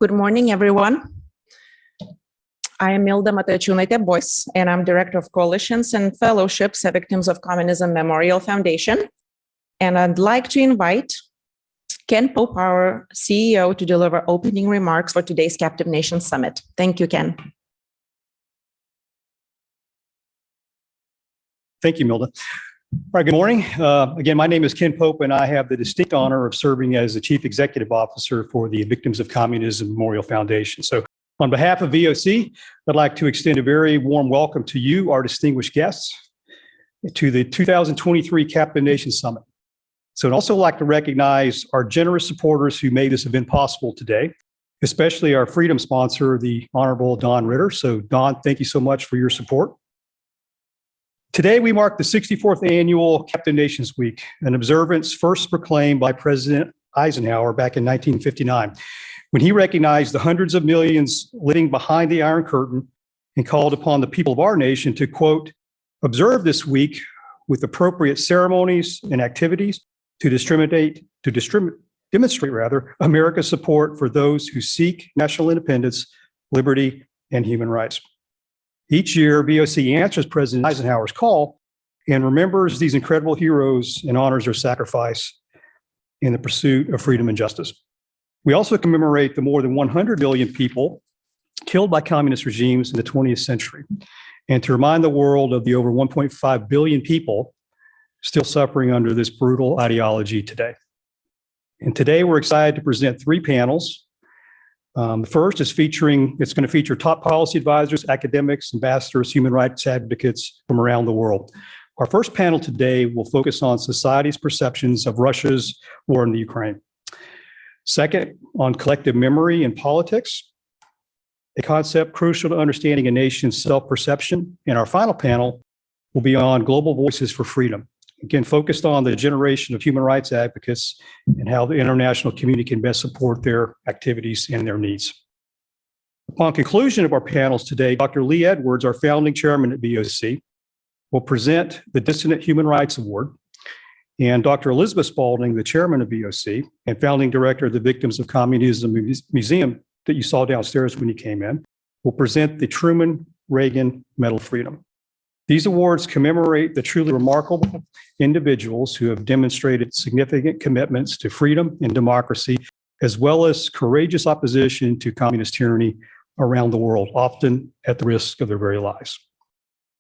Good morning, everyone. I am Milda Matačiūnaitė-Bois, and I'm Director of Coalitions and Fellowships at Victims of Communism Memorial Foundation. And I'd like to invite Ken Pope, our CEO, to deliver opening remarks for today's Captive Nations Summit. Thank you, Ken. Thank you, Milda. All right, good morning. Again, my name is Ken Pope, and I have the distinct honor of serving as the Chief Executive Officer for the Victims of Communism Memorial Foundation. So on behalf of VOC, I'd like to extend a very warm welcome to you, our distinguished guests, to the 2023 Captive Nations Summit. So I'd also like to recognize our generous supporters who made this event possible today, especially our Freedom sponsor, the Honorable Don Ritter. So Don, thank you so much for your support. Today, we mark the 64th annual Captive Nations Week, an observance first proclaimed by President Eisenhower back in 1959, when he recognized the hundreds of millions living behind the Iron Curtain and called upon the people of our nation to, quote, observe this week with appropriate ceremonies and activities to demonstrate America's support for those who seek national independence, liberty, and human rights. Each year, VOC answers President Eisenhower's call and remembers these incredible heroes and honors their sacrifice in the pursuit of freedom and justice. We also commemorate the more than 100 million people killed by communist regimes in the 20th century, and to remind the world of the over 1.5 billion people still suffering under this brutal ideology today. And today, we're excited to present three panels. The first is going to feature top policy advisors, academics, ambassadors, human rights advocates from around the world. Our first panel today will focus on society's perceptions of Russia's war in the Ukraine. Second, on collective memory and politics, a concept crucial to understanding a nation's self-perception. And our final panel will be on global voices for freedom. Again, focused on the generation of human rights advocates and how the international community can best support their activities and their needs. Upon conclusion of our panels today, Dr. Lee Edwards, our founding chairman at VOC, will present the Dissident Human Rights Award, and Dr. Elizabeth Spaulding, the chairman of VOC and founding director of the Victims of Communism Museum that you saw downstairs when you came in, will present the Truman Reagan Medal of Freedom. These awards commemorate the truly remarkable individuals who have demonstrated significant commitments to freedom and democracy, as well as courageous opposition to communist tyranny around the world, often at the risk of their very lives.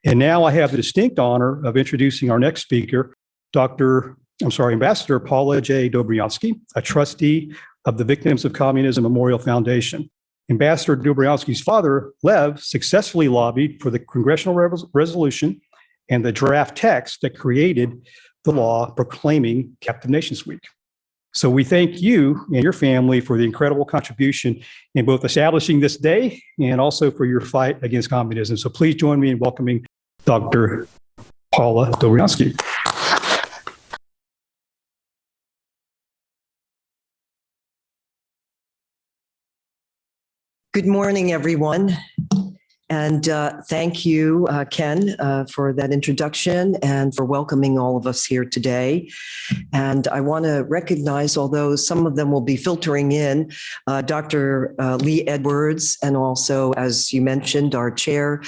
And now I have the distinct honor of introducing our next speaker, Ambassador Paula J. Dobryansky, a trustee of the Victims of Communism Memorial Foundation. Ambassador Dobryansky's father, Lev, successfully lobbied for the congressional resolution and the draft text that created the law proclaiming Captive Nations Week. So we thank you and your family for the incredible contribution in both establishing this day and also for your fight against communism. So please join me in welcoming Dr. Paula Dobryansky. Good morning, everyone. And thank you, Ken, for that introduction and for welcoming all of us here today. And I want to recognize, although some of them will be filtering in, Dr. Lee Edwards, and also, as you mentioned, our chair,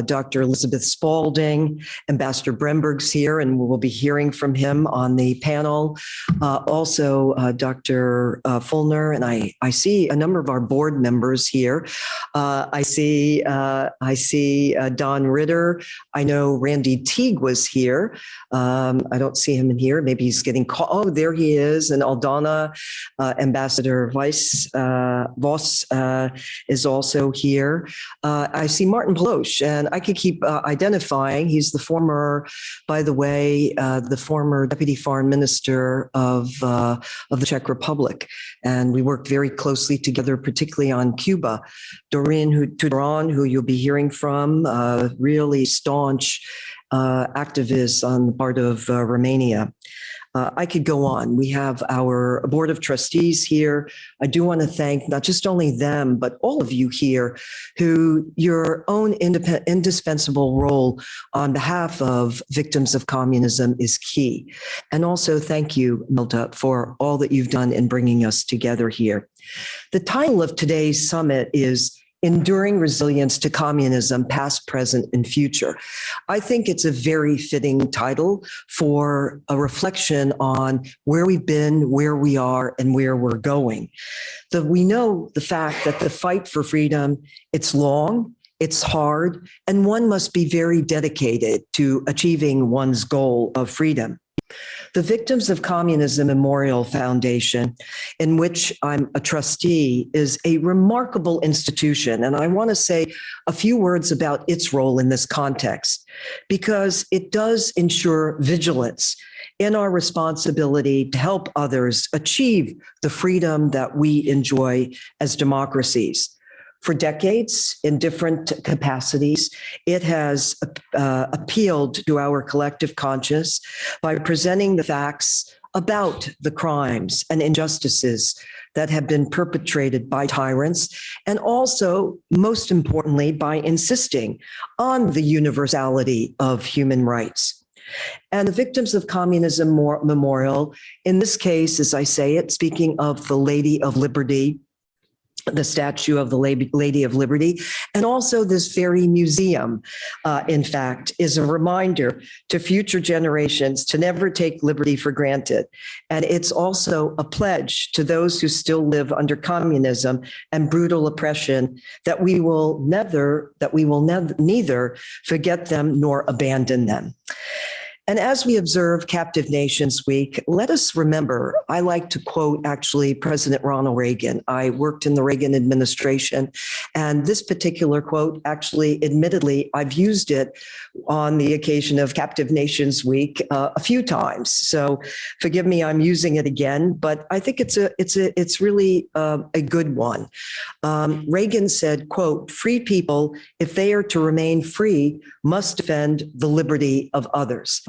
Dr. Elizabeth Spaulding. Ambassador Bremberg's here, and we'll be hearing from him on the panel. Also, Dr. Fulner, and I see a number of our board members here. I see Don Ritter. I know Randy Teague was here. I don't see him in here. Maybe he's getting called. Oh, there he is. And Aldana, Ambassador Voss is also here. I see Martin Plosh, and I could keep identifying. He's the former, by the way, the former Deputy Foreign Minister of the Czech Republic. And we worked very closely together, particularly on Cuba. Doreen Tudorán, who you'll be hearing from, really staunch activists on the part of Romania. I could go on. We have our board of trustees here. I do want to thank not just only them, but all of you here who your own indispensable role on behalf of victims of communism is key. And also thank you, Milda, for all that you've done in bringing us together here. The title of today's summit is Enduring Resilience to Communism, Past, Present, and Future. I think it's a very fitting title for a reflection on where we've been, where we are, and where we're going. We know the fact that the fight for freedom, it's long, it's hard, and one must be very dedicated to achieving one's goal of freedom. The Victims of Communism Memorial Foundation, in which I'm a trustee, is a remarkable institution. And I want to say a few words about its role in this context, because it does ensure vigilance in our responsibility to help others achieve the freedom that we enjoy as democracies. For decades, in different capacities, it has appealed to our collective conscience by presenting the facts about the crimes and injustices that have been perpetrated by tyrants, and also, most importantly, by insisting on the universality of human rights. And the Victims of Communism Memorial, in this case, as I say it, speaking of the Lady of Liberty, the statue of the Lady of Liberty, and also this very museum, in fact, is a reminder to future generations to never take liberty for granted. And it's also a pledge to those who still live under communism and brutal oppression that we will neither forget them nor abandon them. And as we observe Captive Nations Week, let us remember, I like to quote actually President Ronald Reagan. I worked in the Reagan administration, and this particular quote, actually, admittedly, I've used it on the occasion of Captive Nations Week a few times. So forgive me, I'm using it again, but I think it's really a good one. Reagan said, quote, "Free people, if they are to remain free, must defend the liberty of others."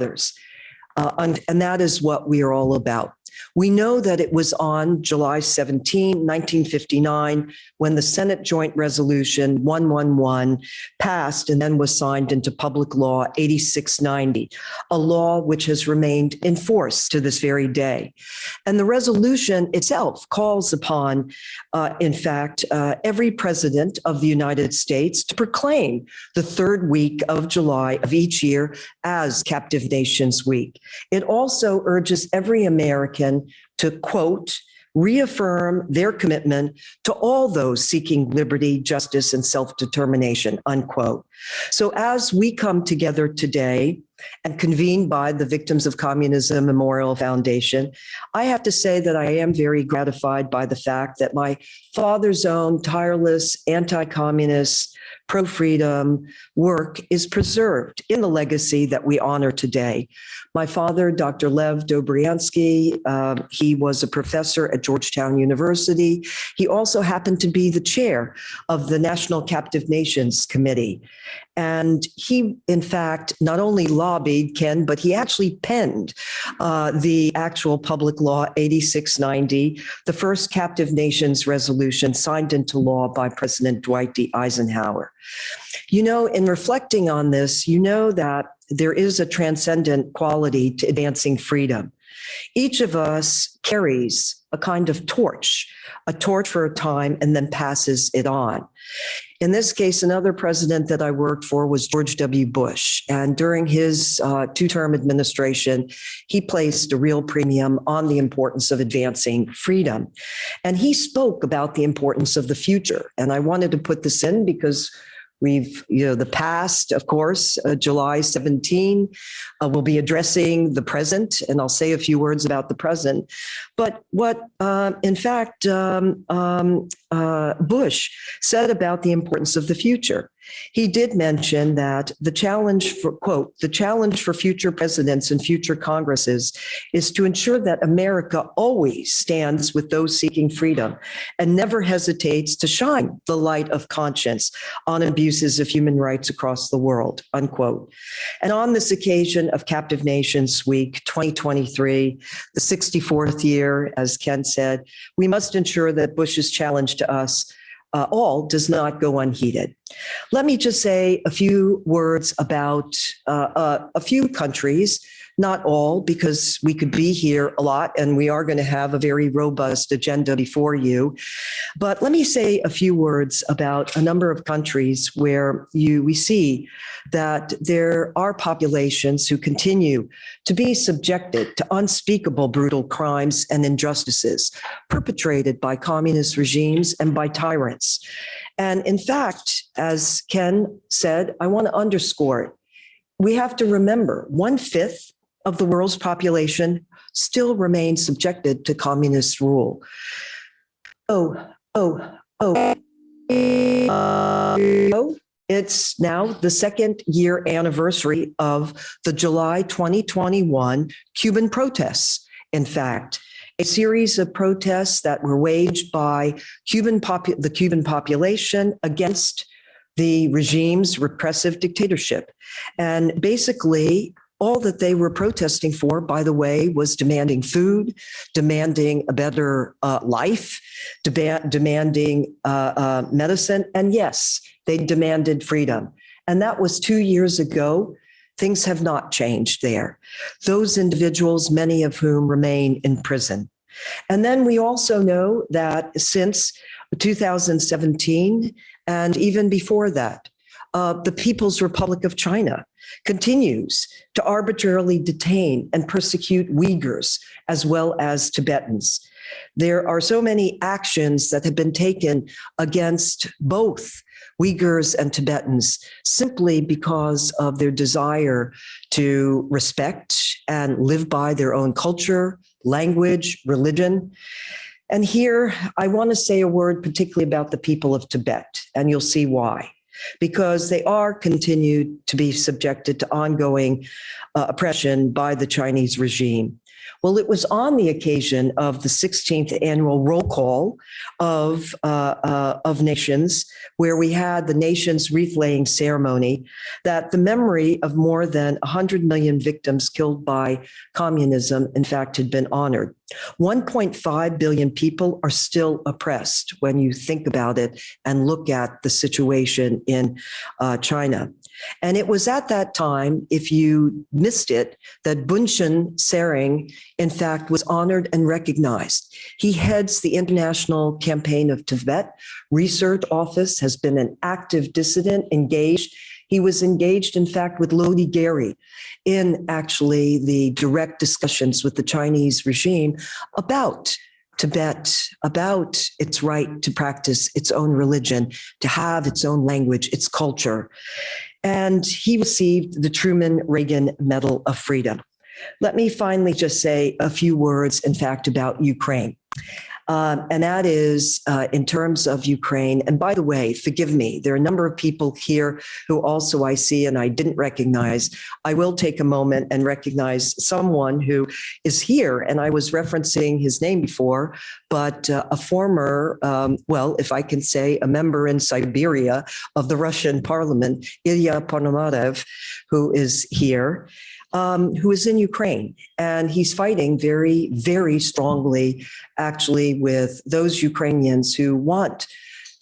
And that is what we are all about. We know that it was on July 17, 1959, when the Senate Joint Resolution 111 passed and then was signed into Public Law 8690, a law which has remained in force to this very day. And the resolution itself calls upon, in fact, every president of the United States to proclaim the third week of July of each year as Captive Nations Week. It also urges every American to, quote, reaffirm their commitment to all those seeking liberty, justice, and self-determination, unquote. So as we come together today and convened by the Victims of Communism Memorial Foundation, I have to say that I am very gratified by the fact that my father's own tireless anti-communist, pro-freedom work is preserved in the legacy that we honor today. My father, Dr. Lev Dobryansky, he was a professor at Georgetown University. He also happened to be the chair of the National Captive Nations Committee. And he, in fact, not only lobbied, Ken, but he actually penned the actual Public Law 8690, the first Captive Nations resolution signed into law by President Dwight D. Eisenhower. You know, in reflecting on this, you know that there is a transcendent quality to advancing freedom. Each of us carries a kind of torch for a time, and then passes it on. In this case, another president that I worked for was George W. Bush. And during his two-term administration, he placed a real premium on the importance of advancing freedom. And he spoke about the importance of the future. And I wanted to put this in because we've, the past, of course, July 17, we'll be addressing the present, and I'll say a few words about the present. But what, in fact, Bush said about the importance of the future. He did mention that the challenge for, quote, the challenge for future presidents and future Congresses is to ensure that America always stands with those seeking freedom and never hesitates to shine the light of conscience on abuses of human rights across the world, unquote. And on this occasion of Captive Nations Week 2023, the 64th year, as Ken said, we must ensure that Bush's challenge to us all does not go unheeded. Let me just say a few words about a few countries, not all, because we could be here a lot and we are going to have a very robust agenda before you. But let me say a few words about a number of countries where we see that there are populations who continue to be subjected to unspeakable brutal crimes and injustices perpetrated by communist regimes and by tyrants. And in fact, as Ken said, I want to underscore it. We have to remember 1/5 of the world's population still remains subjected to communist rule. It's now the second year anniversary of the July 2021 Cuban protests. In fact, a series of protests that were waged by the Cuban population against the regime's repressive dictatorship. And basically, all that they were protesting for, by the way, was demanding food, demanding a better life, demanding medicine. And yes, they demanded freedom. And that was 2 years ago. Things have not changed there. Those individuals, many of whom remain in prison. And then we also know that since 2017, and even before that, the People's Republic of China continues to arbitrarily detain and persecute Uyghurs as well as Tibetans. There are so many actions that have been taken against both Uyghurs and Tibetans simply because of their desire to respect and live by their own culture, language, religion. And here I want to say a word particularly about the people of Tibet, and you'll see why. Because they are continued to be subjected to ongoing oppression by the Chinese regime. Well, it was on the occasion of the 16th annual roll call of nations, where we had the nation's wreath-laying ceremony, that the memory of more than 100 million victims killed by communism, in fact, had been honored. 1.5 billion people are still oppressed when you think about it and look at the situation in China. And it was at that time, if you missed it, that Bunchen Sering, in fact, was honored and recognized. He heads the International Campaign of Tibet Research Office, has been an active dissident, engaged. He was engaged, in fact, with Lodi Gary in actually the direct discussions with the Chinese regime about Tibet, about its right to practice its own religion, to have its own language, its culture. And he received the Truman Reagan Medal of Freedom. Let me finally just say a few words, in fact, about Ukraine. And that is in terms of Ukraine. And by the way, forgive me, there are a number of people here who also I see and I didn't recognize. I will take a moment and recognize someone who is here. And I was referencing his name before, but a former, well, if I can say, a member in Siberia of the Russian parliament, Ilya Ponomarev, who is here. Who is in Ukraine. And he's fighting very, very strongly, actually, with those Ukrainians who want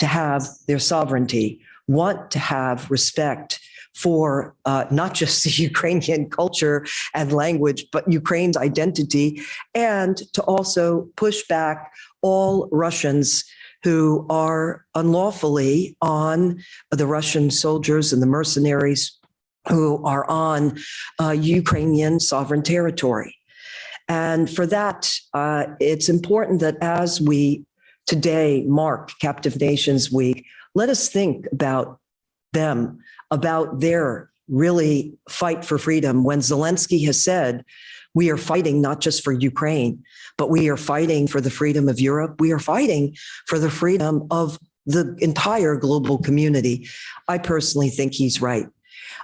to have their sovereignty, want to have respect for not just the Ukrainian culture and language, but Ukraine's identity, and to also push back all Russians who are unlawfully on the Russian soldiers and the mercenaries who are on Ukrainian sovereign territory. And for that, it's important that as we today mark Captive Nations Week, let us think about them, about their really fight for freedom. When Zelensky has said, We are fighting not just for Ukraine, but we are fighting for the freedom of Europe. We are fighting for the freedom of the entire global community. I personally think he's right.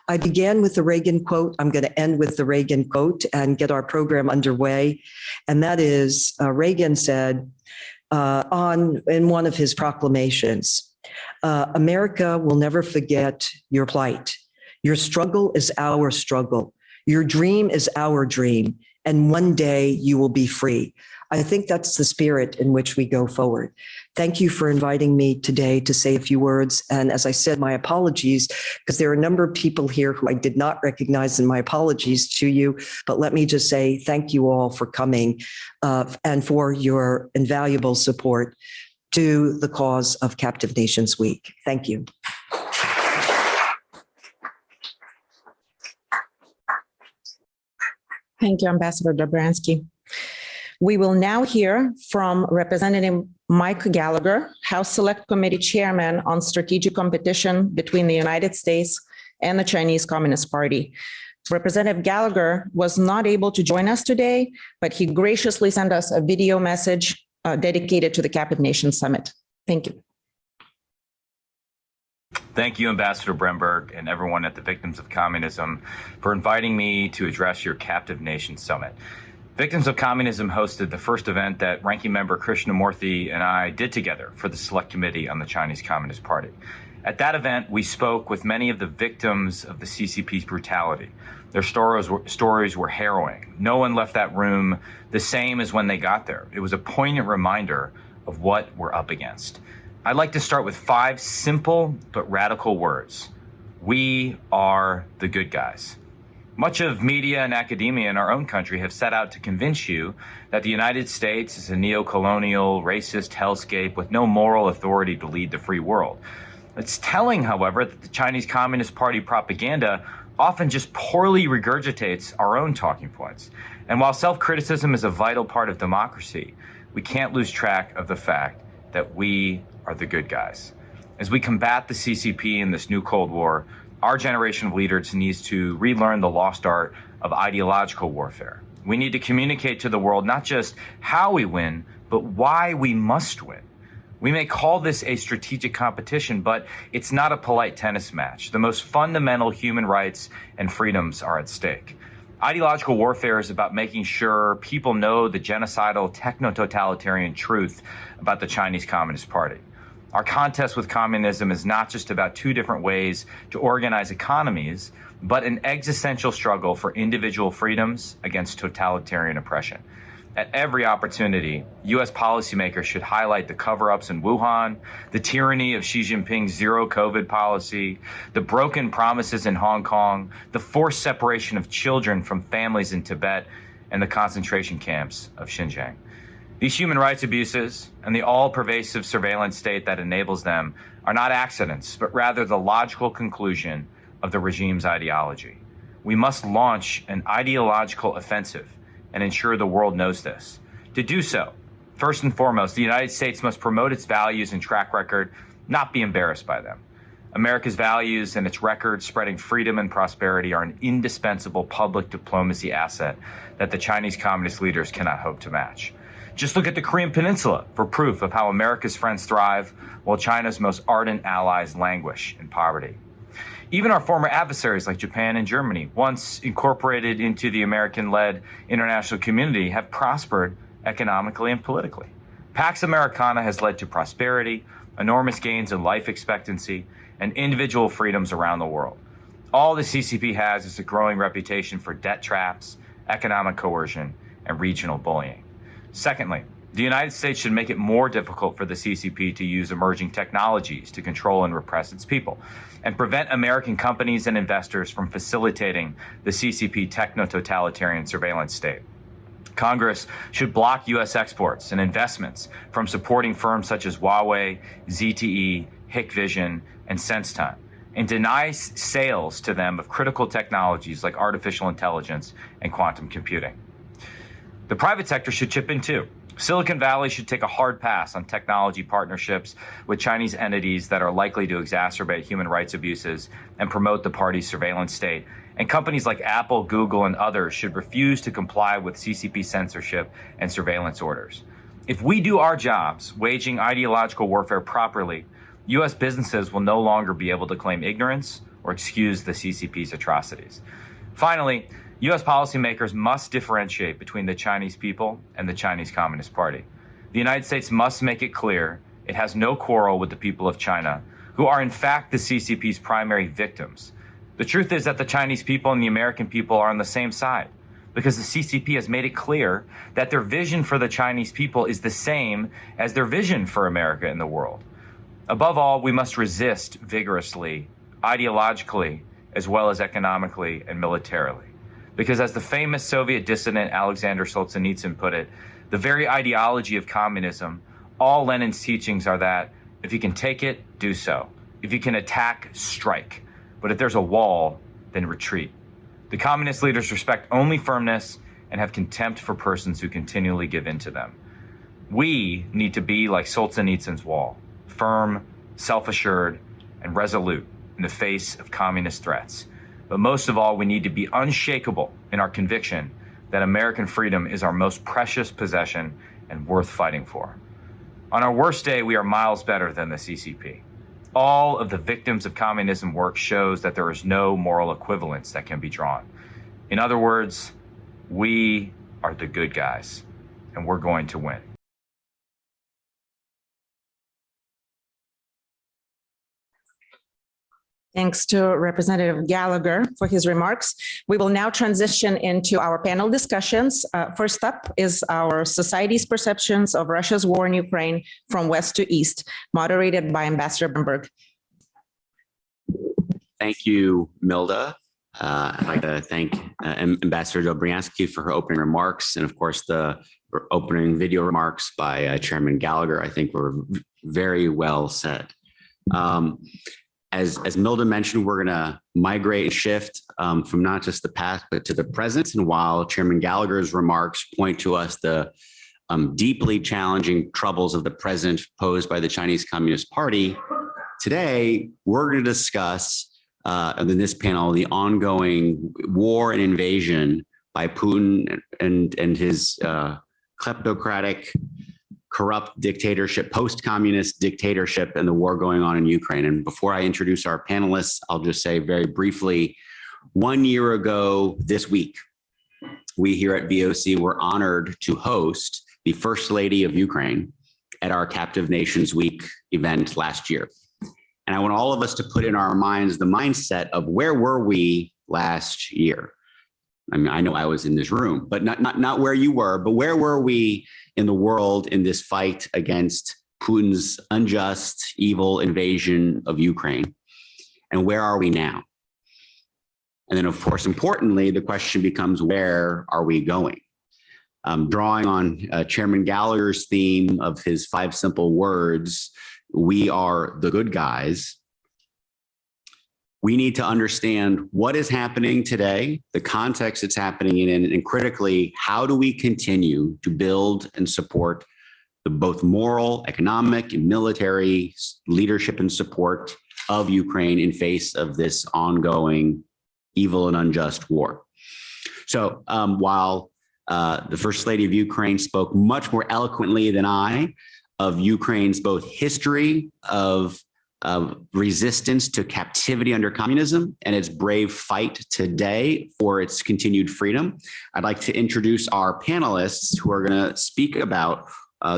I began with the Reagan quote. I'm going to end with the Reagan quote and get our program underway. And that is, Reagan said in one of his proclamations, America will never forget your plight. Your struggle is our struggle. Your dream is our dream. And one day you will be free. I think that's the spirit in which we go forward. Thank you for inviting me today to say a few words. And as I said, my apologies, because there are a number of people here who I did not recognize, and my apologies to you. But let me just say thank you all for coming and for your invaluable support to the cause of Captive Nations Week. Thank you. Thank you, Ambassador Dobransky. We will now hear from Representative Mike Gallagher, House Select Committee Chairman on Strategic Competition between the United States and the Chinese Communist Party. Representative Gallagher was not able to join us today, but he graciously sent us a video message dedicated to the Captive Nations Summit. Thank you. Thank you, Ambassador Bremberg, and everyone at the Victims of Communism for inviting me to address your Captive Nations Summit. Victims of Communism hosted the first event that Ranking Member Krishnamurthy and I did together for the Select Committee on the Chinese Communist Party. At that event, we spoke with many of the victims of the CCP's brutality. Their stories were harrowing. No one left that room the same as when they got there. It was a poignant reminder of what we're up against. I'd like to start with 5 simple but radical words. We are the good guys. Much of media and academia in our own country have set out to convince you that the United States is a neo-colonial, racist hellscape with no moral authority to lead the free world. It's telling, however, that the Chinese Communist Party propaganda often just poorly regurgitates our own talking points. And while self-criticism is a vital part of democracy, we can't lose track of the fact that we are the good guys. As we combat the CCP in this new Cold War, our generation of leaders needs to relearn the lost art of ideological warfare. We need to communicate to the world not just how we win, but why we must win. We may call this a strategic competition, but it's not a polite tennis match. The most fundamental human rights and freedoms are at stake. Ideological warfare is about making sure people know the genocidal, techno-totalitarian truth about the Chinese Communist Party. Our contest with communism is not just about 2 different ways to organize economies, but an existential struggle for individual freedoms against totalitarian oppression. At every opportunity, U.S. policymakers should highlight the cover-ups in Wuhan, the tyranny of Xi Jinping's zero COVID policy, the broken promises in Hong Kong, the forced separation of children from families in Tibet, and the concentration camps of Xinjiang. These human rights abuses and the all-pervasive surveillance state that enables them are not accidents, but rather the logical conclusion of the regime's ideology. We must launch an ideological offensive and ensure the world knows this. To do so, first and foremost, the United States must promote its values and track record, not be embarrassed by them. America's values and its record spreading freedom and prosperity are an indispensable public diplomacy asset that the Chinese communist leaders cannot hope to match. Just look at the Korean Peninsula for proof of how America's friends thrive while China's most ardent allies languish in poverty. Even our former adversaries like Japan and Germany, once incorporated into the American-led international community, have prospered economically and politically. Pax Americana has led to prosperity, enormous gains in life expectancy, and individual freedoms around the world. All the CCP has is a growing reputation for debt traps, economic coercion, and regional bullying. Secondly, the United States should make it more difficult for the CCP to use emerging technologies to control and repress its people, and prevent American companies and investors from facilitating the CCP techno-totalitarian surveillance state. Congress should block U.S. exports and investments from supporting firms such as Huawei, ZTE, Hikvision, and SenseTime, and deny sales to them of critical technologies like artificial intelligence and quantum computing. The private sector should chip in too. Silicon Valley should take a hard pass on technology partnerships with Chinese entities that are likely to exacerbate human rights abuses and promote the party's surveillance state. And companies like Apple, Google, and others should refuse to comply with CCP censorship and surveillance orders. If we do our jobs, waging ideological warfare properly, U.S. businesses will no longer be able to claim ignorance or excuse the CCP's atrocities. Finally, U.S. policymakers must differentiate between the Chinese people and the Chinese Communist Party. The United States must make it clear it has no quarrel with the people of China, who are in fact the CCP's primary victims. The truth is that the Chinese people and the American people are on the same side, because the CCP has made it clear that their vision for the Chinese people is the same as their vision for America in the world. Above all, we must resist vigorously, ideologically, as well as economically and militarily. Because as the famous Soviet dissident Alexander Solzhenitsyn put it, the very ideology of communism, all Lenin's teachings are that if you can take it, do so. If you can attack, strike. But if there's a wall, then retreat. The communist leaders respect only firmness and have contempt for persons who continually give in to them. We need to be like Solzhenitsyn's wall, firm, self-assured, and resolute in the face of communist threats. But most of all, we need to be unshakable in our conviction that American freedom is our most precious possession and worth fighting for. On our worst day, we are miles better than the CCP. All of the victims of communism work shows that there is no moral equivalence that can be drawn. In other words, we are the good guys, and we're going to win. Thanks to Representative Gallagher for his remarks. We will now transition into our panel discussions. First up is our Society's Perceptions of Russia's War in Ukraine from West to East, moderated by Ambassador Bremberg. Thank you, Milda. I'd like to thank Ambassador Dobriansky for her opening remarks, and of course the opening video remarks by Chairman Gallagher, I think were very well said. As Milda mentioned, we're going to migrate and shift from not just the past, but to the present. And while Chairman Gallagher's remarks point to us the deeply challenging troubles of the present posed by the Chinese Communist Party, today we're going to discuss in this panel the ongoing war and invasion by Putin and his kleptocratic, corrupt dictatorship, post-communist dictatorship, and the war going on in Ukraine. And before I introduce our panelists, I'll just say very briefly, 1 year ago this week, we here at VOC were honored to host the First Lady of Ukraine at our Captive Nations Week event last year. And I want all of us to put in our minds the mindset of where were we last year? I mean, I know I was in this room, but not where you were, but where were we in the world in this fight against Putin's unjust, evil invasion of Ukraine? And where are we now? And then, of course, importantly, the question becomes, where are we going? Drawing on Chairman Gallagher's theme of his 5 simple words, we are the good guys. We need to understand what is happening today, the context it's happening in, and critically, how do we continue to build and support the both moral, economic, and military leadership and support of Ukraine in face of this ongoing evil and unjust war. So while the First Lady of Ukraine spoke much more eloquently than I of Ukraine's both history of resistance to captivity under communism and its brave fight today for its continued freedom, I'd like to introduce our panelists who are going to speak about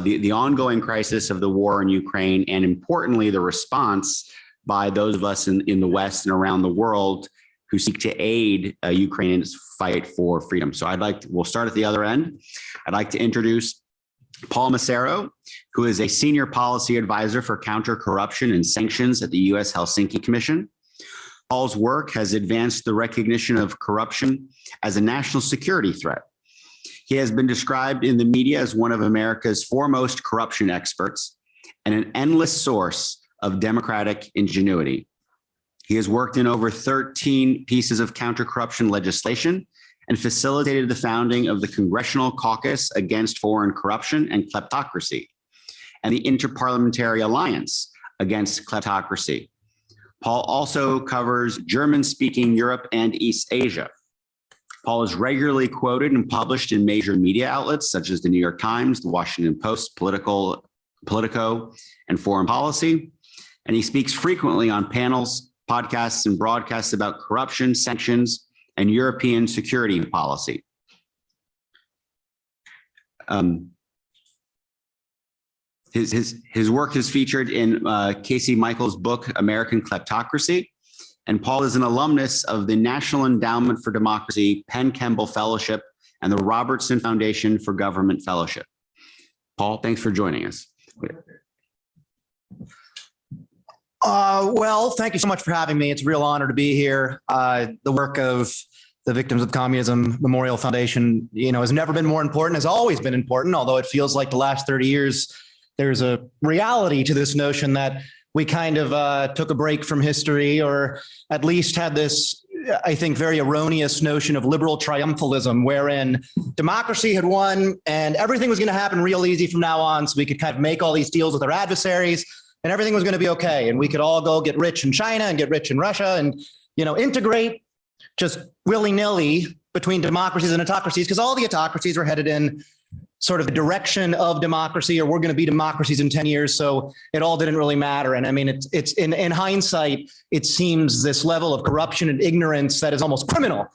the ongoing crisis of the war in Ukraine, and importantly, the response by those of us in the West and around the world who seek to aid Ukraine's fight for freedom. So we'll start at the other end. I'd like to introduce Paul Massaro, who is a senior policy advisor for counter-corruption and sanctions at the U.S. Helsinki Commission. Paul's work has advanced the recognition of corruption as a national security threat. He has been described in the media as one of America's foremost corruption experts and an endless source of democratic ingenuity. He has worked in over 13 pieces of counter-corruption legislation and facilitated the founding of the Congressional Caucus Against Foreign Corruption and Kleptocracy, and the Interparliamentary Alliance Against Kleptocracy. Paul also covers German-speaking Europe and East Asia. Paul is regularly quoted and published in major media outlets such as the New York Times, the Washington Post, Politico, and Foreign Policy. And he speaks frequently on panels, podcasts, and broadcasts about corruption, sanctions, and European security policy. His work is featured in Casey Michael's book, American Kleptocracy. And Paul is an alumnus of the National Endowment for Democracy, Penn Kemble Fellowship, and the Robertson Foundation for Government Fellowship. Paul, thanks for joining us. Well, thank you so much for having me. It's a real honor to be here. The work of the Victims of Communism Memorial Foundation, has never been more important, has always been important, although it feels like the last 30 years, there's a reality to this notion that we kind of took a break from history, or at least had this, I think, very erroneous notion of liberal triumphalism, wherein democracy had won and everything was going to happen real easy from now on. So we could kind of make all these deals with our adversaries and everything was going to be okay. And we could all go get rich in China and get rich in Russia and, integrate just willy-nilly between democracies and autocracies, because all the autocracies were headed in sort of the direction of democracy, or we're going to be democracies in 10 years. So it all didn't really matter. And I mean, it's in hindsight, it seems this level of corruption and ignorance that is almost criminal,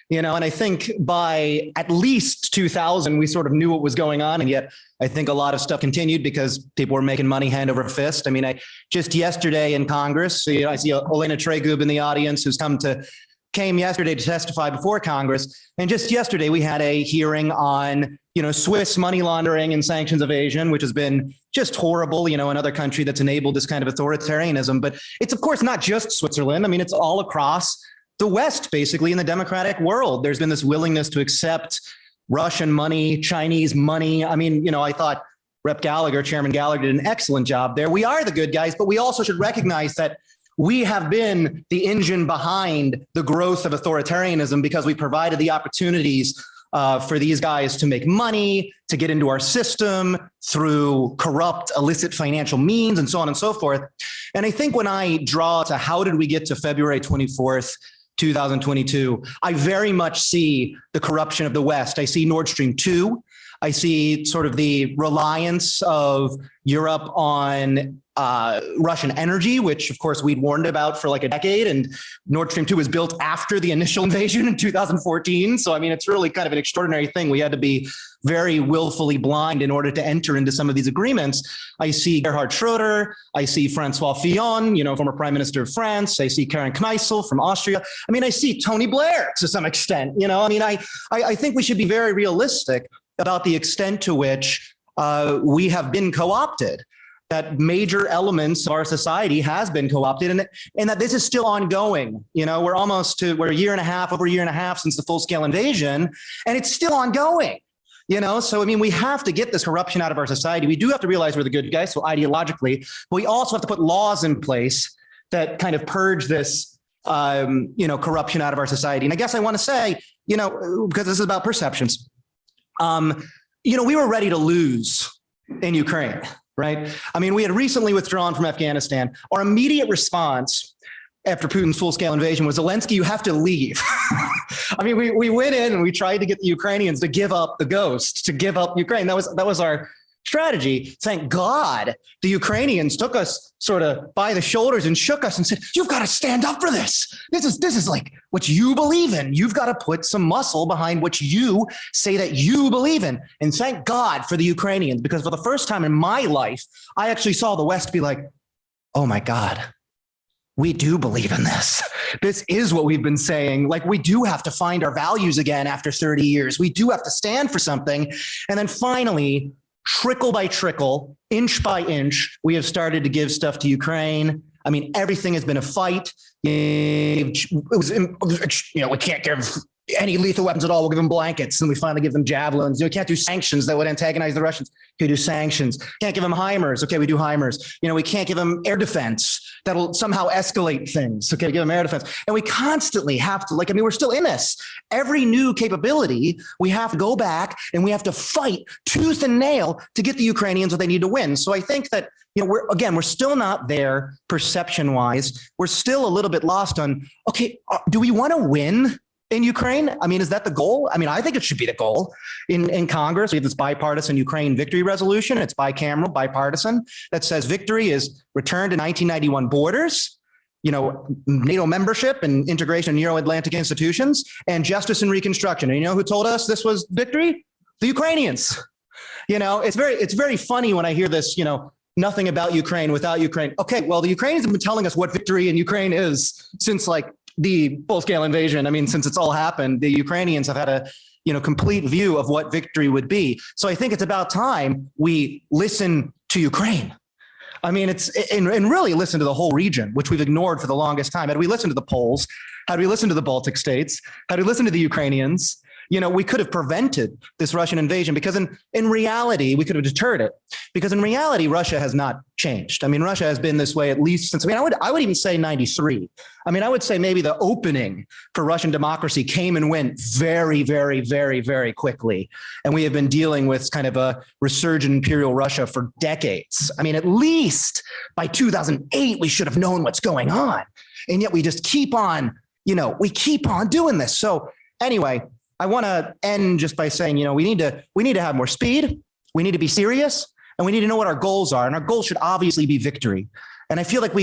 and I think by at least 2000, we sort of knew what was going on. And yet I think a lot of stuff continued because people were making money hand over fist. I mean, just yesterday in Congress, I see Elena Tregub in the audience who's came yesterday to testify before Congress. And just yesterday, we had a hearing on, Swiss money laundering and sanctions evasion, which has been just horrible, another country that's enabled this kind of authoritarianism. But it's, of course, not just Switzerland. I mean, it's all across the West, basically, in the democratic world. There's been this willingness to accept Russian money, Chinese money. I mean, I thought Chairman Gallagher did an excellent job there. We are the good guys, but we also should recognize that we have been the engine behind the growth of authoritarianism because we provided the opportunities for these guys to make money, to get into our system through corrupt, illicit financial means, and so on and so forth. And I think when I draw to how did we get to February 24th, 2022, I very much see the corruption of the West. I see Nord Stream 2. I see sort of the reliance of Europe on Russian energy, which of course we'd warned about for like a decade. And Nord Stream 2 was built after the initial invasion in 2014. So, I mean, it's really kind of an extraordinary thing. We had to be very willfully blind in order to enter into some of these agreements. I see Gerhard Schroeder. I see Francois Fillon, former Prime Minister of France. I see Karen Kneißl from Austria. I mean, I see Tony Blair to some extent, I think we should be very realistic about the extent to which we have been co-opted, that major elements of our society has been co-opted, and that this is still ongoing. We're over a year and a half since the full-scale invasion, and it's still ongoing. So, I mean, we have to get this corruption out of our society. We do have to realize we're the good guys, so ideologically, but we also have to put laws in place that kind of purge this, corruption out of our society. And I guess I want to say, because this is about perceptions, we were ready to lose in Ukraine, right? I mean, we had recently withdrawn from Afghanistan. Our immediate response after Putin's full-scale invasion was, Zelensky, you have to leave. I mean, we went in and we tried to get the Ukrainians to give up the ghost, to give up Ukraine. That was our strategy. Thank God the Ukrainians took us sort of by the shoulders and shook us and said, you've got to stand up for this. This is like what you believe in. You've got to put some muscle behind what you say that you believe in. And thank God for the Ukrainians, because for the first time in my life, I actually saw the West be like, oh my God, we do believe in this. This is what we've been saying. Like, we do have to find our values again after 30 years. We do have to stand for something. And then finally, trickle by trickle, inch by inch, we have started to give stuff to Ukraine. I mean, everything has been a fight. We can't give any lethal weapons at all, we'll give them blankets. And we finally give them javelins. You know, we can't do sanctions that would antagonize the Russians. Okay, we do sanctions. Can't give them HIMARS. Okay, we do HIMARS. You know, we can't give them air defense. That'll somehow escalate things. Okay, give them air defense. And we constantly have to, we're still in this. Every new capability, we have to go back and we have to fight tooth and nail to get the Ukrainians what they need to win. So I think that, you know, we're still not there perception wise. We're still a little bit lost on, okay, do we want to win in Ukraine? I mean, is that the goal? I mean, I think it should be the goal. In Congress, we have this bipartisan Ukraine victory resolution. It's bicameral, bipartisan, that says victory is return to 1991 borders, you know, NATO membership and integration in Euro-Atlantic institutions, and justice and reconstruction. And you know who told us this was victory? The Ukrainians. You know, it's very funny when I hear this, you know, nothing about Ukraine without Ukraine. Okay, well, the Ukrainians have been telling us what victory in Ukraine is since the full-scale invasion. I mean, since it's all happened, the Ukrainians have had a, you know, complete view of what victory would be. So I think it's about time we listen to Ukraine. I mean, and really listen to the whole region, which we've ignored for the longest time. Had we listened to the Poles? Had we listened to the Baltic states? Had we listened to the Ukrainians? You know, we could have prevented this Russian invasion, because in reality, we could have deterred it, because in reality, Russia has not changed. I mean, Russia has been this way at least since, I would even say 93. I mean, I would say maybe the opening for Russian democracy came and went very, very, very, very quickly. And we have been dealing with kind of a resurgent imperial Russia for decades. I mean, at least by 2008, we should have known what's going on. And yet we just keep on, you know, we keep on doing this. So anyway, I want to end just by saying, you know, we need to have more speed. We need to be serious, and we need to know what our goals are. And our goal should obviously be victory. And I feel like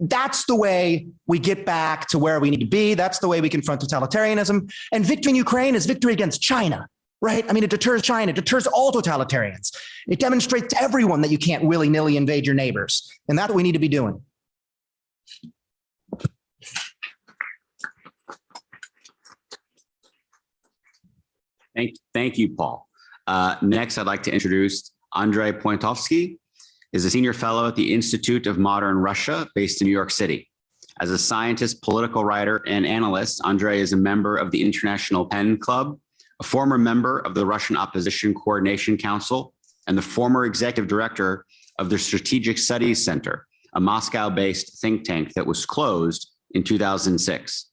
that's the way we get back to where we need to be. That's the way we confront totalitarianism. And victory in Ukraine is victory against China, right? I mean, it deters China, it deters all totalitarians. It demonstrates to everyone that you can't willy-nilly invade your neighbors. And that's what we need to be doing. Thank you, Paul. Next, I'd like to introduce Andrei Pointovsky, is a senior fellow at the Institute of Modern Russia based in New York City. As a scientist, political writer, and analyst, Andrei is a member of the International Pen Club, a former member of the Russian Opposition Coordination Council, and the former executive director of the Strategic Studies Center, a Moscow-based think tank that was closed in 2006.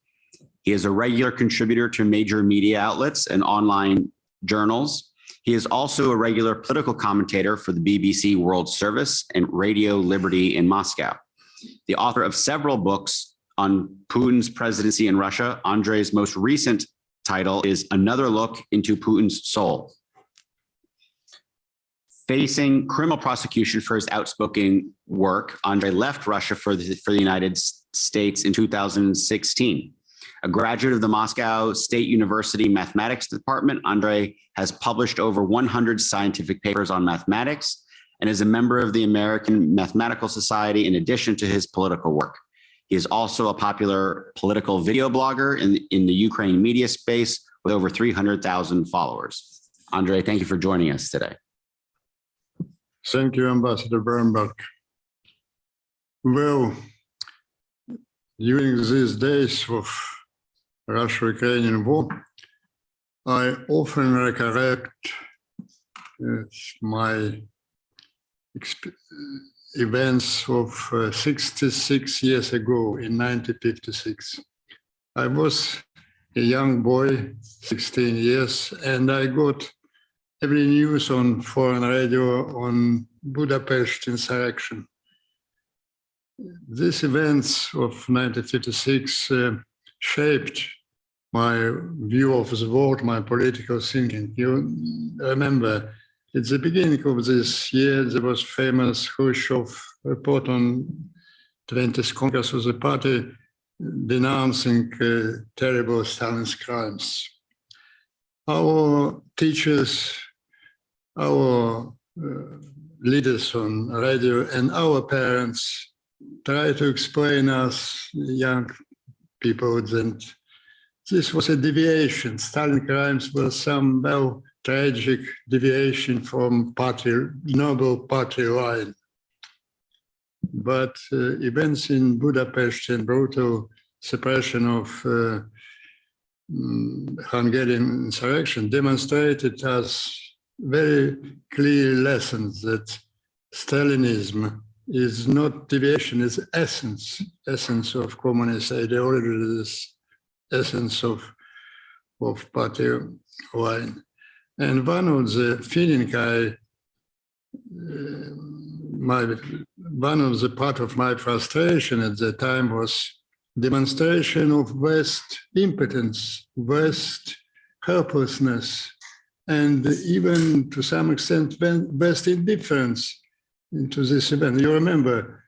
He is a regular contributor to major media outlets and online journals. He is also a regular political commentator for the BBC World Service and Radio Liberty in Moscow. The author of several books on Putin's presidency in Russia, Andrei's most recent title is Another Look into Putin's Soul. Facing criminal prosecution for his outspoken work, Andrei left Russia for the United States in 2016. A graduate of the Moscow State University Mathematics Department, Andrei has published over 100 scientific papers on mathematics and is a member of the American Mathematical Society in addition to his political work. He is also a popular political video blogger in the Ukraine media space with over 300,000 followers. Andrei, thank you for joining us today. Thank you, Ambassador Bernberg. Well, during these days of Russia-Ukrainian war, I often recollect my events of 66 years ago in 1956. I was a young boy, 16 years, and I got every news on foreign radio on Budapest insurrection. These events of 1956 shaped my view of the world, my political thinking. You remember, at the beginning of this year, there was famous Khrushchev report on 20th Congress of the party denouncing terrible Stalin's crimes. Our teachers, our leaders on radio, and our parents try to explain us, young people, that this was a deviation. Stalin crimes were some tragic deviation from noble party line. But events in Budapest and brutal suppression of Hungarian insurrection demonstrated us very clear lessons that Stalinism is not deviation, it's essence of communist ideology, this essence of party line. And one of the feeling one of the part of my frustration at the time was demonstration of West impotence, West helplessness, and even to some extent West indifference into this event. You remember,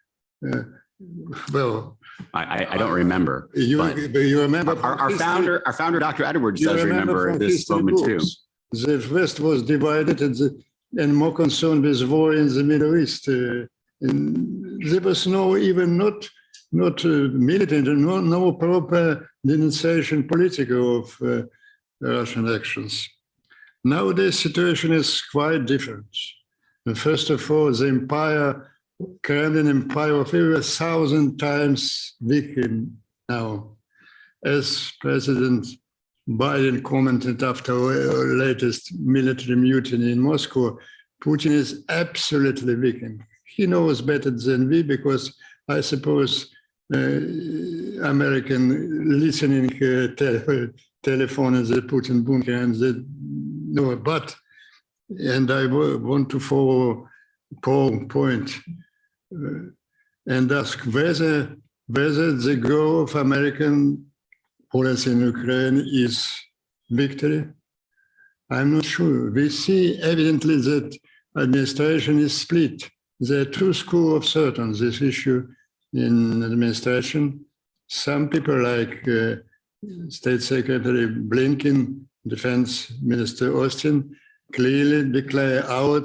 well, I don't remember. You remember our founder, Dr. Edwards, does remember this moment too. The West was divided and more concerned with war in the Middle East. And there was not militant, no proper denunciation political of Russian actions. Nowadays, situation is quite different. First of all, the Kremlin empire of over 1,000 times weakened now. As President Biden commented after the latest military mutiny in Moscow, Putin is absolutely weakened. He knows better than we, because I suppose American listening telephone in the Putin bunker, and no, but, and I want to follow Paul's point and ask whether the goal of American policy in Ukraine is victory. I'm not sure. We see evidently that administration is split. There are two schools of thought on this issue in administration. Some people like State Secretary Blinken, Defense Minister Austin, clearly declare our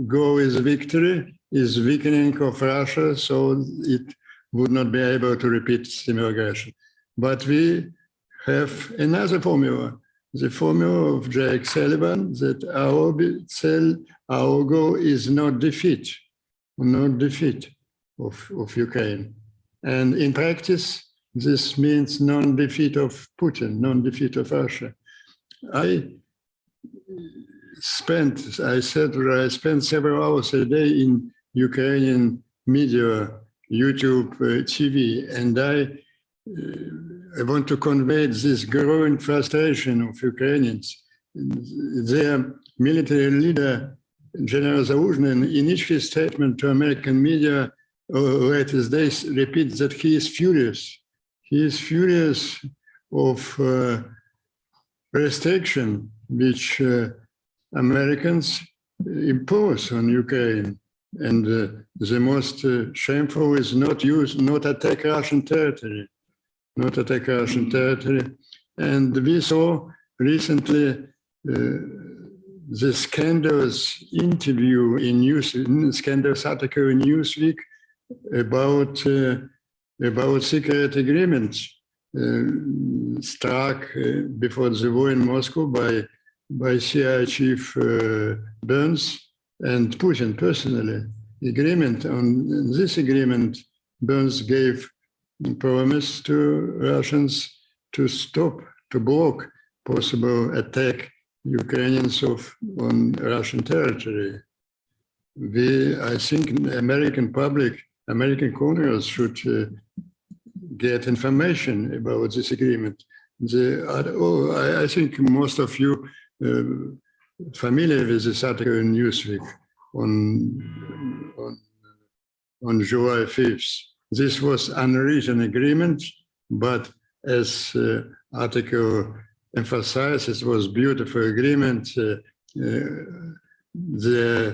goal is victory, is weakening of Russia, so it would not be able to repeat similar aggression. But we have another formula, the formula of Jake Sullivan, that our goal is not defeat of Ukraine. And in practice, this means non-defeat of Putin, non-defeat of Russia. I spent several hours a day in Ukrainian media, YouTube, TV, and I want to convey this growing frustration of Ukrainians. Their military leader, General Zaluzhny, in each his statement to American media latest days, repeats that he is furious. He is furious of restriction which Americans impose on Ukraine. And the most shameful is not attack Russian territory, not attack Russian territory. And we saw recently the scandalous interview scandalous article in Newsweek about secret agreements struck before the war in Moscow by CIA chief Burns and Putin personally. Agreement on this agreement, Burns gave promise to Russians to stop, to block possible attack Ukrainians on Russian territory. I think American public, American Congress should get information about this agreement. I think most of you familiar with this article in Newsweek on July 5th. This was unwritten agreement, but as article emphasized, it was beautiful agreement. The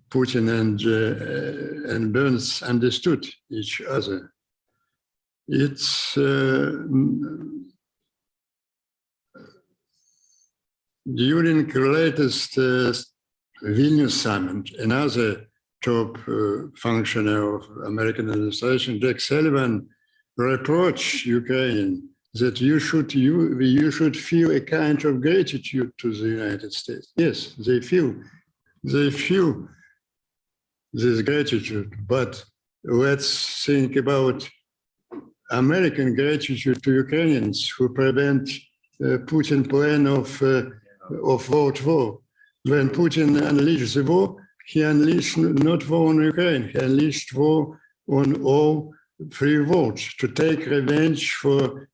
Putin and Burns understood each other. It's during the latest Vilnius summit, another top functionary of American administration, Jake Sullivan, reproached Ukraine that you should feel a kind of gratitude to the United States. Yes, they feel this gratitude, but let's think about American gratitude to Ukrainians who prevent Putin plan of world war. When Putin unleashed the war, he unleashed not war on Ukraine, he unleashed war on all free world to take revenge for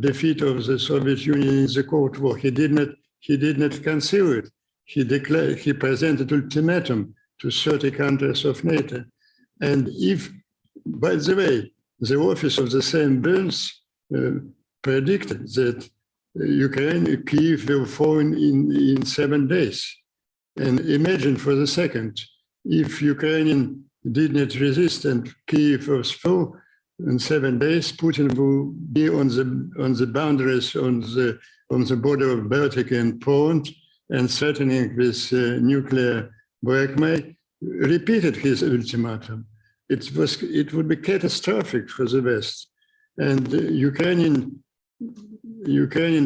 defeat of the Soviet Union in the Cold War. He did not conceal it. He presented ultimatum to 30 countries of NATO. And if, by the way, the office of the St. Burns predicted that Ukraine, Kyiv will fall in 7 days. And imagine for the second, if Ukrainian did not resist and Kyiv was full in 7 days, Putin will be on the boundaries on the border of Baltic and Poland and threatening with nuclear blackmail, repeated his ultimatum. It would be catastrophic for the West. And Ukrainian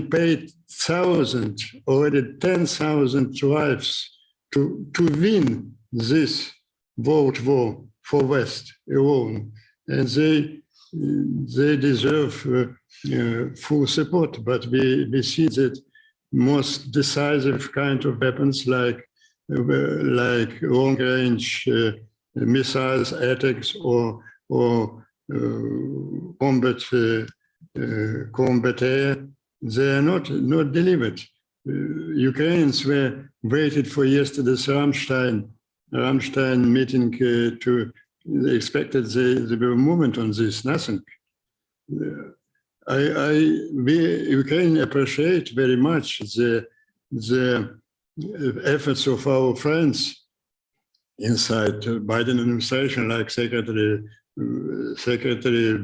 paid already 10,000 lives to win this world war for West alone. And they deserve full support, but we see that most decisive kind of weapons like long-range missiles, attacks, or combat air, they are not delivered. Ukrainians were waited for yesterday's Ramstein meeting they expected there will movement on this, nothing. Ukraine appreciate very much the efforts of our friends inside Biden administration, like Secretary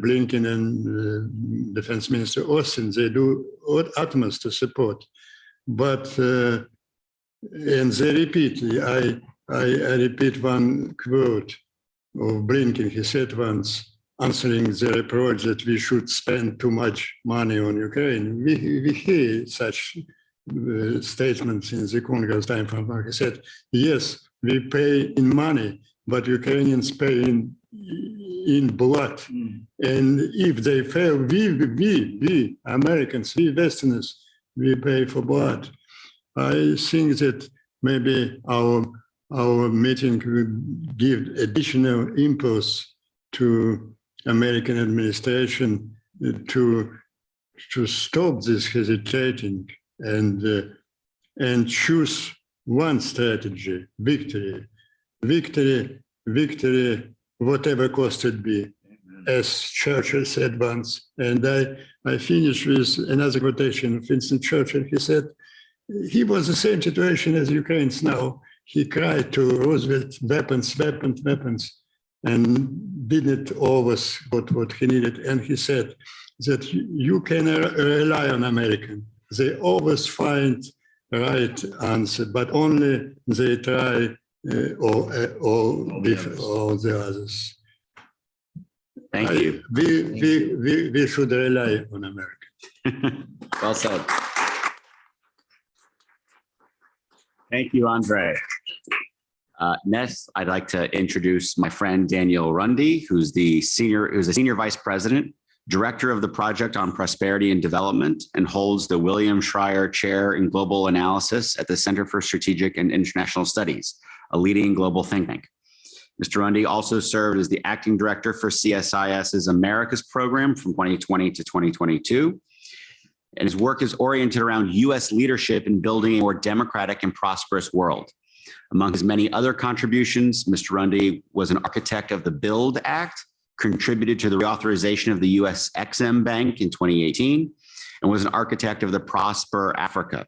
Blinken and Defense Minister Austin. They do utmost to support, but and they repeat. I repeat one quote of Blinken. He said once, answering the reproach that we should spend too much money on Ukraine. We hear such statements in the Congress time from Mark. He said, yes, we pay in money, but Ukrainians pay in blood. And if they fail, we Americans, we Westerners, we pay for blood. I think that maybe our meeting will give additional impulse to American administration to stop this hesitating and choose one strategy: victory, whatever cost it be, as Churchill said once. And I finish with another quotation of Winston Churchill. He said, he was the same situation as Ukraine's now. He cried to Roosevelt, weapons, and didn't always got what he needed. And he said that you can rely on American. They always find right answer, but only they try or the others. Thank you. We should rely on America. Well said. Thank you, Andre. Next, I'd like to introduce my friend Daniel Rundy, who's a senior vice president, director of the Project on Prosperity and Development, and holds the William Schreier Chair in Global Analysis at the Center for Strategic and International Studies, a leading global think tank. Mr. Rundy also served as the acting director for CSIS's Americas program from 2020 to 2022. And his work is oriented around U.S. leadership in building a more democratic and prosperous world. Among his many other contributions, Mr. Rundy was an architect of the BUILD Act, contributed to the reauthorization of the U.S. Ex-Im Bank in 2018, and was an architect of the Prosper Africa,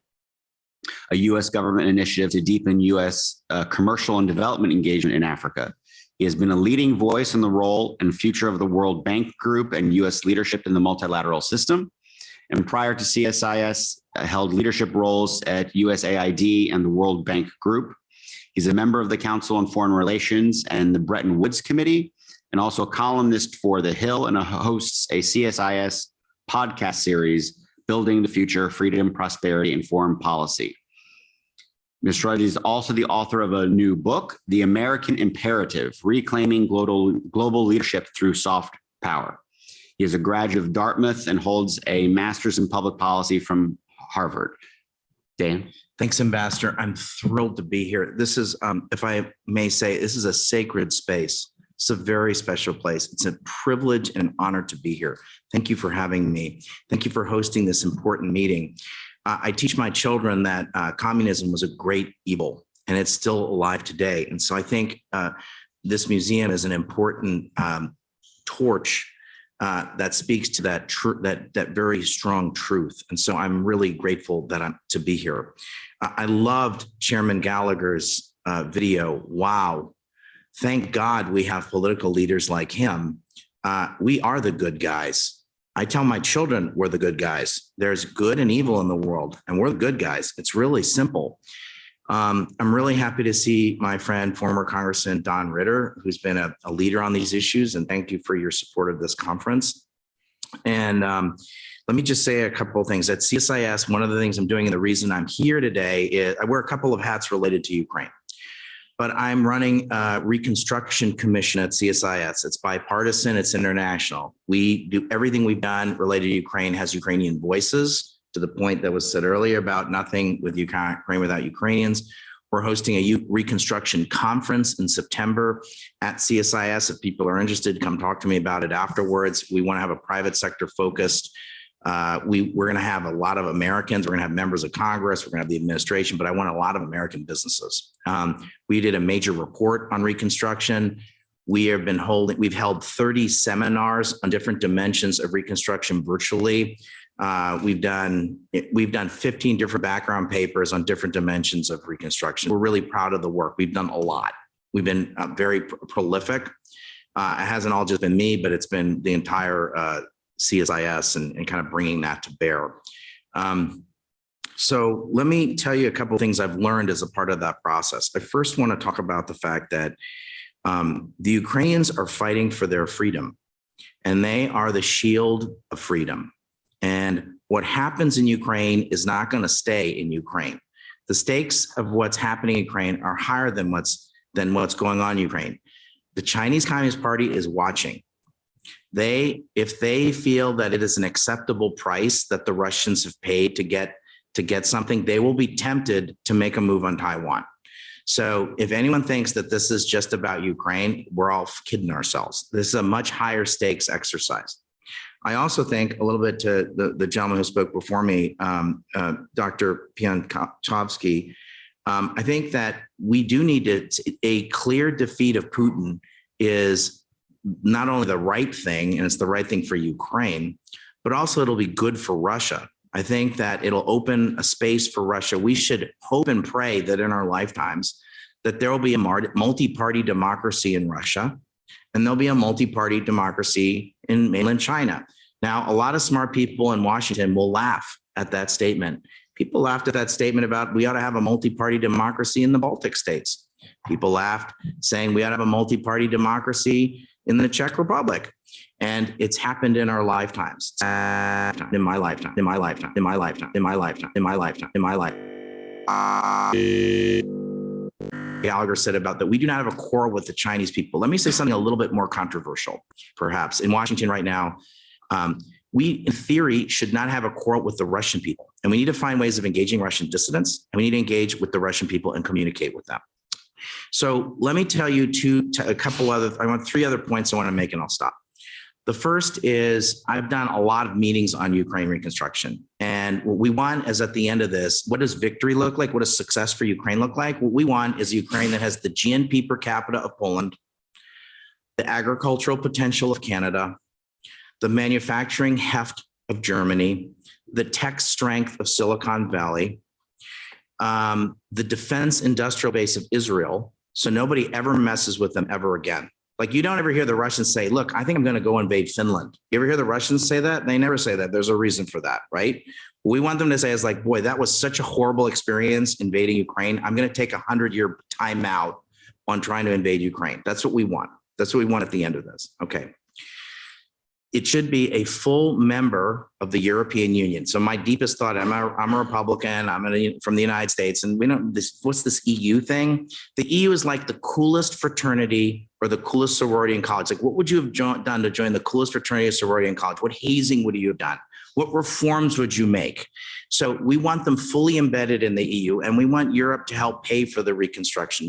a U.S. government initiative to deepen U.S. Commercial and development engagement in Africa. He has been a leading voice in the role and future of the World Bank Group and U.S. leadership in the multilateral system. And prior to CSIS, held leadership roles at USAID and the World Bank Group. He's a member of the Council on Foreign Relations and the Bretton Woods Committee, and also a columnist for The Hill, and hosts a CSIS podcast series, Building the Future, Freedom, Prosperity, and Foreign Policy. Mr. Rundy is also the author of a new book, The American Imperative, Reclaiming Global Leadership Through Soft Power. He is a graduate of Dartmouth and holds a master's in public policy from Harvard. Dan? Thanks, Ambassador. I'm thrilled to be here. This is, if I may say, this is a sacred space. It's a very special place. It's a privilege and an honor to be here. Thank you for having me. Thank you for hosting this important meeting. I teach my children that communism was a great evil, and it's still alive today. And so I think this museum is an important torch that speaks to that very strong truth. And so I'm really grateful that I'm to be here. I loved Chairman Gallagher's video. Wow. Thank God we have political leaders like him. We are the good guys. I tell my children we're the good guys. There's good and evil in the world, and we're the good guys. It's really simple. I'm really happy to see my friend, former Congressman Don Ritter, who's been a leader on these issues, and thank you for your support of this conference. And let me just say a couple of things. At CSIS, one of the things I'm doing, and the reason I'm here today is I wear a couple of hats related to Ukraine, but I'm running a Reconstruction Commission at CSIS. It's bipartisan, it's international. We do everything we've done related to Ukraine has Ukrainian voices, to the point that was said earlier about nothing with Ukraine without Ukrainians. We're hosting a Reconstruction conference in September at CSIS. If people are interested, come talk to me about it afterwards. We want to have a private sector focused. We're going to have a lot of Americans. We're going to have members of Congress. We're going to have the administration, but I want a lot of American businesses. We did a major report on Reconstruction. We've held 30 seminars on different dimensions of Reconstruction virtually. We've done 15 different background papers on different dimensions of Reconstruction. We're really proud of the work. We've done a lot. We've been very prolific. It hasn't all just been me, but it's been the entire CSIS and kind of bringing that to bear. So let me tell you a couple of things I've learned as a part of that process. I first want to talk about the fact that the Ukrainians are fighting for their freedom, and they are the shield of freedom. And what happens in Ukraine is not going to stay in Ukraine. The stakes of what's happening in Ukraine are higher than what's going on in Ukraine. The Chinese Communist Party is watching. If they feel that it is an acceptable price that the Russians have paid to get something, they will be tempted to make a move on Taiwan. So if anyone thinks that this is just about Ukraine, we're all kidding ourselves. This is a much higher stakes exercise. I also think a little bit to the gentleman who spoke before me, Dr. Pianchovsky. I think that we do need a clear defeat of Putin is not only the right thing, and it's the right thing for Ukraine, but also it'll be good for Russia. I think that it'll open a space for Russia. We should hope and pray that in our lifetimes that there will be a multi-party democracy in Russia, and there'll be a multi-party democracy in mainland China. Now, a lot of smart people in Washington will laugh at that statement. People laughed at that statement about we ought to have a multi-party democracy in the Baltic states. People laughed saying we ought to have a multi-party democracy in the Czech Republic. And it's happened in our lifetimes. In my lifetime, in my lifetime, in my lifetime, in my lifetime, in my lifetime, in my life. Gallagher said about that we do not have a quarrel with the Chinese people. Let me say something a little bit more controversial, perhaps. In Washington right now, we, in theory, should not have a quarrel with the Russian people. And we need to find ways of engaging Russian dissidents, and we need to engage with the Russian people and communicate with them. So let me tell you I want three other points I want to make, and I'll stop. The first is I've done a lot of meetings on Ukraine reconstruction. And what we want is at the end of this, what does victory look like? What does success for Ukraine look like? What we want is a Ukraine that has the GNP per capita of Poland, the agricultural potential of Canada, the manufacturing heft of Germany, the tech strength of Silicon Valley, the defense industrial base of Israel, so nobody ever messes with them ever again. Like, you don't ever hear the Russians say, look, I think I'm going to go invade Finland. You ever hear the Russians say that? They never say that. There's a reason for that, right? What we want them to say is like, boy, that was such a horrible experience invading Ukraine. I'm going to take 100-year timeout on trying to invade Ukraine. That's what we want. That's what we want at the end of this. Okay. It should be a full member of the European Union. So my deepest thought, I'm a Republican, from the United States, and we don't, what's this EU thing? The EU is like the coolest fraternity or the coolest sorority in college? Like, what would you have done to join the coolest fraternity or sorority in college? What hazing would you have done? What reforms would you make? So we want them fully embedded in the EU, and we want Europe to help pay for the reconstruction.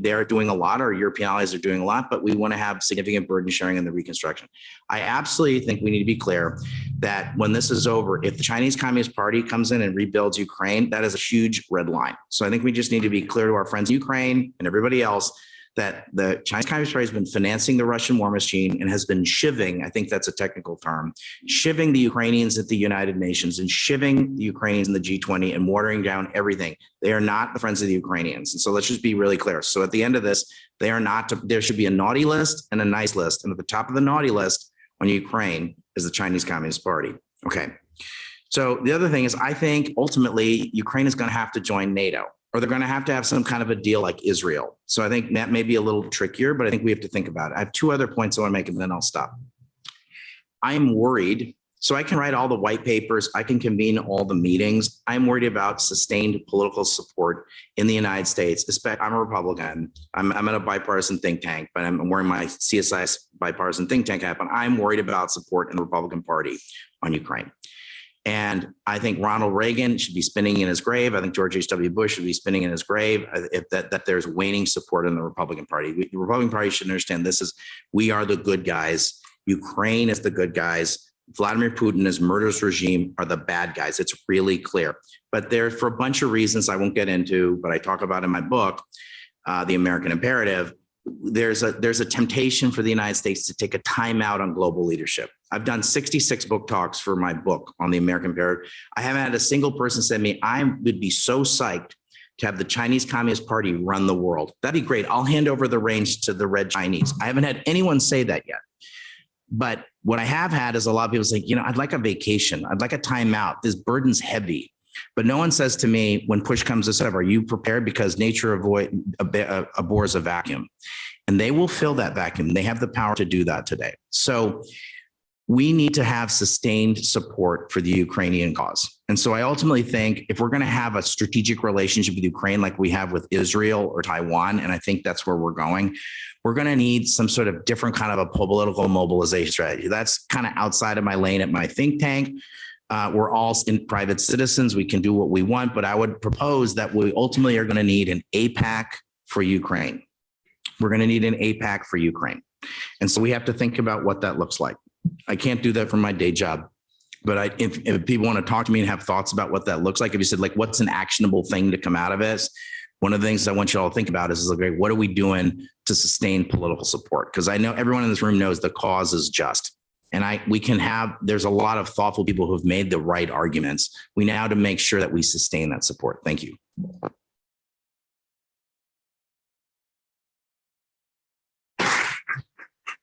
They're doing a lot, our European allies are doing a lot, but we want to have significant burden sharing in the reconstruction. I absolutely think we need to be clear that when this is over, if the Chinese Communist Party comes in and rebuilds Ukraine, that is a huge red line. So I think we just need to be clear to our friends in Ukraine and everybody else that the Chinese Communist Party has been financing the Russian war machine and has been shivving, I think that's a technical term, shivving the Ukrainians at the United Nations and shivving the Ukrainians in the G20 and watering down everything. They are not the friends of the Ukrainians. And so let's just be really clear. So at the end of this, they are not, there should be a naughty list and a nice list. And at the top of the naughty list on Ukraine is the Chinese Communist Party. Okay. So the other thing is, I think ultimately Ukraine is going to have to join NATO, or they're going to have some kind of a deal like Israel. So I think that may be a little trickier, but I think we have to think about it. I have two other points I want to make, and then I'll stop. I'm worried. So I can write all the white papers. I can convene all the meetings. I'm worried about sustained political support in the United States. I'm a Republican. I'm at a bipartisan think tank, but I'm wearing my CSIS bipartisan think tank hat, but I'm worried about support in the Republican Party on Ukraine. And I think Ronald Reagan should be spinning in his grave. I think George H.W. Bush should be spinning in his grave if that there's waning support in the Republican Party. The Republican Party should understand we are the good guys. Ukraine is the good guys. Vladimir Putin, his murderous regime, are the bad guys. It's really clear. But there, for a bunch of reasons I won't get into, but I talk about in my book, The American Imperative, there's a temptation for the United States to take a timeout on global leadership. I've done 66 book talks for my book on the American Imperative. I haven't had a single person say to me, I would be so psyched to have the Chinese Communist Party run the world. That'd be great. I'll hand over the reins to the Red Chinese. I haven't had anyone say that yet. But what I have had is a lot of people saying, I'd like a vacation. I'd like a timeout. This burden's heavy. But no one says to me, when push comes to shove, are you prepared? Because nature abhors a vacuum. And they will fill that vacuum. They have the power to do that today. So we need to have sustained support for the Ukrainian cause. And so I ultimately think if we're going to have a strategic relationship with Ukraine like we have with Israel or Taiwan, and I think that's where we're going to need some sort of different kind of a political mobilization strategy. That's kind of outside of my lane at my think tank. We're all private citizens. We can do what we want, but I would propose that we ultimately are going to need an APAC for Ukraine. We're going to need an APAC for Ukraine. And so we have to think about what that looks like. I can't do that from my day job, but if people want to talk to me and have thoughts about what that looks like, if you said, like, what's an actionable thing to come out of this? One of the things I want you all to think about is like, what are we doing to sustain political support? Because I know everyone in this room knows the cause is just. And there's a lot of thoughtful people who have made the right arguments. We now have to make sure that we sustain that support. Thank you.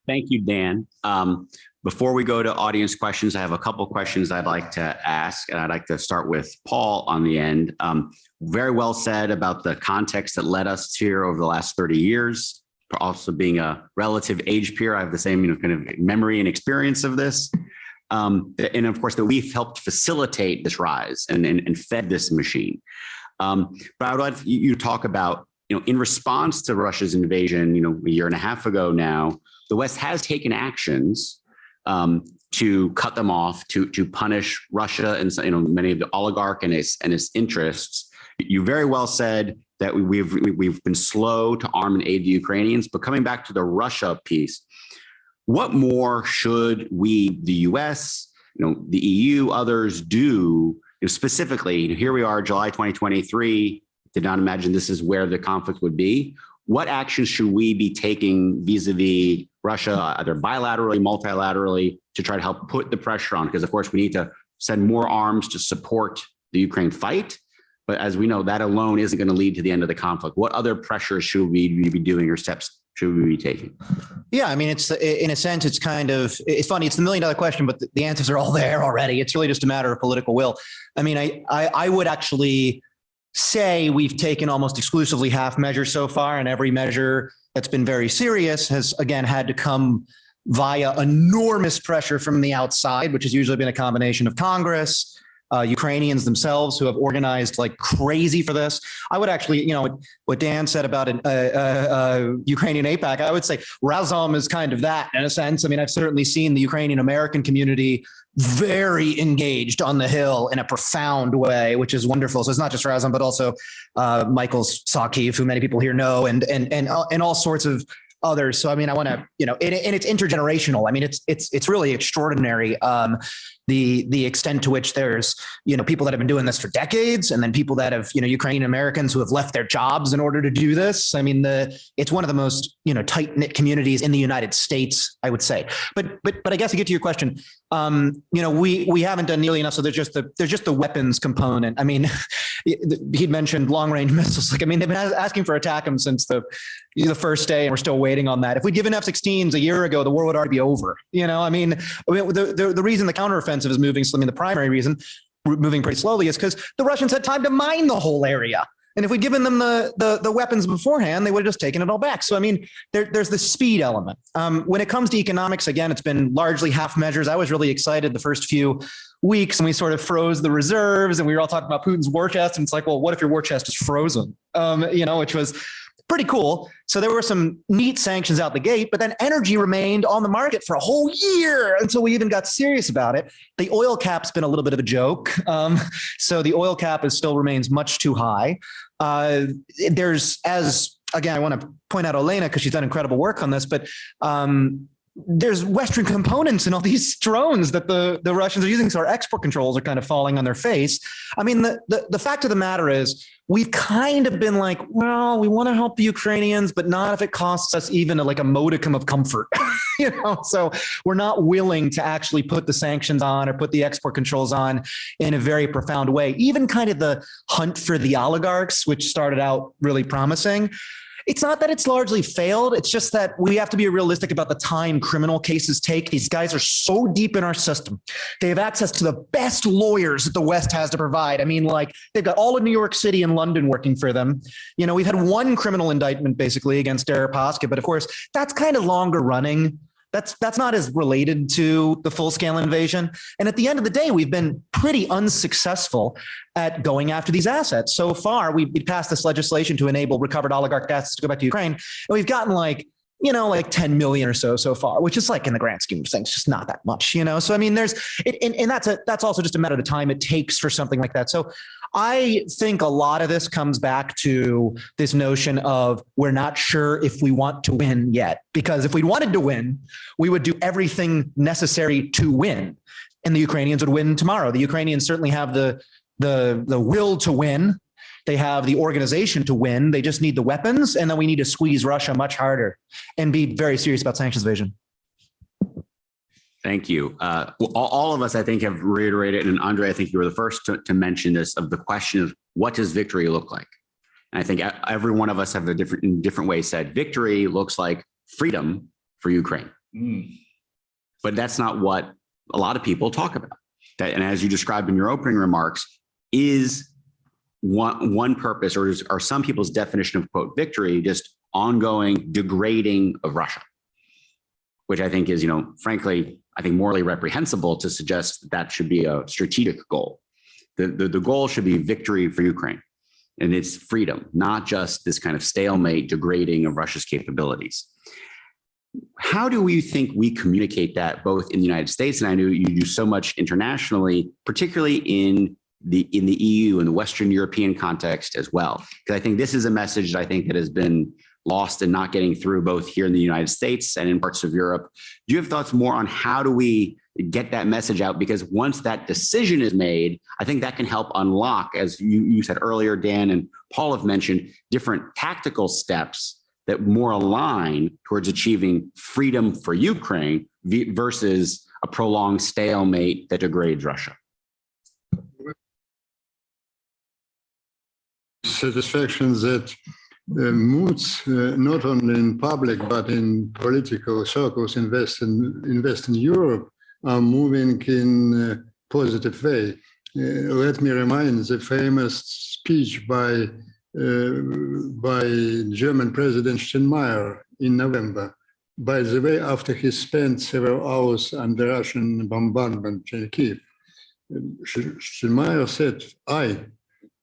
Thank you, Dan. Before we go to audience questions, I have a couple questions I'd like to ask, and I'd like to start with Paul on the end. Very well said about the context that led us here over the last 30 years. Also being a relative age peer, I have the same kind of memory and experience of this. And of course, that we've helped facilitate this rise and fed this machine. But I would like you to talk about, in response to Russia's invasion, a year and a half ago now, the West has taken actions to cut them off, to punish Russia and many of the oligarch and its interests. You very well said that we've been slow to arm and aid the Ukrainians. But coming back to the Russia piece, what more should we, the U.S., the EU, others do specifically? Here we are, July 2023. Did not imagine this is where the conflict would be. What actions should we be taking vis-a-vis Russia, either bilaterally, multilaterally, to try to help put the pressure on? Because of course we need to send more arms to support the Ukraine fight. But as we know, that alone isn't going to lead to the end of the conflict. What other pressures should we be doing, or steps should we be taking? Yeah, I mean, it's in a sense, it's funny. It's the $1 million question, but the answers are all there already. It's really just a matter of political will. I mean, I would actually say we've taken almost exclusively half measures so far, and every measure that's been very serious has, again, had to come via enormous pressure from the outside, which has usually been a combination of Congress, Ukrainians themselves who have organized like crazy for this. I would actually, what Dan said about Ukrainian APAC, I would say Razom is kind of that in a sense. I mean, I've certainly seen the Ukrainian American community very engaged on the Hill in a profound way, which is wonderful. So it's not just Razom, but also Michael Sakiv, who many people here know, and all sorts of others. So I mean, I want to, and it's intergenerational. I mean, it's really extraordinary. The extent to which there's, people that have been doing this for decades, and then people that have, Ukrainian Americans who have left their jobs in order to do this. I mean, it's one of the most, tight knit communities in the United States, I would say. But I guess to get to your question, we haven't done nearly enough. So there's just the weapons component. I mean, he'd mentioned long range missiles. Like, I mean, they've been asking for ATACMS since the first day, and we're still waiting on that. If we'd given F-16s a year ago, the war would already be over. I mean, the reason the counteroffensive is moving, the primary reason moving pretty slowly is because the Russians had time to mine the whole area. And if we'd given them the weapons beforehand, they would have just taken it all back. So, I mean, there's the speed element. When it comes to economics, again, it's been largely half measures. I was really excited the first few weeks, and we sort of froze the reserves, and we were all talking about Putin's war chest. And it's like, well, what if your war chest is frozen? Which was pretty cool. So there were some neat sanctions out the gate, but then energy remained on the market for a whole year until we even got serious about it. The oil cap's been a little bit of a joke. So the oil cap still remains much too high. Again, I want to point out Olena because she's done incredible work on this, but there's Western components in all these drones that the Russians are using. So our export controls are kind of falling on their face. I mean, the fact of the matter is we've kind of been like, well, we want to help the Ukrainians, but not if it costs us even a modicum of comfort, so we're not willing to actually put the sanctions on or put the export controls on in a very profound way. Even kind of the hunt for the oligarchs, which started out really promising. It's not that it's largely failed. It's just that we have to be realistic about the time criminal cases take. These guys are so deep in our system. They have access to the best lawyers that the West has to provide. I mean, they've got all of New York City and London working for them. We've had one criminal indictment basically against Deripaska, but of course that's kind of longer running. That's not as related to the full-scale invasion. And at the end of the day, we've been pretty unsuccessful at going after these assets. So far, we passed this legislation to enable recovered oligarch assets to go back to Ukraine. And we've gotten 10 million or so far, which is in the grand scheme of things, just not that much, So, I mean, that's also just a matter of the time it takes for something like that. So I think a lot of this comes back to this notion of we're not sure if we want to win yet, because if we wanted to win, we would do everything necessary to win, and the Ukrainians would win tomorrow. The Ukrainians certainly have the will to win. They have the organization to win. They just need the weapons. And then we need to squeeze Russia much harder and be very serious about sanctions evasion. Thank you. All of us, I think, have reiterated, and Andre, I think you were the first to mention this, of the question of what does victory look like? And I think every one of us have in different ways said victory looks like freedom for Ukraine. But that's not what a lot of people talk about. And as you described in your opening remarks, is one purpose, or are some people's definition of, quote, victory just ongoing degrading of Russia, which I think is, frankly, I think morally reprehensible to suggest that should be a strategic goal. The goal should be victory for Ukraine and its freedom, not just this kind of stalemate degrading of Russia's capabilities. How do we think we communicate that both in the United States, and I know you do so much internationally, particularly in the EU and the Western European context as well? Because I think this is a message that I think that has been lost and not getting through both here in the United States and in parts of Europe. Do you have thoughts more on how do we get that message out? Because once that decision is made, I think that can help unlock, as you said earlier, Dan and Paul have mentioned, different tactical steps that more align towards achieving freedom for Ukraine versus a prolonged stalemate that degrades Russia. Satisfaction that moods, not only in public but in political circles in Western Europe, are moving in a positive way. Let me remind the famous speech by German President Steinmeier in November. By the way, after he spent several hours under Russian bombardment in Kiev. Steinmeier said I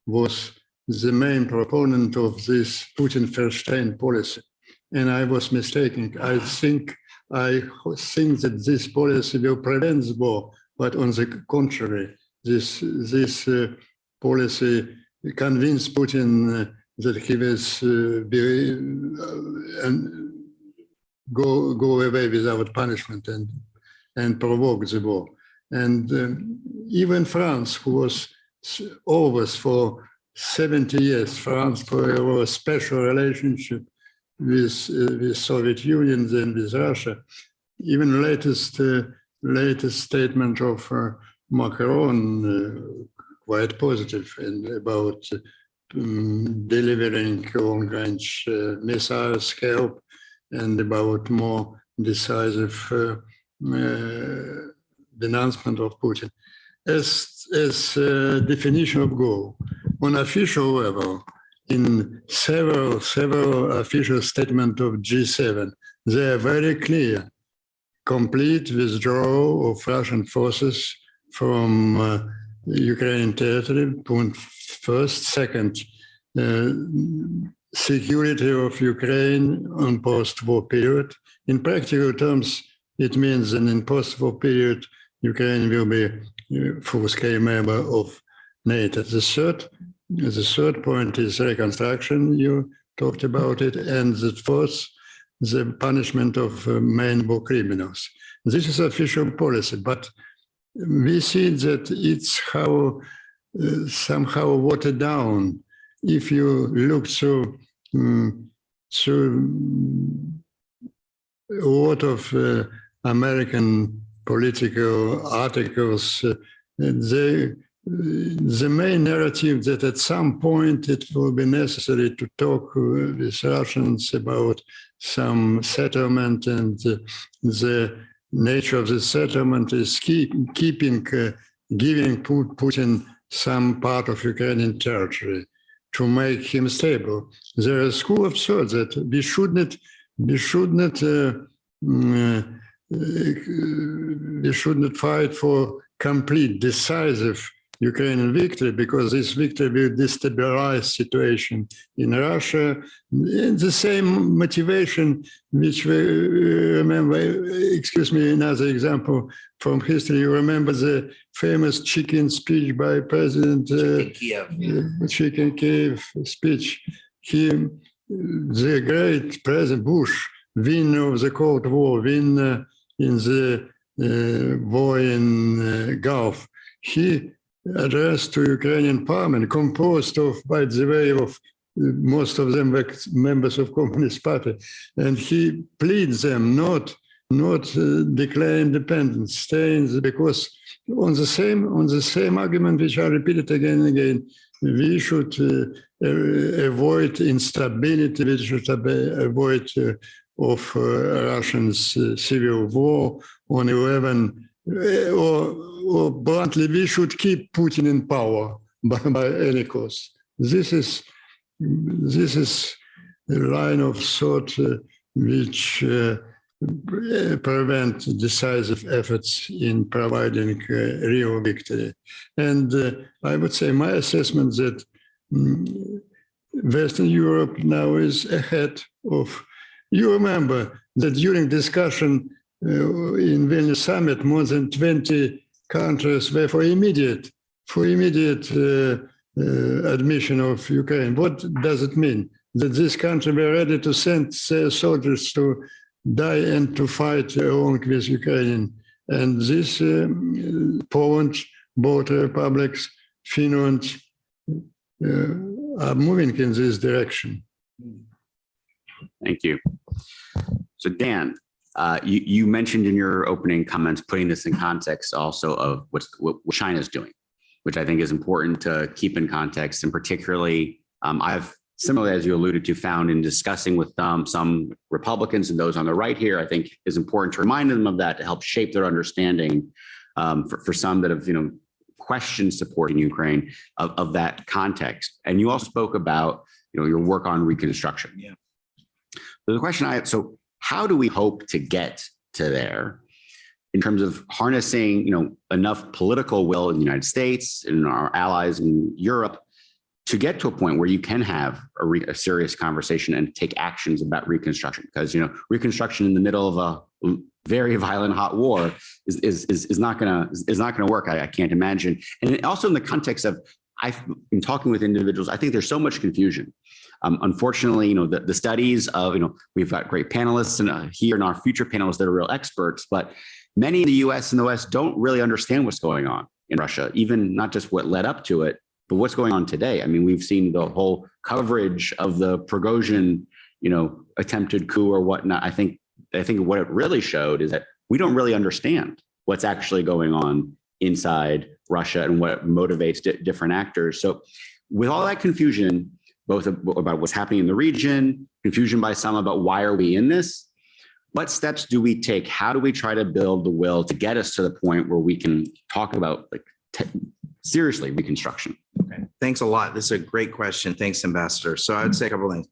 was the main proponent of this Putin-Verstein policy, and I was mistaken. I think that this policy will prevent the war, but on the contrary, this policy convinced Putin that he will go away without punishment and provoke the war. And even France, who was always for 70 years, France for a special relationship with Soviet Union, then with Russia. Even latest statement of Macron, quite positive and about delivering long-range missiles help and about more decisive denouncement of Putin. As definition of goal, on official level, in several official statements of G7, they are very clear. Complete withdrawal of Russian forces from Ukrainian territory, point first. Second, security of Ukraine on post-war period. In practical terms, it means that in post-war period, Ukraine will be full-scale member of NATO. The third point is reconstruction. You talked about it, and the fourth, the punishment of main war criminals. This is official policy, but we see that it's somehow watered down. If you look through a lot of American political articles, the main narrative that at some point it will be necessary to talk with Russians about some settlement, and the nature of the settlement is giving Putin some part of Ukrainian territory to make him stable. There is a school of thought that we should not fight for complete, decisive Ukrainian victory, because this victory will destabilize situation in Russia. And the same motivation which we remember, another example from history, you remember the famous chicken speech by President Chicken Kiev speech. The great President Bush, winner of the Cold War, winner in the war in Gulf, he addressed to Ukrainian parliament, composed of, by the way, of most of them were members of Communist Party, and he pleads them not declare independence, stay because on the same argument which I repeated again and again, we should avoid instability, we should avoid of Russia's civil war on 11, or bluntly, we should keep Putin in power by any cost. This is a line of thought which prevent decisive efforts in providing real victory. And I would say my assessment that Western Europe now is ahead of. You remember that during discussion in Vilnius summit, more than 20 countries were for immediate admission of Ukraine. What does it mean? That this country were ready to send their soldiers to die and to fight along with Ukraine. And this Poland, both republics, Finland are moving in this direction. Thank you. So Dan, you mentioned in your opening comments, putting this in context also of what China's doing, which I think is important to keep in context. And particularly, I've similarly, as you alluded to, found in discussing with some Republicans and those on the right here, I think is important to remind them of that to help shape their understanding for some that have, questioned supporting Ukraine of that context. And you also spoke about, your work on reconstruction. Yeah. So the question so how do we hope to get to there? in terms of harnessing, enough political will in the United States and our allies in Europe to get to a point where you can have a serious conversation and take actions about reconstruction. Because, reconstruction in the middle of a very violent hot war is not gonna work. I can't imagine. And also in the context of, I've been talking with individuals, I think there's so much confusion. Unfortunately, the studies of, we've got great panelists and here and our future panelists that are real experts, but many in the US and the West don't really understand what's going on in Russia, even not just what led up to it, but what's going on today. I mean, we've seen the whole coverage of the Prigozhin, attempted coup or whatnot. I think what it really showed is that we don't really understand what's actually going on inside Russia and what motivates different actors. So with all that confusion, both about what's happening in the region, confusion by some about why are we in this, what steps do we take? How do we try to build the will to get us to the point where we can talk about seriously reconstruction? Okay. Thanks a lot. This is a great question. Thanks, Ambassador. So I would say a couple of things.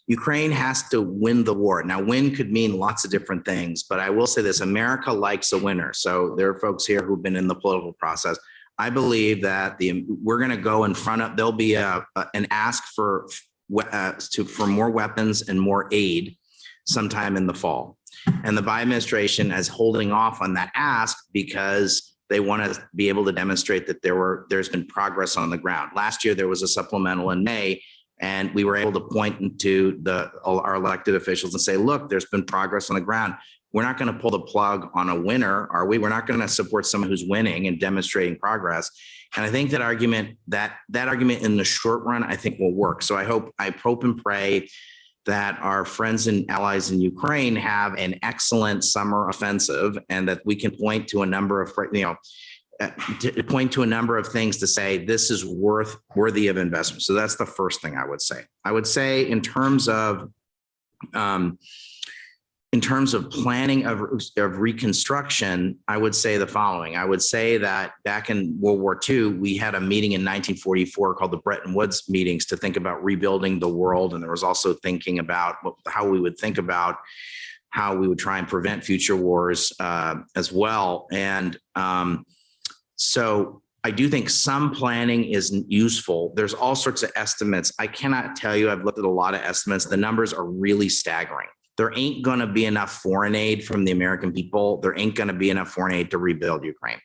Ukraine has to win the war. Now, win could mean lots of different things, but I will say this: America likes a winner. So there are folks here who've been in the political process. I believe that we're going to go in front of. There'll be an ask for more weapons and more aid sometime in the fall, and the Biden administration is holding off on that ask because they want to be able to demonstrate that there's been progress on the ground. Last year there was a supplemental in May, and we were able to point to our elected officials and say, look, there's been progress on the ground. We're not going to pull the plug on a winner, are we? We're not going to support someone who's winning and demonstrating progress. And I think that argument in the short run, I think will work. So I hope and pray that our friends and allies in Ukraine have an excellent summer offensive, and that we can point to a number of, things to say this is worthy of investment. So that's the first thing I would say. I would say in terms of planning of reconstruction, I would say the following. I would say that back in World War II, we had a meeting in 1944 called the Bretton Woods meetings to think about rebuilding the world. And there was also thinking about how we would think about how we would try and prevent future wars as well. And so I do think some planning is useful. There's all sorts of estimates. I cannot tell you, I've looked at a lot of estimates. The numbers are really staggering. There ain't going to be enough foreign aid from the American people. There ain't going to be enough foreign aid to rebuild Ukraine.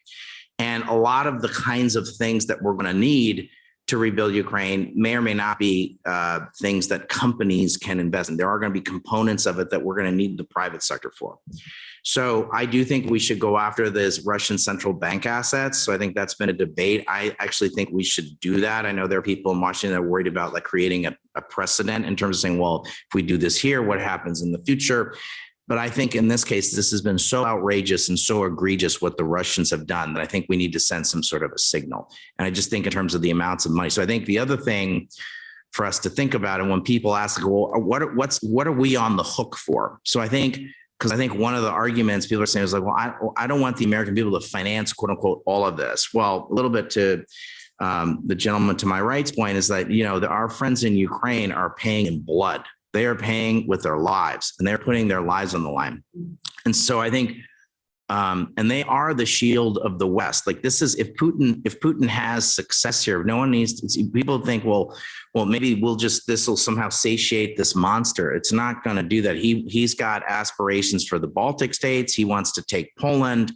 And a lot of the kinds of things that we're going to need to rebuild Ukraine may or may not be things that companies can invest in. There are going to be components of it that we're going to need the private sector for. So I do think we should go after this Russian central bank assets. So I think that's been a debate. I actually think we should do that. I know there are people in Washington that are worried about creating a precedent in terms of saying, well, if we do this here, what happens in the future? But I think in this case, this has been so outrageous and so egregious what the Russians have done that I think we need to send some sort of a signal. And I just think in terms of the amounts of money. So I think the other thing for us to think about, and when people ask, well, what are we on the hook for? So I think one of the arguments people are saying is well, I don't want the American people to finance, quote unquote, all of this. Well, a little bit to the gentleman to my right's point is that, our friends in Ukraine are paying in blood. They are paying with their lives, and they're putting their lives on the line. And so I think, and they are the shield of the West. This is, if Putin has success here, no one needs to, people think, well, maybe this will somehow satiate this monster. It's not going to do that. He's got aspirations for the Baltic states. He wants to take Poland.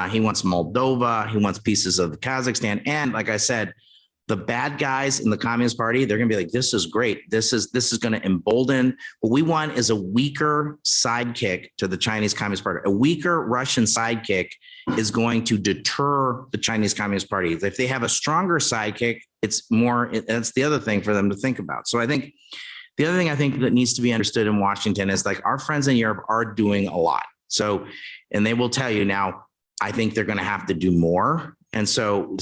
He wants Moldova. He wants pieces of Kazakhstan. And like I said, the bad guys in the Communist Party, they're going to be like, this is great. This is going to embolden. What we want is a weaker sidekick to the Chinese Communist Party. A weaker Russian sidekick is going to deter the Chinese Communist Party. If they have a stronger sidekick, that's the other thing for them to think about. So I think the other thing I think that needs to be understood in Washington is our friends in Europe are doing a lot. So, and they will tell you now, I think they're going to have to do more. And so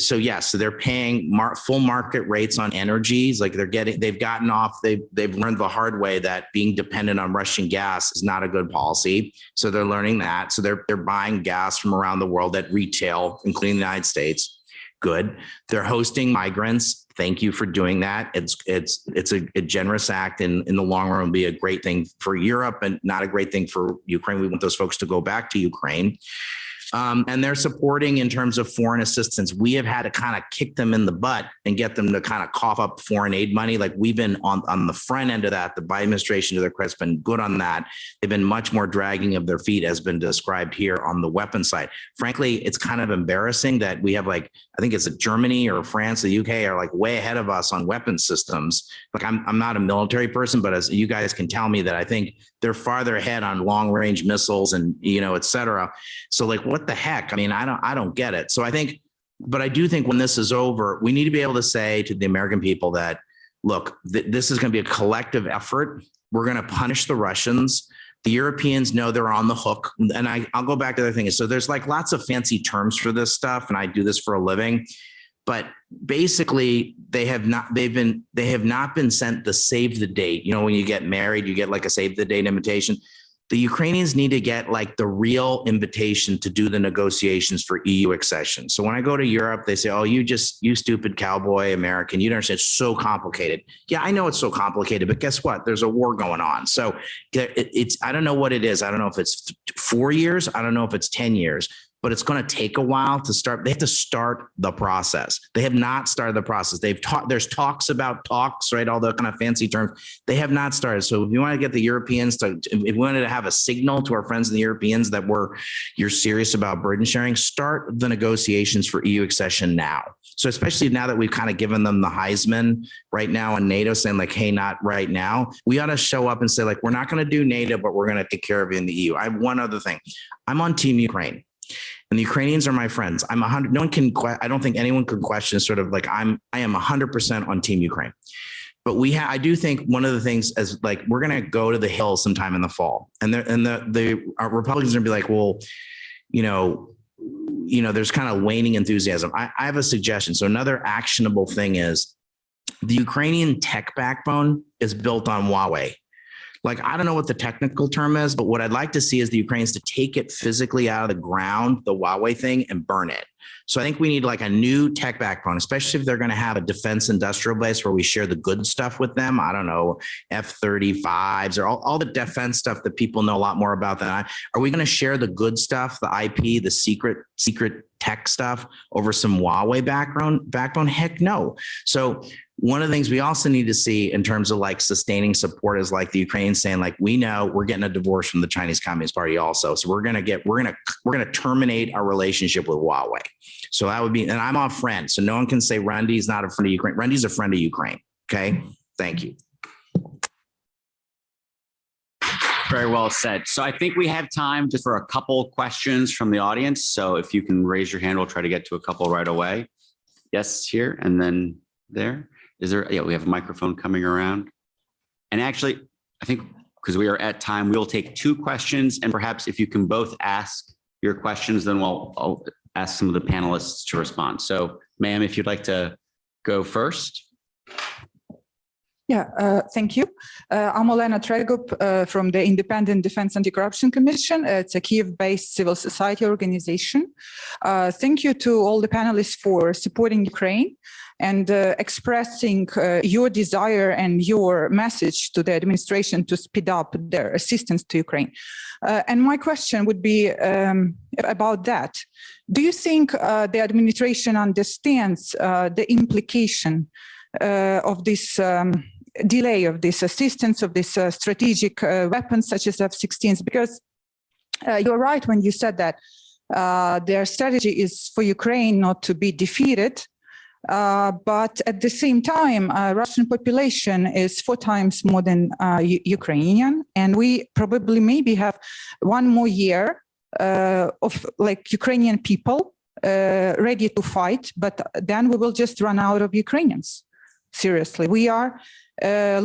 they're paying full market rates on energies. They've gotten off. They've learned the hard way that being dependent on Russian gas is not a good policy. So they're learning that. So they're buying gas from around the world at retail, including the United States. Good. They're hosting migrants. Thank you for doing that. It's a generous act, and in the long run, will be a great thing for Europe and not a great thing for Ukraine. We want those folks to go back to Ukraine. And they're supporting in terms of foreign assistance. We have had to kind of kick them in the butt and get them to kind of cough up foreign aid money. Like we've been on the front end of that. The Biden administration, to their credit, has been good on that. They've been much more dragging of their feet, as been described here on the weapon side. Frankly, it's kind of embarrassing that we have I think it's Germany or France, the UK are way ahead of us on weapon systems. I'm not a military person, but as you guys can tell me that I think they're farther ahead on long range missiles and, et cetera. So what the heck? I mean, I don't get it. So but I do think when this is over, we need to be able to say to the American people that, look, this is going to be a collective effort. We're going to punish the Russians. The Europeans know they're on the hook. And I'll go back to the other thing. So there's lots of fancy terms for this stuff. And I do this for a living. But basically, they have not been sent the save the date. When you get married, you get a save the date invitation. The Ukrainians need to get the real invitation to do the negotiations for EU accession. So when I go to Europe, they say, oh, you stupid cowboy American, you don't understand, it's so complicated. Yeah, I know it's so complicated, but guess what? There's a war going on. So I don't know what it is. I don't know if it's 4 years. I don't know if it's 10 years. But it's going to take a while to start. They have to stip the process. They have not started the process. There's talks about talks, right? All the kind of fancy terms. They have not started. So if you want to get the Europeans if we wanted to have a signal to our friends in the Europeans that you're serious about burden sharing, start the negotiations for EU accession now. So especially now that we've kind of given them the Heisman right now on NATO, saying hey, not right now, we ought to show up and say we're not going to do NATO, but we're going to take care of you in the EU. I have one other thing. I'm on Team Ukraine. And the Ukrainians are my friends. I'm 100. No one can. I don't think anyone could question. I am 100% on Team Ukraine. But I do think one of the things is we're going to go to the Hill sometime in the fall, and the Republicans are going to be well, there's kind of waning enthusiasm. I have a suggestion. So another actionable thing is the Ukrainian tech backbone is built on Huawei. I don't know what the technical term is, but what I'd like to see is the Ukrainians to take it physically out of the ground, the Huawei thing, and burn it. So I think we need a new tech backbone, especially if they're going to have a defense industrial base where we share the good stuff with them. I don't know, F-35s or all the defense stuff that people know a lot more about than I. Are we going to share the good stuff, the IP, the secret tech stuff over some Huawei backbone? Heck no. So one of the things we also need to see in terms of sustaining support is the Ukrainians saying we know we're getting a divorce from the Chinese Communist Party also. So we're going to terminate our relationship with Huawei. So that would be, and I'm a friend. So no one can say Randy's not a friend of Ukraine. Randy's a friend of Ukraine. Okay. Thank you. Very well said. So I think we have time just for a couple questions from the audience. So if you can raise your hand, we'll try to get to a couple right away. Yes, here and then there. Is there? Yeah, we have a microphone coming around. And actually, I think because we are at time, we'll take 2 questions. And perhaps if you can both ask your questions, then I'll ask some of the panelists to respond. So ma'am, if you'd like to go first. Yeah, thank you. I'm Olena Tregup from the Independent Defense Anti-Corruption Commission. It's a Kiev-based civil society organization. Thank you to all the panelists for supporting Ukraine and expressing your desire and your message to the administration to speed up their assistance to Ukraine. And my question would be about that. Do you think the administration understands the implication of this delay of this assistance, of this strategic weapons such as F-16s? Because you're right when you said that their strategy is for Ukraine not to be defeated, but at the same time, Russian population is 4 times more than Ukrainian, and we probably maybe have 1 more year of Ukrainian people ready to fight, but then we will just run out of Ukrainians. Seriously, we are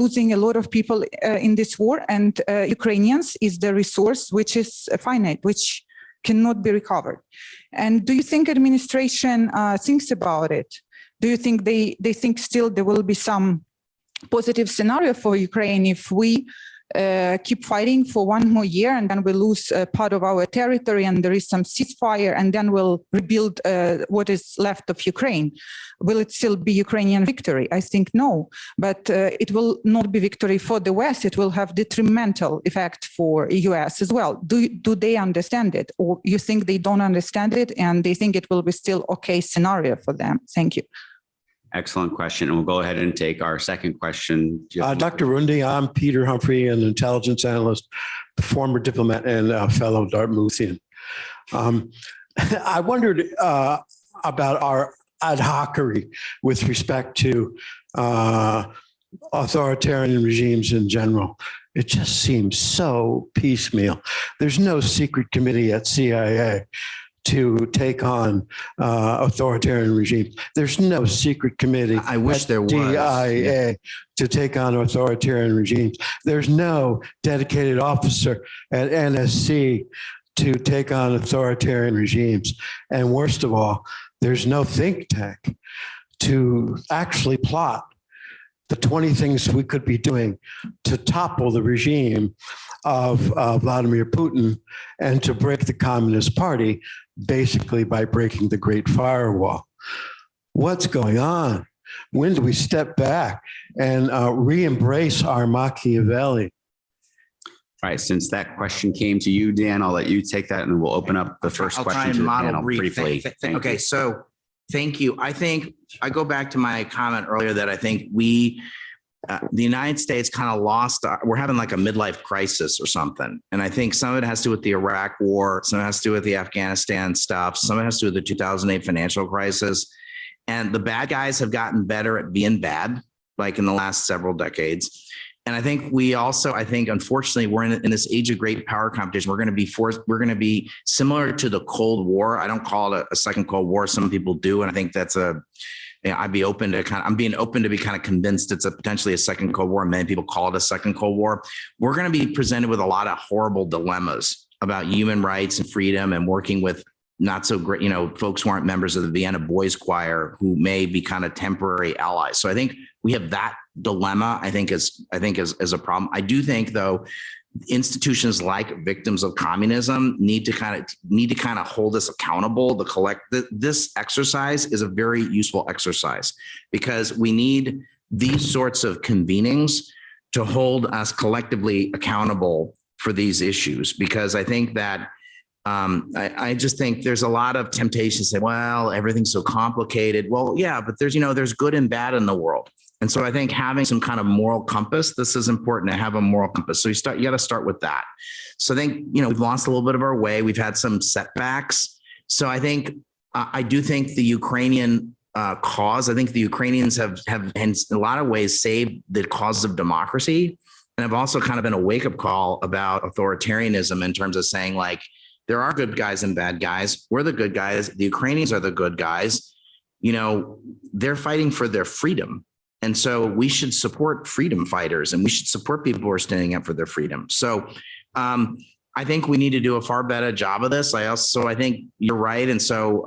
losing a lot of people in this war, and Ukrainians is the resource which is finite, which cannot be recovered. And do you think administration thinks about it? Do you think they think still there will be some positive scenario for Ukraine if we keep fighting for one more year, and then we lose part of our territory, and there is some ceasefire, and then we'll rebuild what is left of Ukraine. Will it still be Ukrainian victory? I think no, but it will not be victory for the West. It will have detrimental effect for US as well. Do they understand it, or you think they don't understand it and they think it will be still okay scenario for them? Thank you. Excellent question. And we'll go ahead and take our second question. Dr. Runde, I'm Peter Humphrey, an intelligence analyst, former diplomat and fellow Dartmouthian. I wondered about our ad hocery with respect to authoritarian regimes in general. It just seems so piecemeal. There's no secret committee at CIA to take on authoritarian regimes. There's no secret committee. I wish there was. DIA to take on authoritarian regimes. There's no dedicated officer at NSC to take on authoritarian regimes. And worst of all, there's no think tank to actually plot the 20 things we could be doing to topple the regime of Vladimir Putin and to break the Communist Party, basically by breaking the Great Firewall. What's going on? When do we step back and re-embrace our Machiavelli? All right, since that question came to you, Dan, I'll let you take that and then we'll open up the first question to the panel briefly. Okay, so thank you. I think I go back to my comment earlier that I think we, the United States kind of lost, we're having like a midlife crisis or something. And I think some of it has to do with the Iraq war, some of it has to do with the Afghanistan stuff, some of it has to do with the 2008 financial crisis. And the bad guys have gotten better at being bad, like in the last several decades. And I think we also, unfortunately, we're in this age of great power competition. We're going to be similar to the Cold War. I don't call it a second Cold War. Some people do. And I think that's I'm being open to be kind of convinced it's potentially a second Cold War. Many people call it a second Cold War. We're going to be presented with a lot of horrible dilemmas about human rights and freedom and working with not so great, folks who aren't members of the Vienna Boys Choir who may be kind of temporary allies. So I think we have that dilemma, I think is a problem. I do think though, institutions like Victims of Communism need to kind of hold us accountable. This exercise is a very useful exercise because we need these sorts of convenings to hold us collectively accountable for these issues. Because I think that I just think there's a lot of temptation to say, well, everything's so complicated. Well, yeah, but there's good and bad in the world. And so I think having some kind of moral compass, this is important to have a moral compass. So you got to start with that. So I think, we've lost a little bit of our way. We've had some setbacks. So I think, I do think the Ukrainian cause, I think the Ukrainians have in a lot of ways saved the cause of democracy. And have also kind of been a wake-up call about authoritarianism in terms of saying like, there are good guys and bad guys. We're the good guys. The Ukrainians are the good guys. They're fighting for their freedom. And so we should support freedom fighters and we should support people who are standing up for their freedom. So I think we need to do a far better job of this. I think you're right. And so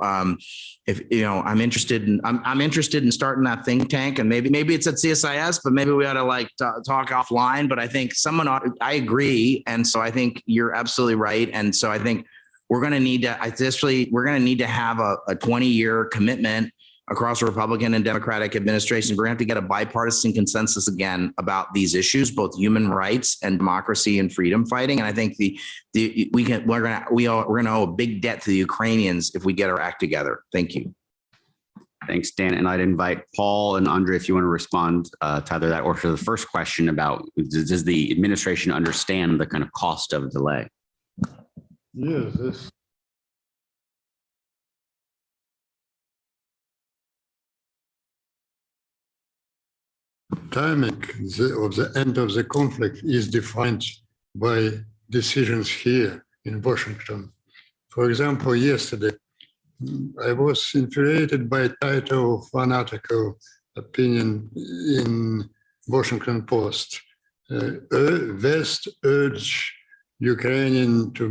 if I'm interested in starting that think tank, and maybe it's at CSIS, but maybe we ought to talk offline. But I think I agree. And so I think you're absolutely right. And so I think we're going to need to have a 20-year commitment across Republican and Democratic administrations. We're going to have to get a bipartisan consensus again about these issues, both human rights and democracy and freedom fighting. And I think we're going to owe a big debt to the Ukrainians if we get our act together. Thank you. Thanks, Dan. And I'd invite Paul and Andre if you want to respond to either that or to the first question about does the administration understand the kind of cost of delay? Yes. Timing of the end of the conflict is defined by decisions here in Washington. For example, yesterday, I was infuriated by the title of one article, opinion in Washington Post. West urge Ukrainian to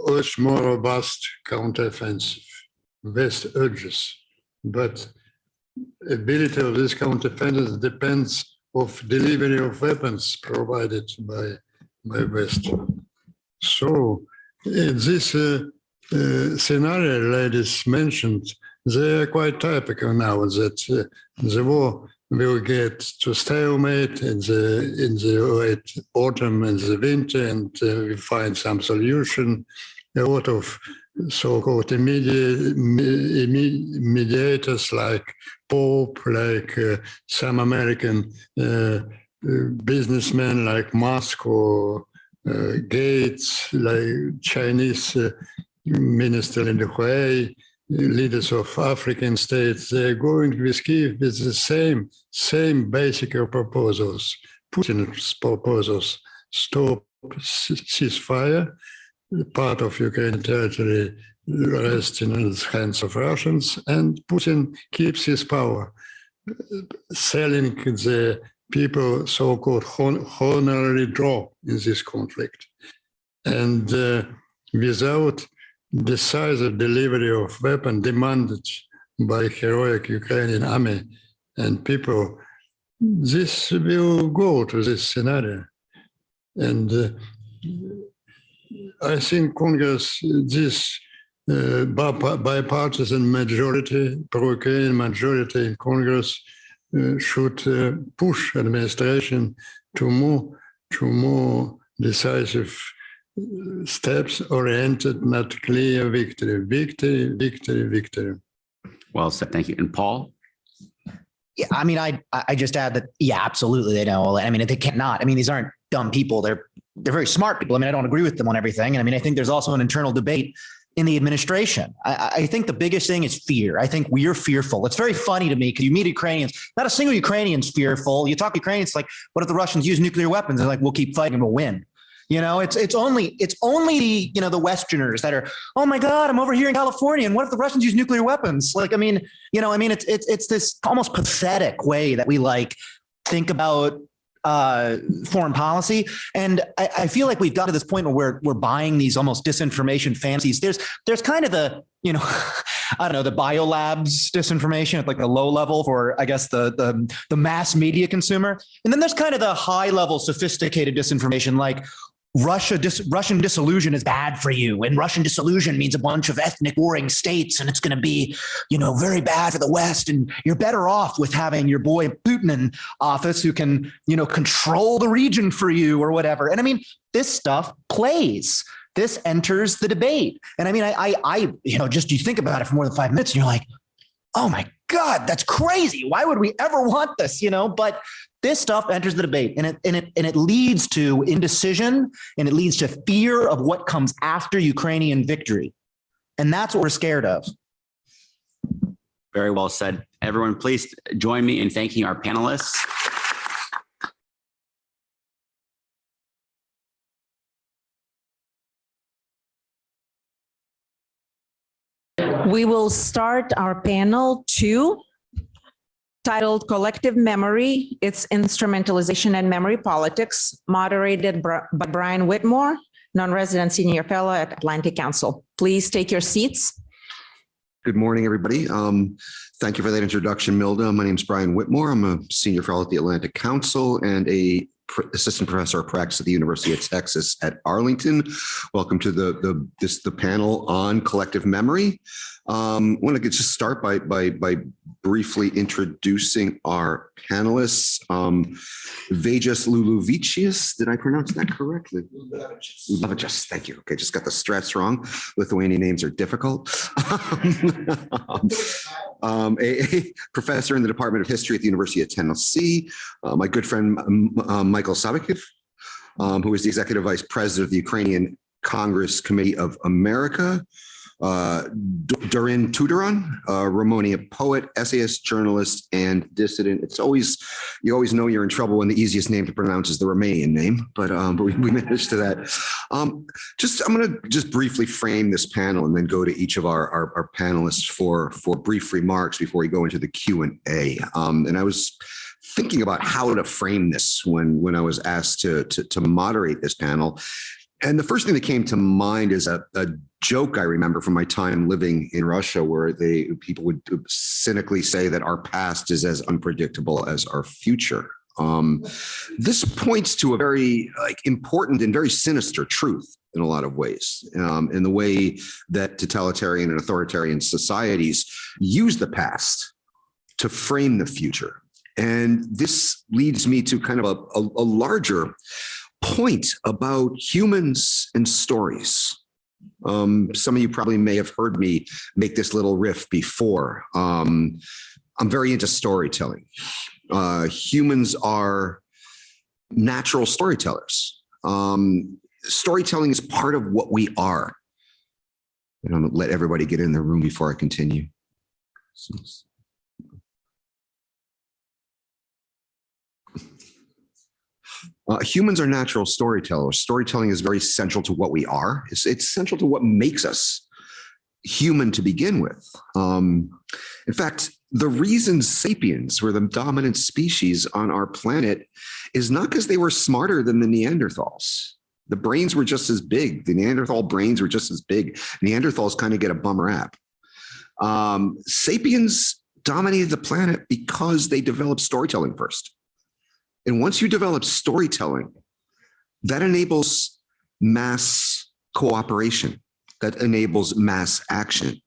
urge more robust counteroffensive. West urges, but ability of this counteroffensive depends of delivery of weapons provided by West. So this scenario ladies mentioned, they are quite typical now that the war will get to stalemate in the late autumn and the winter, and we find some solution. A lot of so-called mediators like Pope, like some American businessmen like Musk or Gates, like Chinese minister in the Huawei, leaders of African states, they're going with Kyiv with the same basic proposals. Putin's proposals: stop ceasefire, part of Ukrainian territory resting in the hands of Russians, and Putin keeps his power, selling the people so-called honorary draw in this conflict. And without decisive delivery of weapons demanded by heroic Ukrainian army and people, this will go to this scenario. And I think Congress, this bipartisan majority, pro-Ukrainian majority in Congress should push administration to more decisive steps oriented, not clear victory. Victory. Well said. Thank you. And Paul? Yeah, I mean, I just add that, yeah, absolutely. They know. I mean, they cannot. I mean, these aren't dumb people. They're very smart people. I mean, I don't agree with them on everything. And I mean, I think there's also an internal debate in the administration. I think the biggest thing is fear. I think we're fearful. It's very funny to me because you meet Ukrainians, not a single Ukrainian's fearful. You talk Ukrainians like, what if the Russians use nuclear weapons? They're like, we'll keep fighting, we'll win. You know, it's only the, you know, the Westerners that are, oh my God, I'm over here in California, and what if the Russians use nuclear weapons? Like, I mean, you know, I mean, it's this almost pathetic way that we like think about foreign policy. And I feel like we've got to this point where we're buying these almost disinformation fantasies. There's kind of the, you know, I don't know, the biolabs disinformation at like the low level for, I guess, the mass media consumer. And then there's kind of the high level sophisticated disinformation, like Russian dissolution is bad for you. And Russian dissolution means a bunch of ethnic warring states. And it's going to be, you know, very bad for the West. And you're better off with having your boy Putin in office who can, you know, control the region for you or whatever. And I mean, this stuff plays. This enters the debate. And I mean, I you know, just you think about it for more than 5 minutes and you're like, oh my God, that's crazy. Why would we ever want this? You know, but this stuff enters the debate and it leads to indecision and it leads to fear of what comes after Ukrainian victory. And that's what we're scared of. Very well said. Everyone, please join me in thanking our panelists. We will start our panel 2, titled Collective Memory, Its Instrumentalization and Memory Politics, moderated by Brian Whitmore, non-resident senior fellow at Atlantic Council. Please take your seats. Good morning, everybody. Thank you for that introduction, Milda. My name is Brian Whitmore. I'm a senior fellow at the Atlantic Council and a assistant professor of practice at the University of Texas at Arlington. Welcome to the panel on collective memory. I want to just start by briefly introducing our panelists. Vejas Luluvicius, did I pronounce that correctly? Luluvicius, thank you. Okay, just got the stress wrong. Lithuanian names are difficult. A professor in the Department of History at the University of Tennessee. My good friend Michael Sabakiv, who is the executive vice president of the Ukrainian Congress Committee of America. Dorin Tudoran, Romania poet, essayist, journalist, and dissident. You always know you're in trouble when the easiest name to pronounce is the Romanian name, but we managed to that. I'm going to just briefly frame this panel and then go to each of our panelists for brief remarks before we go into the Q&A. And I was thinking about how to frame this when I was asked to moderate this panel. And the first thing that came to mind is a joke I remember from my time living in Russia, where people would cynically say that our past is as unpredictable as our future. This points to a very important and very sinister truth in a lot of ways, in the way that totalitarian and authoritarian societies use the past to frame the future. And this leads me to kind of a larger point about humans and stories. Some of you probably may have heard me make this little riff before. I'm very into storytelling. Humans are natural storytellers. Storytelling is part of what we are. And I'm going to let everybody get in the room before I continue. Humans are natural storytellers. Storytelling is very central to what we are. It's central to what makes us human to begin with. In fact, the reason sapiens were the dominant species on our planet is not because they were smarter than the Neanderthals. The brains were just as big. The Neanderthal brains were just as big. Neanderthals kind of get a bum rap. Sapiens dominated the planet because they developed storytelling first. And once you develop storytelling, that enables mass cooperation, that enables mass action.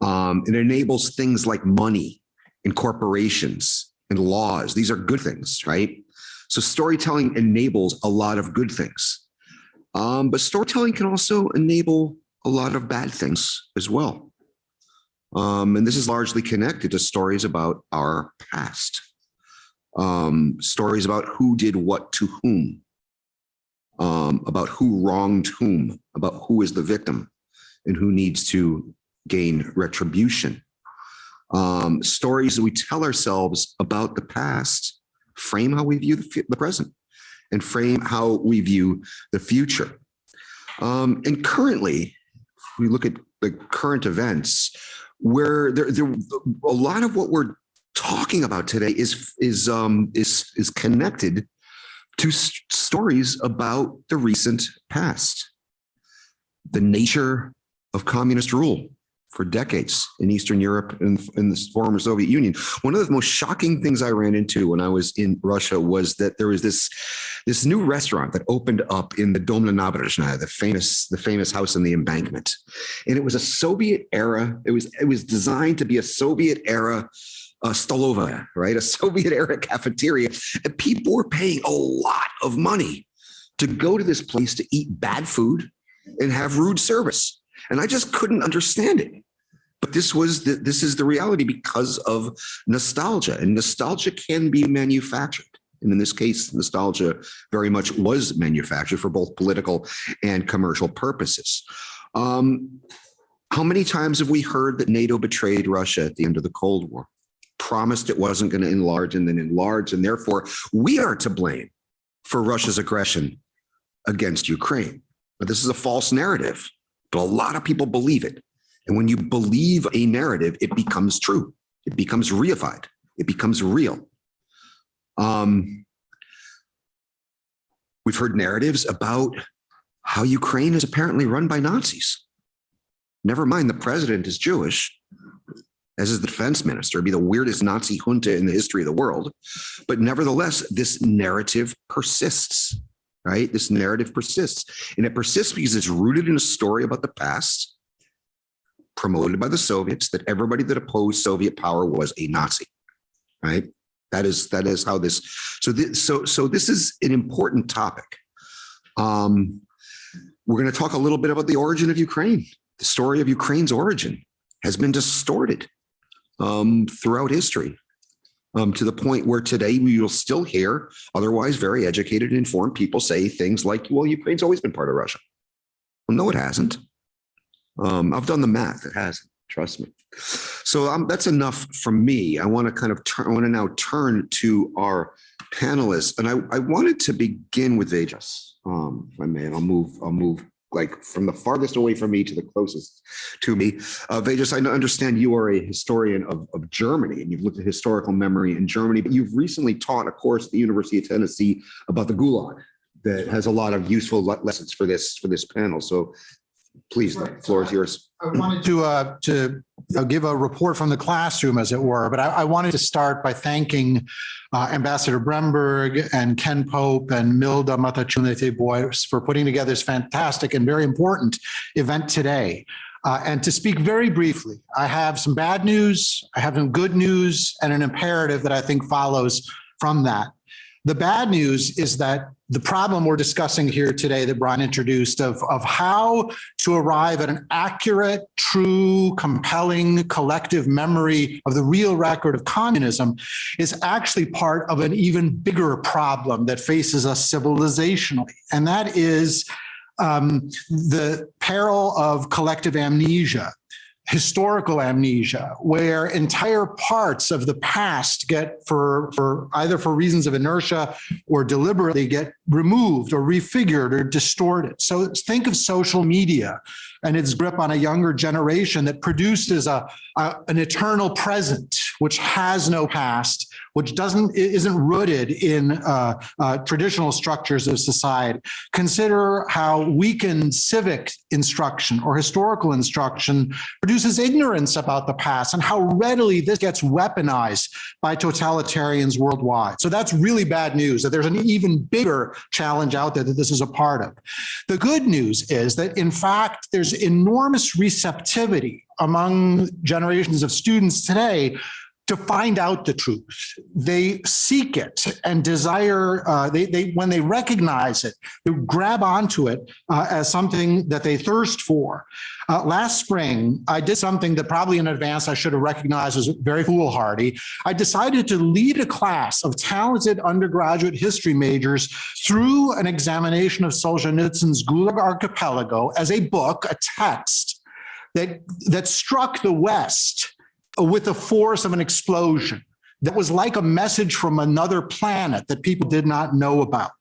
It enables things like money and corporations and laws. These are good things, right? So storytelling enables a lot of good things. But storytelling can also enable a lot of bad things as well. And this is largely connected to stories about our past. Stories about who did what to whom, about who wronged whom, about who is the victim and who needs to gain retribution. Stories that we tell ourselves about the past frame how we view the present and frame how we view the future. And currently, if we look at the current events, where there a lot of what we're talking about today is connected to stories about the recent past, the nature of communist rule for decades in Eastern Europe and in the former Soviet Union. One of the most shocking things I ran into when I was in Russia was that there was this new restaurant that opened up in the Dom na Nabережная, the famous house in the embankment. And it was a Soviet era. It was designed to be a Soviet era stolovaya, right? A Soviet era cafeteria. And people were paying a lot of money to go to this place to eat bad food and have rude service. And I just couldn't understand it. But this is the reality because of nostalgia, and nostalgia can be manufactured. And in this case, nostalgia very much was manufactured for both political and commercial purposes. How many times have we heard that NATO betrayed Russia at the end of the Cold War, promised it wasn't going to enlarge and then enlarged, and therefore we are to blame for Russia's aggression against Ukraine? But this is a false narrative. But a lot of people believe it. And when you believe a narrative, it becomes true. It becomes reified. It becomes real. We've heard narratives about how Ukraine is apparently run by Nazis. Never mind, the president is Jewish, as is the defense minister. It'd be the weirdest Nazi junta in the history of the world. But nevertheless, this narrative persists. Right? This narrative persists, and it persists because it's rooted in a story about the past, promoted by the Soviets, that everybody that opposed Soviet power was a Nazi. Right? That is how this. So this is an important topic. We're going to talk a little bit about the origin of Ukraine. The story of Ukraine's origin has been distorted throughout history. To the point where today we will still hear otherwise very educated and informed people say things like, well, Ukraine's always been part of Russia. Well, no, it hasn't. I've done the math. It hasn't. Trust me. So that's enough from me. I want to now turn to our panelists, and I wanted to begin with Vejas, if I may, and I'll move like from the farthest away from me to the closest to me. Vejas, I understand you are a historian of Germany, and you've looked at historical memory in Germany, but you've recently taught a course at the University of Tennessee about the Gulag that has a lot of useful lessons for this panel. So Please, the floor is yours. I wanted to give a report from the classroom, as it were, but I wanted to start by thanking Ambassador Bremberg and Ken Pope and Milda Matachunete-Boyce for putting together this fantastic and very important event today. And to speak very briefly, I have some bad news, I have some good news, and an imperative that I think follows from that. The bad news is that the problem we're discussing here today that Brian introduced of how to arrive at an accurate, true, compelling collective memory of the real record of communism is actually part of an even bigger problem that faces us civilizationally. And that is the peril of collective amnesia. Historical amnesia, where entire parts of the past get for either for reasons of inertia or deliberately get removed or refigured or distorted. So think of social media and its grip on a younger generation that produces an eternal present, which has no past, which isn't rooted in traditional structures of society. Consider how weakened civic instruction or historical instruction produces ignorance about the past and how readily this gets weaponized by totalitarians worldwide. So that's really bad news, that there's an even bigger challenge out there that this is a part of. The good news is that, in fact, there's enormous receptivity among generations of students today to find out the truth. They seek it and desire, when they recognize it, they grab onto it as something that they thirst for. Last spring, I did something that probably in advance I should have recognized as very foolhardy. I decided to lead a class of talented undergraduate history majors through an examination of Solzhenitsyn's Gulag Archipelago as a book, a text that struck the West with the force of an explosion that was like a message from another planet that people did not know about.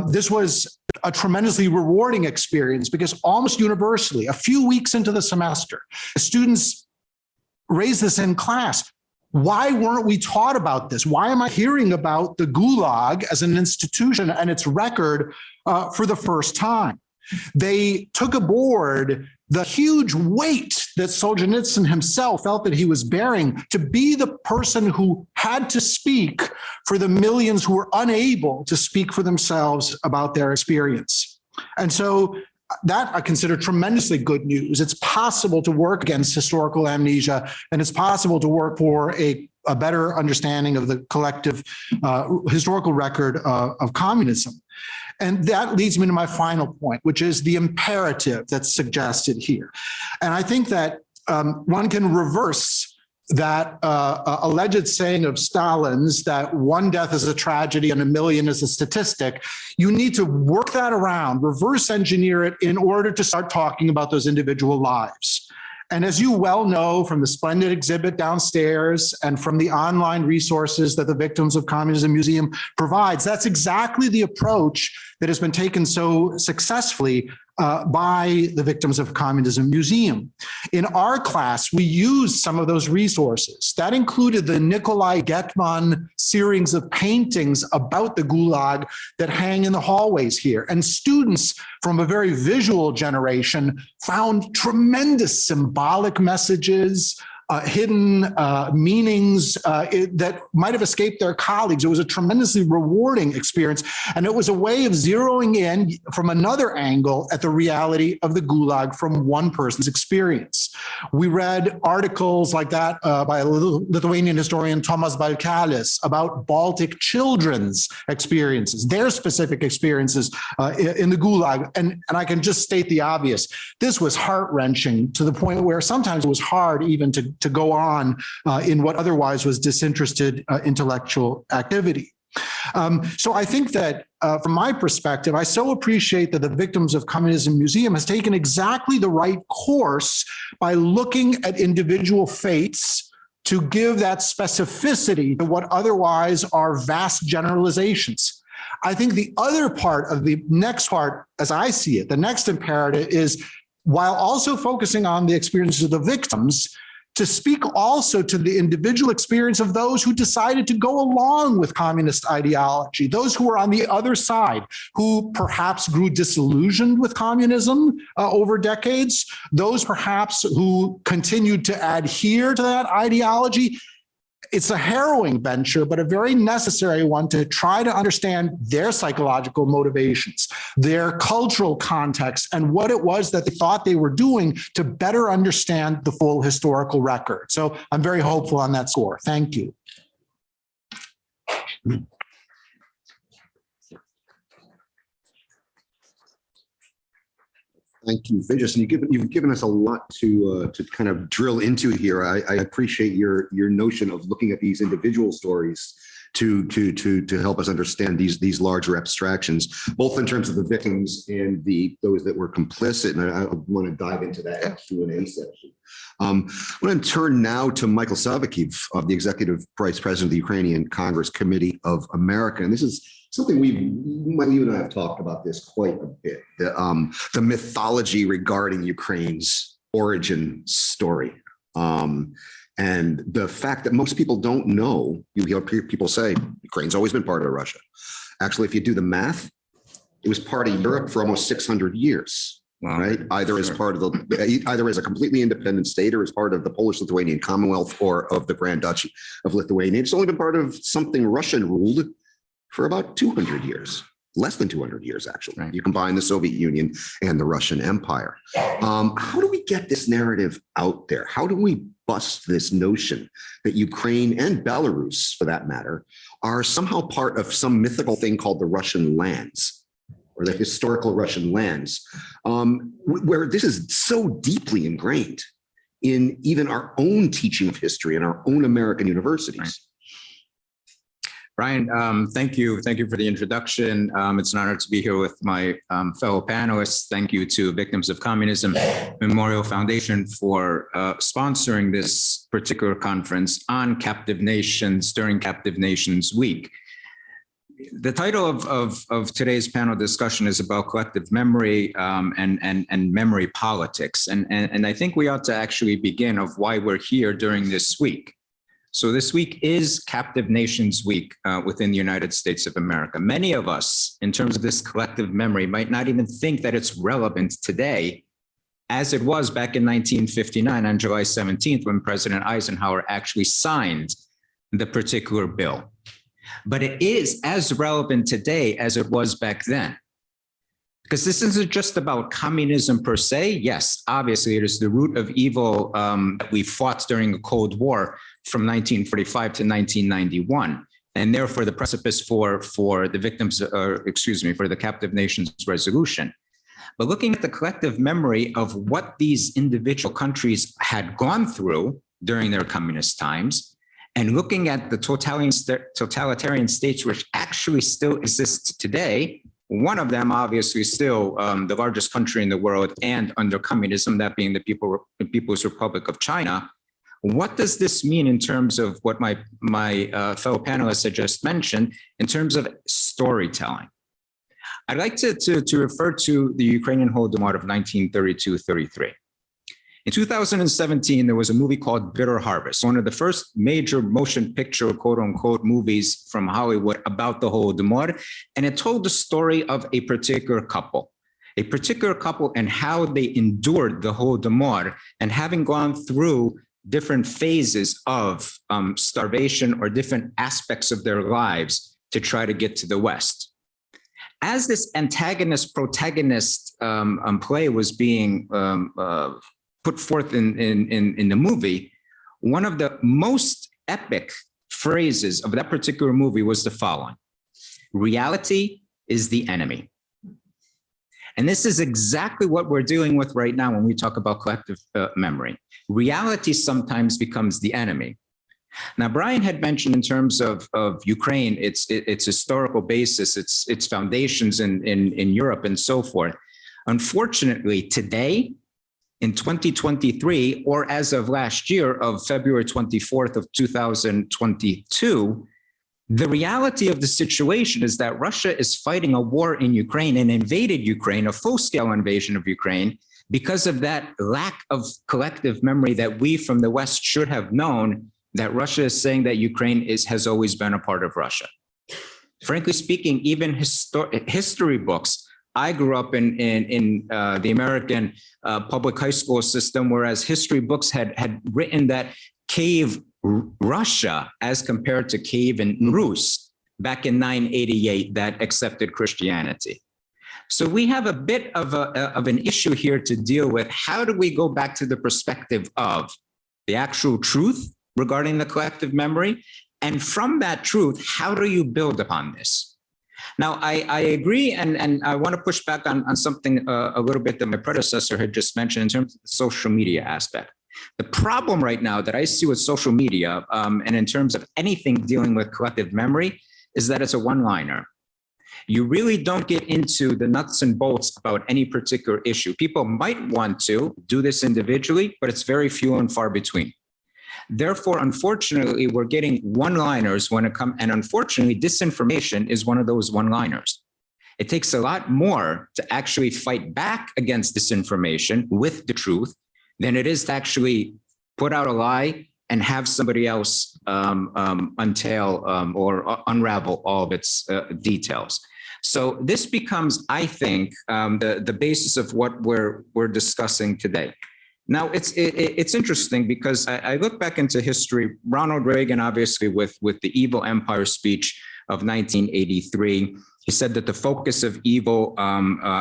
This was a tremendously rewarding experience because almost universally, a few weeks into the semester, students raised this in class. Why weren't we taught about this? Why am I hearing about the Gulag as an institution and its record for the first time? They took aboard the huge weight that Solzhenitsyn himself felt that he was bearing to be the person who had to speak for the millions who were unable to speak for themselves about their experience. And so that I consider tremendously good news. It's possible to work against historical amnesia, and it's possible to work for a better understanding of the collective historical record of communism. And that leads me to my final point, which is the imperative that's suggested here. And I think that one can reverse that alleged saying of Stalin's that one death is a tragedy and a million is a statistic. You need to work that around, reverse engineer it in order to start talking about those individual lives. And as you well know from the splendid exhibit downstairs and from the online resources that the Victims of Communism Museum provides, that's exactly the approach that has been taken so successfully by the Victims of Communism Museum. In our class, we used some of those resources. That included the Nikolai Getman series of paintings about the Gulag that hang in the hallways here. And students from a very visual generation found tremendous symbolic messages, hidden meanings that might have escaped their colleagues. It was a tremendously rewarding experience. And it was a way of zeroing in from another angle at the reality of the Gulag from one person's experience. We read articles like that by a Lithuanian historian, Tomas Balkelis, about Baltic children's experiences, their specific experiences in the Gulag. And I can just state the obvious. This was heart-wrenching to the point where sometimes it was hard even to go on in what otherwise was disinterested intellectual activity. So I think that from my perspective, I so appreciate that the Victims of Communism Museum has taken exactly the right course by looking at individual fates to give that specificity to what otherwise are vast generalizations. I think the other part of the next part, as I see it, the next imperative is, while also focusing on the experiences of the victims, to speak also to the individual experience of those who decided to go along with communist ideology, those who were on the other side, who perhaps grew disillusioned with communism over decades, those perhaps who continued to adhere to that ideology. It's a harrowing venture, but a very necessary one to try to understand their psychological motivations, their cultural context, and what it was that they thought they were doing to better understand the full historical record. So I'm very hopeful on that score. Thank you. Thank you, Vigas. And you've given us a lot to kind of drill into here. I appreciate your notion of looking at these individual stories to help us understand these larger abstractions, both in terms of the victims and those that were complicit. And I want to dive into that Q&A section. I'm going to turn now to Michael Savikiv, of the Executive Vice President of the Ukrainian Congress Committee of America. And this is something you and I have talked about this quite a bit, the mythology regarding Ukraine's origin story. And the fact that most people don't know, you hear people say, Ukraine's always been part of Russia. Actually, if you do the math, it was part of Europe for almost 600 years, right? Either as part of either as a completely independent state or as part of the Polish-Lithuanian Commonwealth or of the Grand Duchy of Lithuania. It's only been part of something Russian ruled for about 200 years, less than 200 years, actually. Right. You combine the Soviet Union and the Russian Empire. How do we get this narrative out there? How do we bust this notion that Ukraine and Belarus, for that matter, are somehow part of some mythical thing called the Russian lands, or the historical Russian lands, where this is so deeply ingrained in even our own teaching of history in our own American universities? Right. Brian, thank you. Thank you for the introduction. It's an honor to be here with my fellow panelists. Thank you to Victims of Communism Memorial Foundation for sponsoring this particular conference on captive nations during Captive Nations Week. The title of today's panel discussion is about collective memory and memory politics. And I think we ought to actually begin of why we're here during this week. So this week is Captive Nations Week within the United States of America. Many of us, in terms of this collective memory, might not even think that it's relevant today, as it was back in 1959 on July 17th, when President Eisenhower actually signed the particular bill. But it is as relevant today as it was back then. Because this isn't just about communism per se. Yes, obviously it is the root of evil that we fought during the Cold War from 1945 to 1991, and therefore the precipice for the victims, for the Captive Nations Resolution. But looking at the collective memory of what these individual countries had gone through during their communist times, and looking at the totalitarian states which actually still exist today, one of them obviously still the largest country in the world and under communism, that being the People's Republic of China. What does this mean in terms of what my fellow panelists had just mentioned in terms of storytelling? I'd like to refer to the Ukrainian Holodomor of 1932-33. In 2017, there was a movie called Bitter Harvest, one of the first major motion picture, quote unquote, movies from Hollywood about the Holodomor. And it told the story of a particular couple and how they endured the Holodomor, and having gone through different phases of starvation or different aspects of their lives to try to get to the West. As this antagonist-protagonist play was being put forth in the movie, one of the most epic phrases of that particular movie was the following: reality is the enemy. And this is exactly what we're dealing with right now when we talk about collective memory. Reality sometimes becomes the enemy. Now, Brian had mentioned in terms of Ukraine, its historical basis, its foundations in Europe and so forth. Unfortunately, today, in 2023, or as of last year of February 24th of 2022, the reality of the situation is that Russia is fighting a war in Ukraine and invaded Ukraine, a full-scale invasion of Ukraine, because of that lack of collective memory that we from the West should have known, that Russia is saying that Ukraine has always been a part of Russia. Frankly speaking, even history books, I grew up in the American public high school system, whereas history books had written that Kiev, Russia, as compared to Kiev and Rus back in 988 that accepted Christianity. So we have a bit of an issue here to deal with. How do we go back to the perspective of the actual truth regarding the collective memory? And from that truth, how do you build upon this? Now, I agree, and I want to push back on something a little bit that my predecessor had just mentioned in terms of the social media aspect. The problem right now that I see with social media, and in terms of anything dealing with collective memory, is that it's a one-liner. You really don't get into the nuts and bolts about any particular issue. People might want to do this individually, but it's very few and far between. Therefore, unfortunately, we're getting one-liners when it comes, and unfortunately, disinformation is one of those one-liners. It takes a lot more to actually fight back against disinformation with the truth than it is to actually put out a lie and have somebody else untail or unravel all of its details. So this becomes, I think, the basis of what we're discussing today. Now, it's interesting because I look back into history. Ronald Reagan, obviously, with the Evil Empire speech of 1983, he said that the focus of evil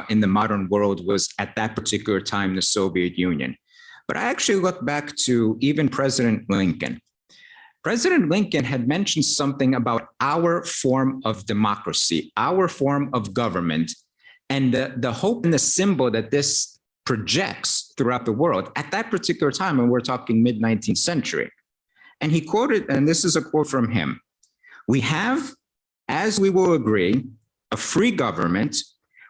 in the modern world was at that particular time the Soviet Union. But I actually look back to even President Lincoln. President Lincoln had mentioned something about our form of democracy, our form of government, and the hope and the symbol that this projects throughout the world at that particular time, and we're talking mid-19th century. And he quoted, and this is a quote from him, "We have, as we will agree, a free government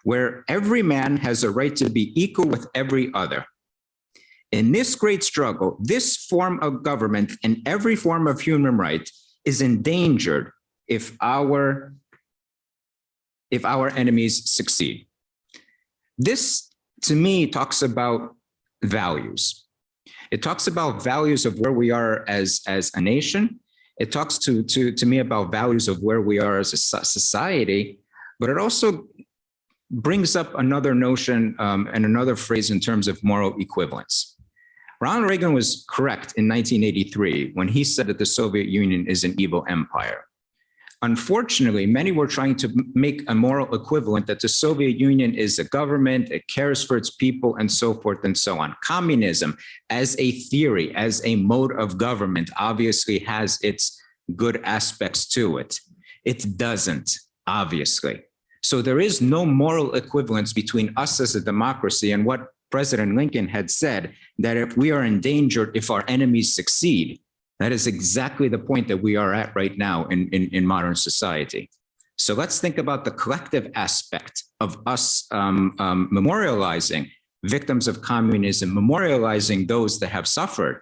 where every man has a right to be equal with every other. In this great struggle, this form of government and every form of human right is endangered if our enemies succeed." This, to me, talks about values. It talks about values of where we are as a nation. It talks to me about values of where we are as a society, but it also brings up another notion and another phrase in terms of moral equivalence. Ronald Reagan was correct in 1983 when he said that the Soviet Union is an evil empire. Unfortunately, many were trying to make a moral equivalent that the Soviet Union is a government, it cares for its people, and so forth and so on. Communism, as a theory, as a mode of government, obviously has its good aspects to it. It doesn't, obviously. So there is no moral equivalence between us as a democracy and what President Lincoln had said, that if we are endangered if our enemies succeed. That is exactly the point that we are at right now in modern society. So let's think about the collective aspect of us memorializing victims of communism, memorializing those that have suffered,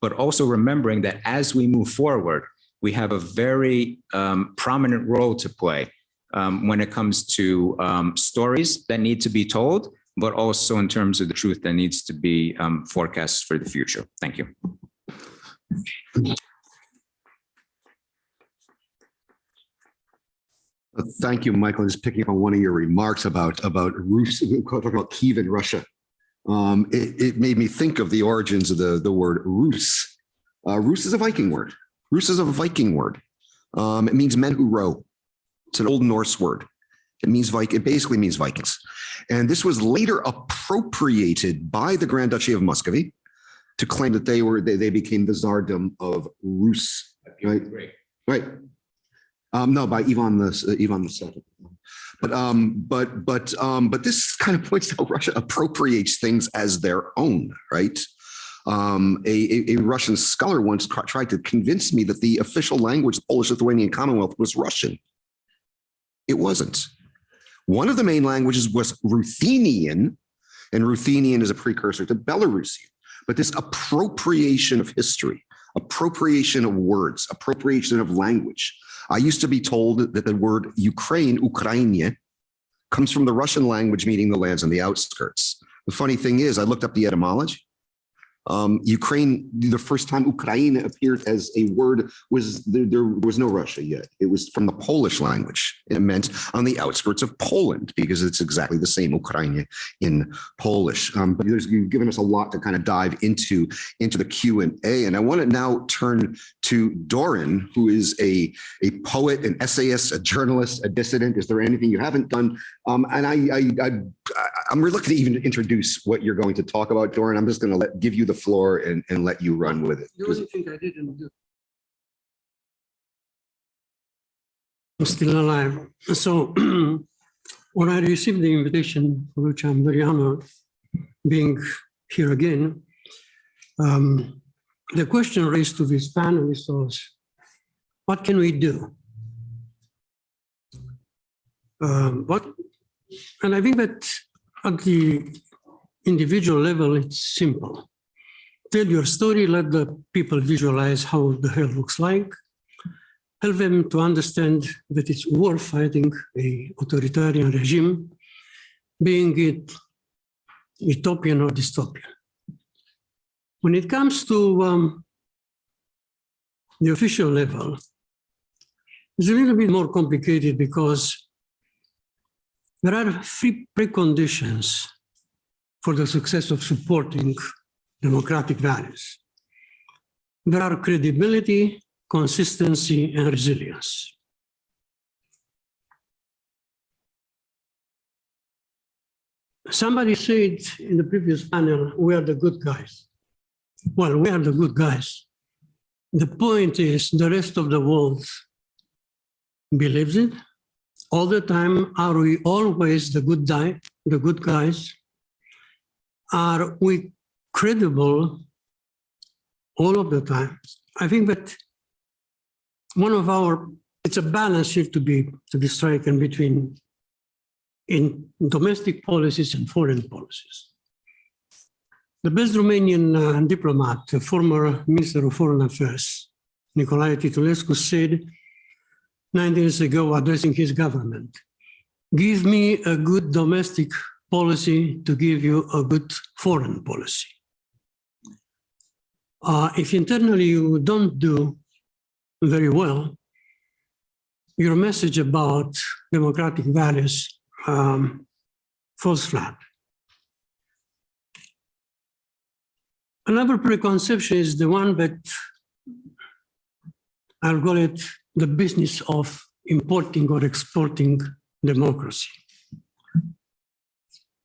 but also remembering that as we move forward, we have a very prominent role to play when it comes to stories that need to be told, but also in terms of the truth that needs to be forecast for the future. Thank you. Thank you, Michael. Just picking up on one of your remarks about Rus, talking about Kiev and Russia. It made me think of the origins of the word Rus. Rus is a Viking word. Rus is a Viking word. It means men who row. It's an Old Norse word. It basically means Vikings. And this was later appropriated by the Grand Duchy of Muscovy to claim that they became the Tsardom of Rus. Right. Great. Right. No, by Ivan II. But this kind of points out Russia appropriates things as their own, right? A Russian scholar once tried to convince me that the official language of the Polish-Lithuanian Commonwealth was Russian. It wasn't. One of the main languages was Ruthenian, and Ruthenian is a precursor to Belarusian. But this appropriation of history, appropriation of words, appropriation of language. I used to be told that the word Ukraine, Ukrainie, comes from the Russian language meaning the lands on the outskirts. The funny thing is, I looked up the etymology. Ukraine, the first time Ukraine appeared as a word was there was no Russia yet. It was from the Polish language. It meant on the outskirts of Poland because it's exactly the same Ukraine in Polish. But you've given us a lot to kind of dive into the Q&A. And I want to now turn to Doran, who is a poet, an essayist, a journalist, a dissident. Is there anything you haven't done? And I'm reluctant to even introduce what you're going to talk about, Doran. I'm just going to give you the floor and let you run with it. The only thing I didn't do. I'm still alive. So when I received the invitation, for which I'm very honored, being here again, the question raised to this panelists was, what can we do? And I think that at the individual level, it's simple. Tell your story, let the people visualize how the hell looks like. Help them to understand that it's worth fighting an authoritarian regime, being it utopian or dystopian. When it comes to the official level, it's a little bit more complicated because there are three preconditions for the success of supporting democratic values. There are credibility, consistency, and resilience. Somebody said in the previous panel, we are the good guys. Well, we are the good guys. The point is the rest of the world believes it all the time. Are we always the good guys? Are we credible all of the time? I think that it's a balance here to be stricken between in domestic policies and foreign policies. The best Romanian diplomat, the former Minister of Foreign Affairs, Nicolae Titulescu, said 9 years ago, addressing his government, give me a good domestic policy to give you a good foreign policy. If internally you don't do very well, your message about democratic values falls flat. Another preconception is the one that I'll call it the business of importing or exporting democracy.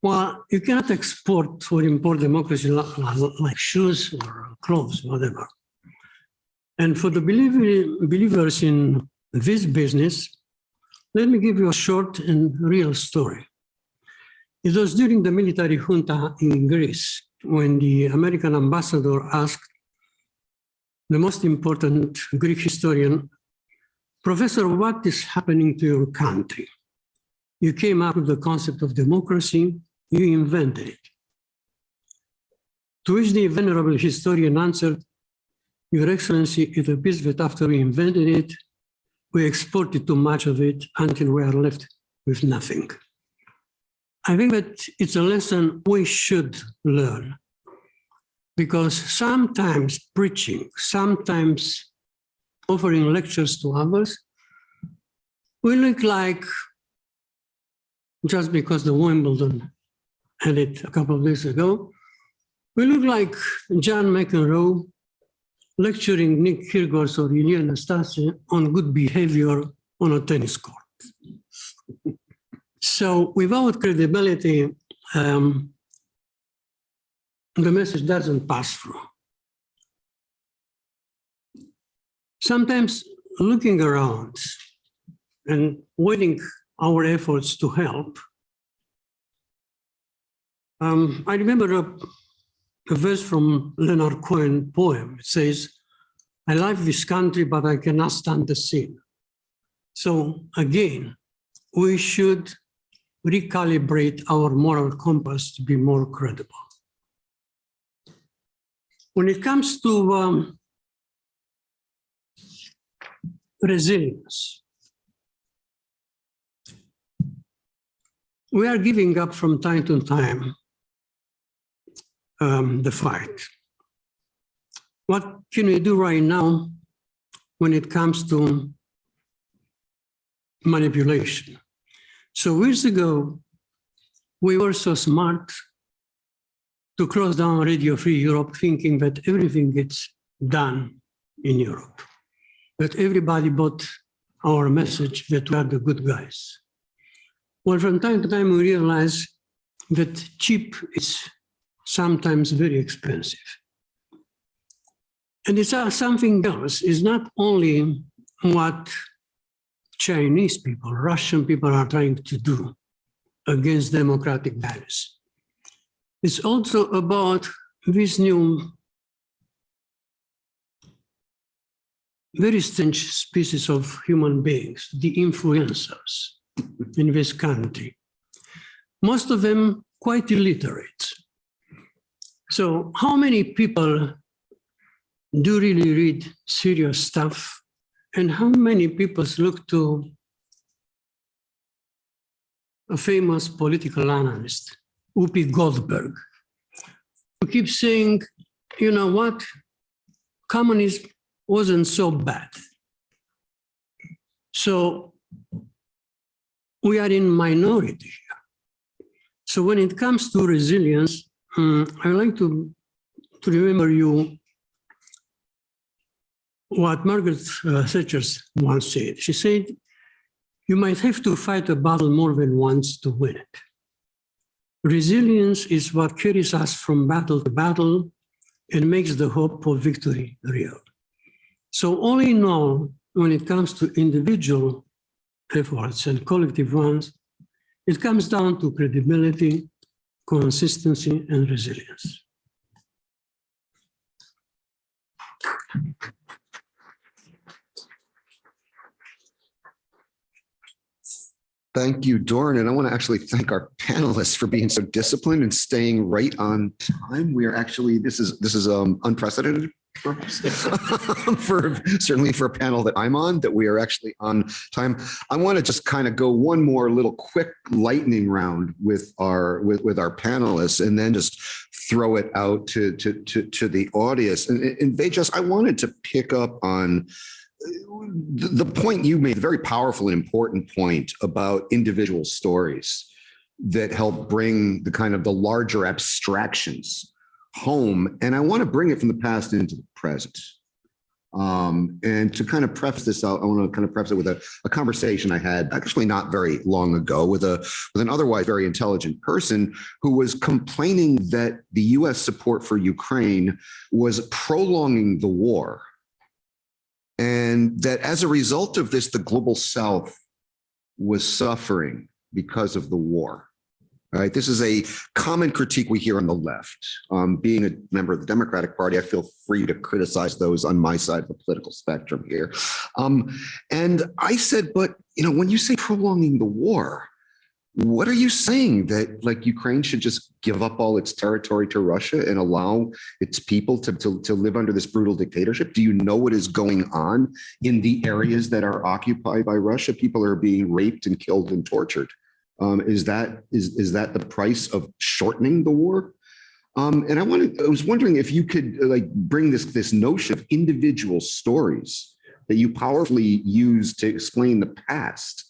Well, you cannot export or import democracy like shoes or clothes, whatever. And for the believers in this business, let me give you a short and real story. It was during the military junta in Greece when the American ambassador asked the most important Greek historian, Professor, what is happening to your country? You came up with the concept of democracy, you invented it. To which the venerable historian answered, Your Excellency, it appears that after we invented it, we exported too much of it until we are left with nothing. I think that it's a lesson we should learn, because sometimes preaching, sometimes offering lectures to others, we look like, just because the Wimbledon had it a couple of days ago, we look like John McEnroe lecturing Nick Kyrgios or Ilia Nastase on good behavior on a tennis court. So without credibility, the message doesn't pass through. Sometimes looking around and weighing our efforts to help, I remember a verse from Leonard Cohen poem. It says, I love this country, but I cannot stand the sin. So again, we should recalibrate our moral compass to be more credible. When it comes to resilience, we are giving up from time to time the fight. What can we do right now when it comes to manipulation? So years ago, we were so smart to close down Radio Free Europe, thinking that everything gets done in Europe, that everybody bought our message that we are the good guys. Well, from time to time, we realize that cheap is sometimes very expensive. And it's something else. It's not only what Chinese people, Russian people are trying to do against democratic values. It's also about this new, very strange species of human beings, the influencers in this country. Most of them quite illiterate. So how many people do really read serious stuff, and how many people look to a famous political analyst, Whoopi Goldberg, who keeps saying, you know what, communism wasn't so bad. So we are in minority here. So when it comes to resilience, I like to remember you what Margaret Thatcher once said. She said, you might have to fight a battle more than once to win it. Resilience is what carries us from battle to battle and makes the hope of victory real. So all in all, when it comes to individual efforts and collective ones, it comes down to credibility, consistency, and resilience. Thank you, Doran. And I want to actually thank our panelists for being so disciplined and staying right on time. We are actually, this is unprecedented, perhaps, certainly for a panel that I'm on, that we are actually on time. I want to just kind of go one more little quick lightning round with our panelists, and then just throw it out to the audience. And Vejas, I wanted to pick up on the point you made, a very powerful and important point about individual stories that help bring the kind of the larger abstractions home. And I want to bring it from the past into the present. And to kind of preface this out, I want to kind of preface it with a conversation I had actually not very long ago with an otherwise very intelligent person who was complaining that the US support for Ukraine was prolonging the war. And that as a result of this, the global South was suffering because of the war. All right, this is a common critique we hear on the left. Being a member of the Democratic Party, I feel free to criticize those on my side of the political spectrum here. And I said, but when you say prolonging the war, what are you saying, that like Ukraine should just give up all its territory to Russia and allow its people to live under this brutal dictatorship? Do you know what is going on in the areas that are occupied by Russia? People are being raped and killed and tortured. Is that the price of shortening the war? And I was wondering if you could bring this notion of individual stories that you powerfully use to explain the past.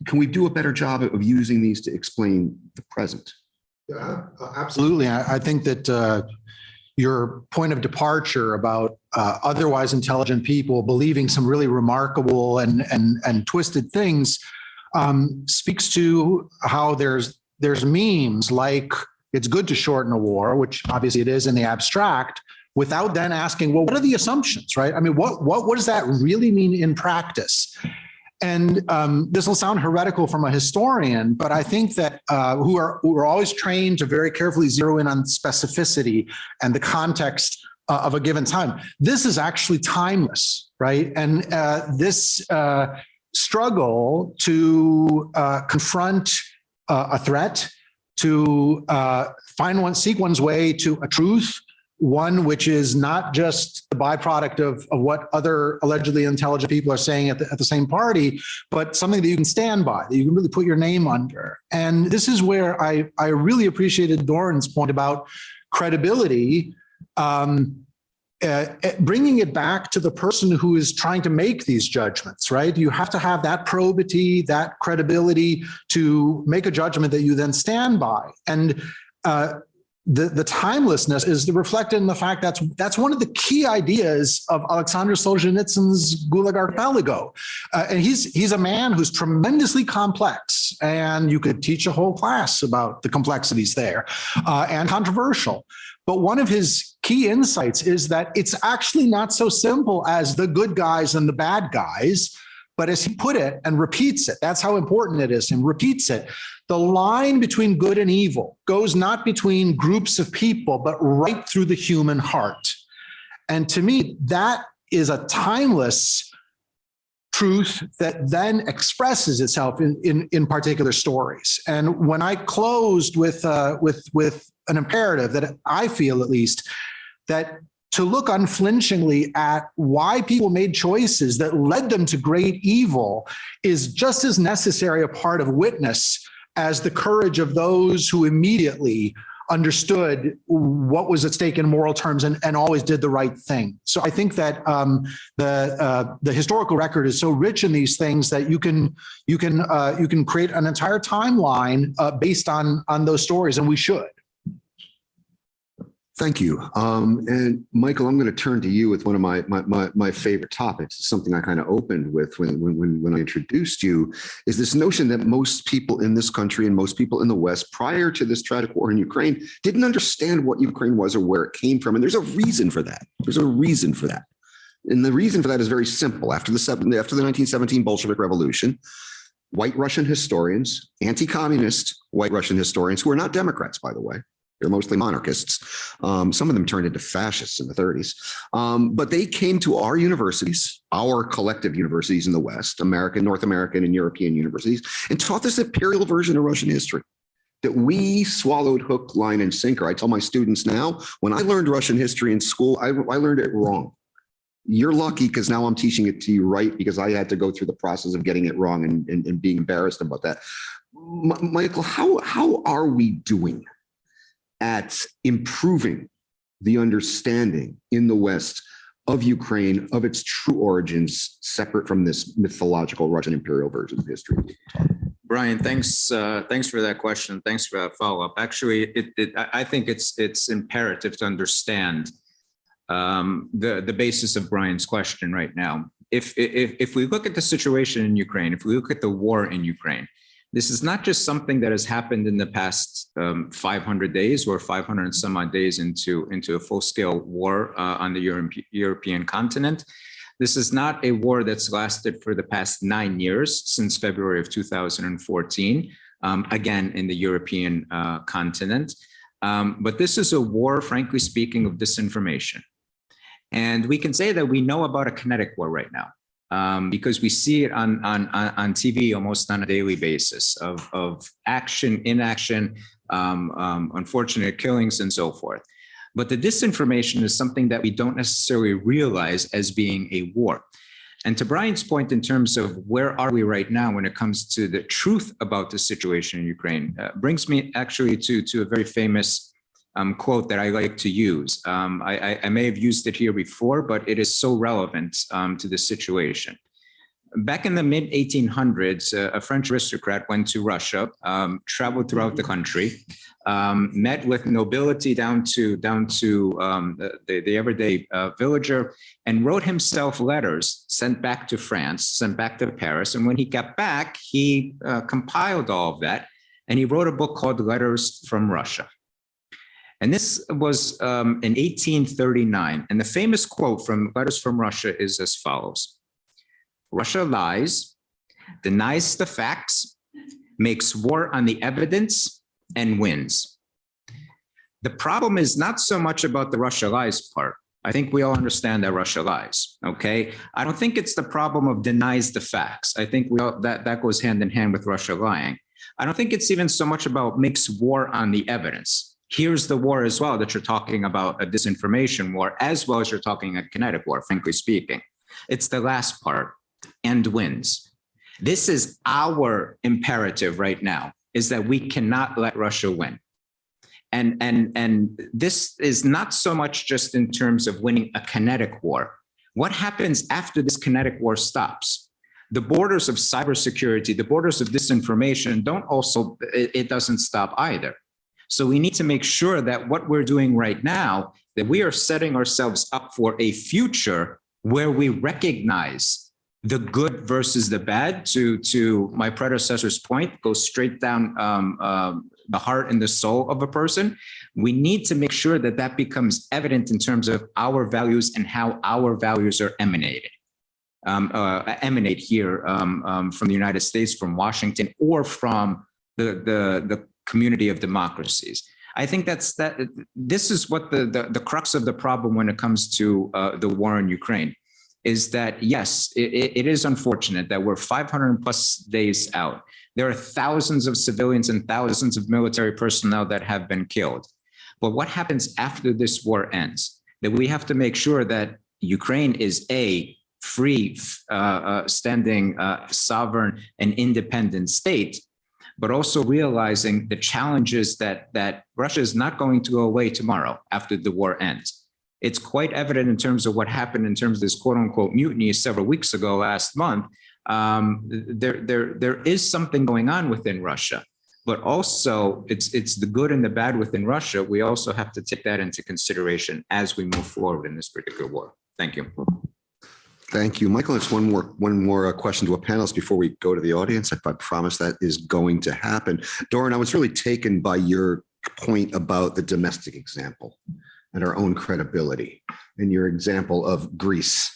Can we do a better job of using these to explain the present? Yeah, absolutely. I think that your point of departure about otherwise intelligent people believing some really remarkable and twisted things speaks to how there's memes like it's good to shorten a war, which obviously it is in the abstract, without then asking, well, what are the assumptions, right? I mean, what does that really mean in practice? And this will sound heretical from a historian, but I think that who are always trained to very carefully zero in on specificity and the context of a given time. This is actually timeless, right? And this struggle to confront a threat, to seek one's way to a truth, one which is not just the byproduct of what other allegedly intelligent people are saying at the same party, but something that you can stand by, that you can really put your name under. And this is where I really appreciated Doran's point about credibility, bringing it back to the person who is trying to make these judgments, right? You have to have that probity, that credibility to make a judgment that you then stand by. And the timelessness is reflected in the fact that's one of the key ideas of Alexander Solzhenitsyn's Gulag Archipelago. And he's a man who's tremendously complex, and you could teach a whole class about the complexities there, and controversial. But one of his key insights is that it's actually not so simple as the good guys and the bad guys, but as he put it and repeats it, that's how important it is, and repeats it. The line between good and evil goes not between groups of people, but right through the human heart. And to me, that is a timeless truth that then expresses itself in particular stories. And when I closed with an imperative that I feel, at least, that to look unflinchingly at why people made choices that led them to great evil is just as necessary a part of witness as the courage of those who immediately understood what was at stake in moral terms and always did the right thing. So I think that the historical record is so rich in these things that you can create an entire timeline based on those stories, and we should. Thank you. And Michael, I'm going to turn to you with one of my favorite topics. It's something I kind of opened with when I introduced you, is this notion that most people in this country and most people in the West prior to this tragic war in Ukraine didn't understand what Ukraine was or where it came from. And there's a reason for that. There's a reason for that. And the reason for that is very simple. After the 1917 Bolshevik Revolution, white Russian historians, anti-communist white Russian historians, who are not Democrats, by the way, they're mostly monarchists. Some of them turned into fascists in the 30s. But they came to our universities, our collective universities in the West, American, North American, and European universities, and taught this imperial version of Russian history that we swallowed hook, line, and sinker. I tell my students now, when I learned Russian history in school, I learned it wrong. You're lucky because now I'm teaching it to you right, because I had to go through the process of getting it wrong and being embarrassed about that. Michael, how are we doing at improving the understanding in the West of Ukraine, of its true origins, separate from this mythological Russian imperial version of history? Brian, thanks for that question. Thanks for that follow-up. Actually, I think it's imperative to understand the basis of Brian's question right now. If we look at the situation in Ukraine, if we look at the war in Ukraine, this is not just something that has happened in the past 500 days or 500 and some odd days into a full-scale war on the European continent. This is not a war that's lasted for the past 9 years, since February of 2014, again, in the European continent. But this is a war, frankly speaking, of disinformation. And we can say that we know about a kinetic war right now. Because we see it on TV almost on a daily basis of action, inaction, unfortunate killings, and so forth. But the disinformation is something that we don't necessarily realize as being a war. And to Brian's point, in terms of where are we right now when it comes to the truth about the situation in Ukraine, brings me actually to a very famous quote that I like to use. I may have used it here before, but it is so relevant to the situation. Back in the mid 1800s, a French aristocrat went to Russia, traveled throughout the country, met with nobility down to the everyday villager, and wrote himself letters, sent back to France, sent back to Paris. And when he got back, he compiled all of that, and he wrote a book called Letters from Russia. And this was in 1839. And the famous quote from Letters from Russia is as follows: Russia lies, denies the facts, makes war on the evidence, and wins. The problem is not so much about the Russia lies part. I think we all understand that Russia lies, okay? I don't think it's the problem of denies the facts. I think that goes hand in hand with Russia lying. I don't think it's even so much about makes war on the evidence. Here's the war as well, that you're talking about a disinformation war, as well as you're talking a kinetic war, frankly speaking. It's the last part, and wins. This is our imperative right now, is that we cannot let Russia win. And this is not so much just in terms of winning a kinetic war. What happens after this kinetic war stops? The borders of cybersecurity, the borders of disinformation it doesn't stop either. So we need to make sure that what we're doing right now, that we are setting ourselves up for a future where we recognize the good versus the bad. To my predecessor's point, go straight down the heart and the soul of a person. We need to make sure that that becomes evident in terms of our values and how our values are emanate here from the United States, from Washington, or from the community of democracies. I think this is what the crux of the problem when it comes to the war in Ukraine, is that, yes, it is unfortunate that we're 500 plus days out. There are thousands of civilians and thousands of military personnel that have been killed. But what happens after this war ends? That we have to make sure that Ukraine is a free, standing, sovereign and independent state, but also realizing the challenges that Russia is not going to go away tomorrow after the war ends. It's quite evident in terms of what happened in terms of this quote unquote mutiny several weeks ago, last month. There is something going on within Russia, but also it's the good and the bad within Russia. We also have to take that into consideration as we move forward in this particular war. Thank you. Thank you, Michael. It's one more question to a panelist before we go to the audience. I promise that is going to happen. Doran, I was really taken by your point about the domestic example and our own credibility, and your example of Greece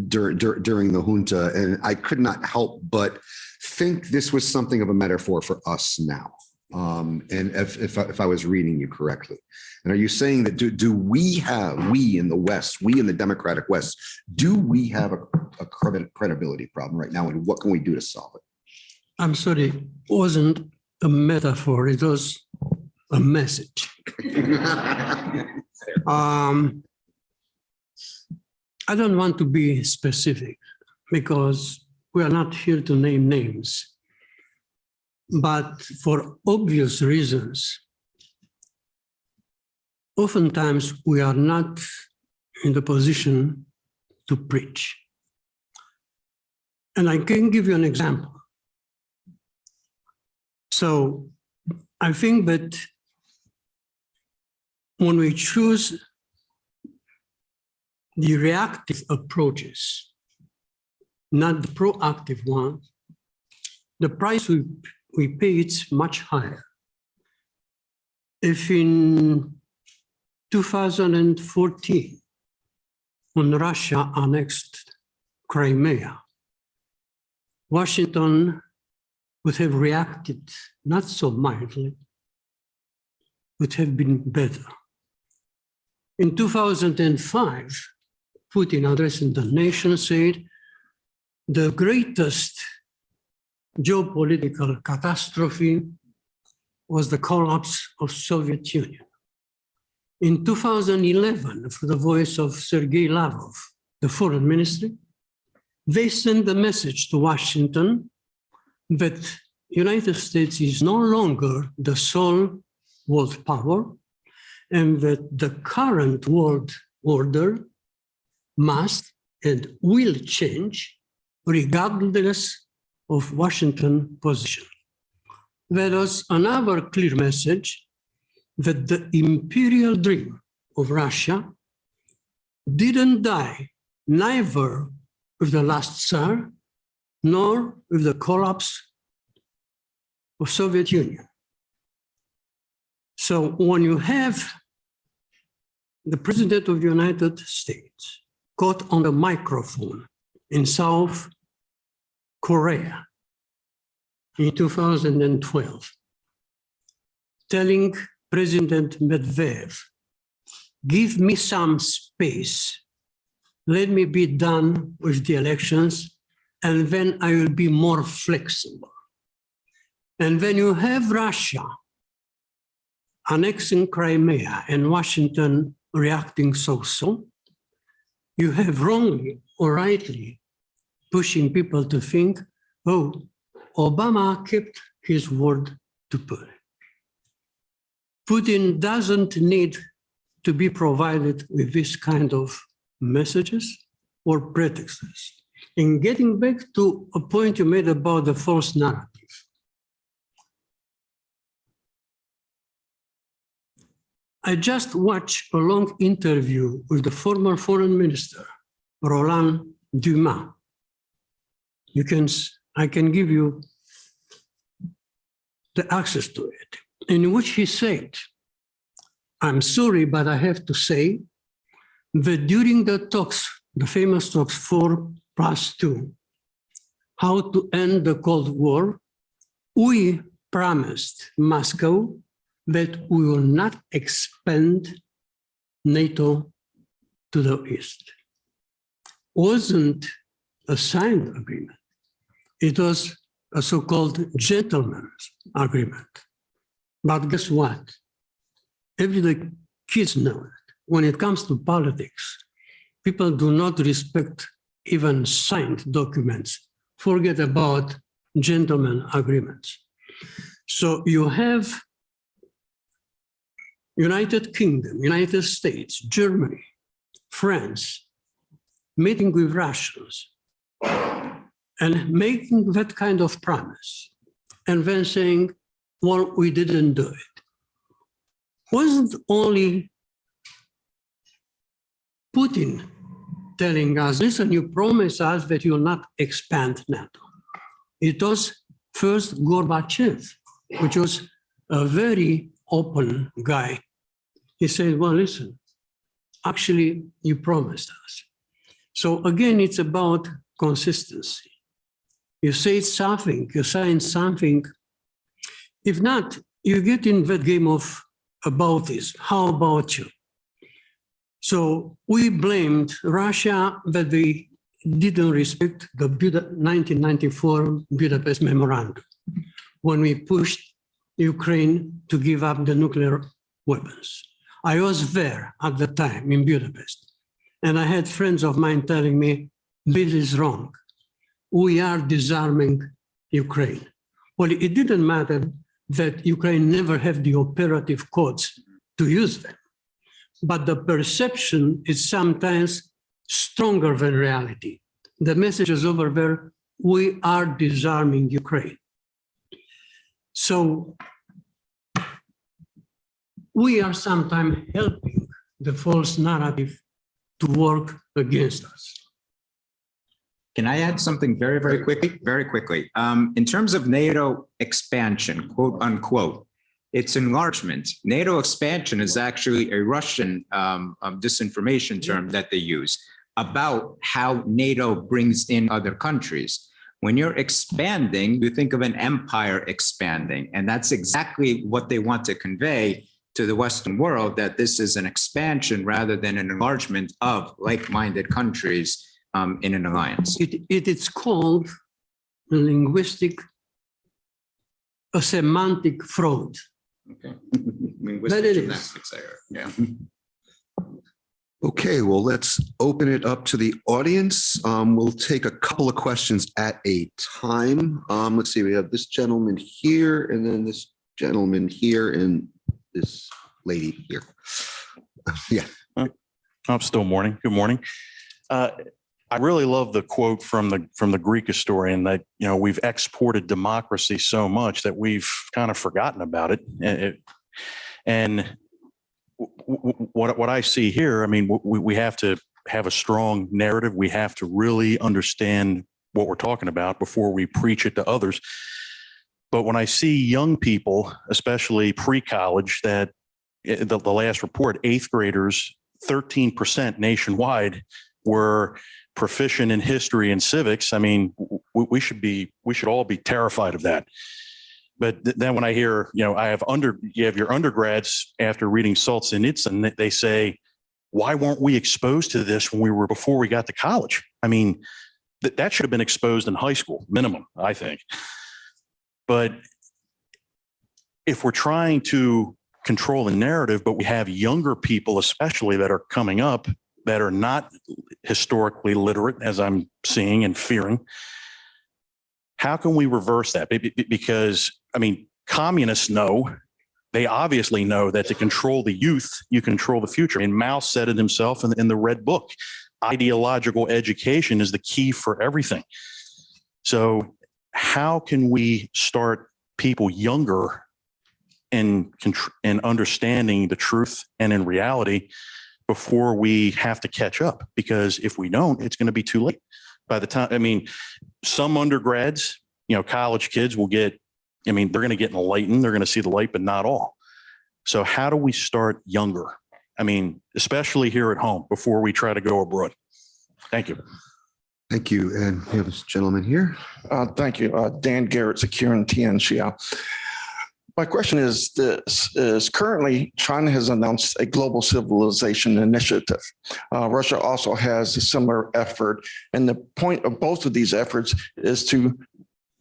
during the junta. And I could not help but think this was something of a metaphor for us now. And if I was reading you correctly. And are you saying that do we in the West, we in the democratic West, do we have a credibility problem right now? And what can we do to solve it? I'm sorry, it wasn't a metaphor, it was a message. I don't want to be specific because we are not here to name names. But for obvious reasons, oftentimes we are not in the position to preach. And I can give you an example. So I think that when we choose the reactive approaches, not the proactive ones, the price we pay it's much higher. If in 2014, when Russia annexed Crimea, Washington would have reacted not so mildly, would have been better. In 2005, Putin, addressing the nation, said, the greatest geopolitical catastrophe was the collapse of Soviet Union. In 2011, for the voice of Sergei Lavrov, the foreign ministry, they sent the message to Washington that United States is no longer the sole world power and that the current world order must and will change regardless of Washington position. There was another clear message that the imperial dream of Russia didn't die neither with the last Tsar nor with the collapse of Soviet Union. So when you have the President of the United States caught on the microphone in South Korea in 2012, telling President Medvedev, give me some space, let me be done with the elections, and then I will be more flexible. And when you have Russia annexing Crimea and Washington reacting so-so, you have wrongly or rightly pushing people to think, oh, Obama kept his word to Putin. Putin doesn't need to be provided with this kind of messages or pretexts. In getting back to a point you made about the false narrative, I just watched a long interview with the former foreign minister, Roland Dumas. I can give you the access to it, in which he said, I'm sorry, but I have to say that during the talks, the famous talks 4+2, how to end the Cold War, we promised Moscow that we will not expand NATO to the East. Wasn't a signed agreement. It was a so-called gentleman's agreement. But guess what? Every kids know it. When it comes to politics, people do not respect even signed documents. Forget about gentleman agreements. So you have United Kingdom, United States, Germany, France, meeting with Russians and making that kind of promise and then saying, well, we didn't do it. Wasn't only Putin telling us, listen, you promised us that you'll not expand NATO. It was first Gorbachev, which was a very open guy. He said, well, listen, actually, you promised us. So again, it's about consistency. You say something, you sign something. If not, you get in that game of about this. How about you? So we blamed Russia that they didn't respect the 1994 Budapest Memorandum when we pushed Ukraine to give up the nuclear weapons. I was there at the time in Budapest, and I had friends of mine telling me, this is wrong. We are disarming Ukraine. Well, it didn't matter that Ukraine never had the operative codes to use them. But the perception is sometimes stronger than reality. The message is over there, we are disarming Ukraine. So we are sometimes helping the false narrative to work against us. Can I add something very, very quickly? Very quickly. In terms of NATO expansion, quote unquote, it's enlargement. NATO expansion is actually a Russian disinformation term that they use about how NATO brings in other countries. When you're expanding, you think of an empire expanding, and that's exactly what they want to convey to the Western world, that this is an expansion rather than an enlargement of like-minded countries in an alliance. It is called a semantic fraud. Okay. Linguistic gymnastics there. Yeah. Okay, well, let's open it up to the audience. We'll take a couple of questions at a time. Let's see, we have this gentleman here, and then this gentleman here, and this lady here. Yeah. I'm still morning. Good morning. I really love the quote from the Greek historian that, you know, we've exported democracy so much that we've kind of forgotten about it. And what I see here, I mean, we have to have a strong narrative. We have to really understand what we're talking about before we preach it to others. But when I see young people, especially pre-college, that the last report, 8th graders, 13% nationwide were proficient in history and civics. I mean, we should all be terrified of that. But then when I hear, you know, you have your undergrads after reading Solzhenitsyn, they say, why weren't we exposed to this before we got to college? I mean, that should have been exposed in high school, minimum, I think. But if we're trying to control the narrative, but we have younger people, especially that are coming up, that are not historically literate, as I'm seeing and fearing, how can we reverse that? Because, I mean, communists know they obviously know that to control the youth, you control the future. And Mao said it himself in the Red Book. Ideological education is the key for everything. So how can we start people younger in understanding the truth and in reality before we have to catch up? Because if we don't, it's going to be too late. By the time, I mean, some undergrads, college kids will get, they're going to get enlightened. They're going to see the light, but not all. So how do we start younger? Especially here at home before we try to go abroad. Thank you. Thank you. And we have this gentleman here. Thank you. Dan Garrett, Secure and Tianxia. My question is this: currently China has announced a global civilization initiative. Russia also has a similar effort. And the point of both of these efforts is to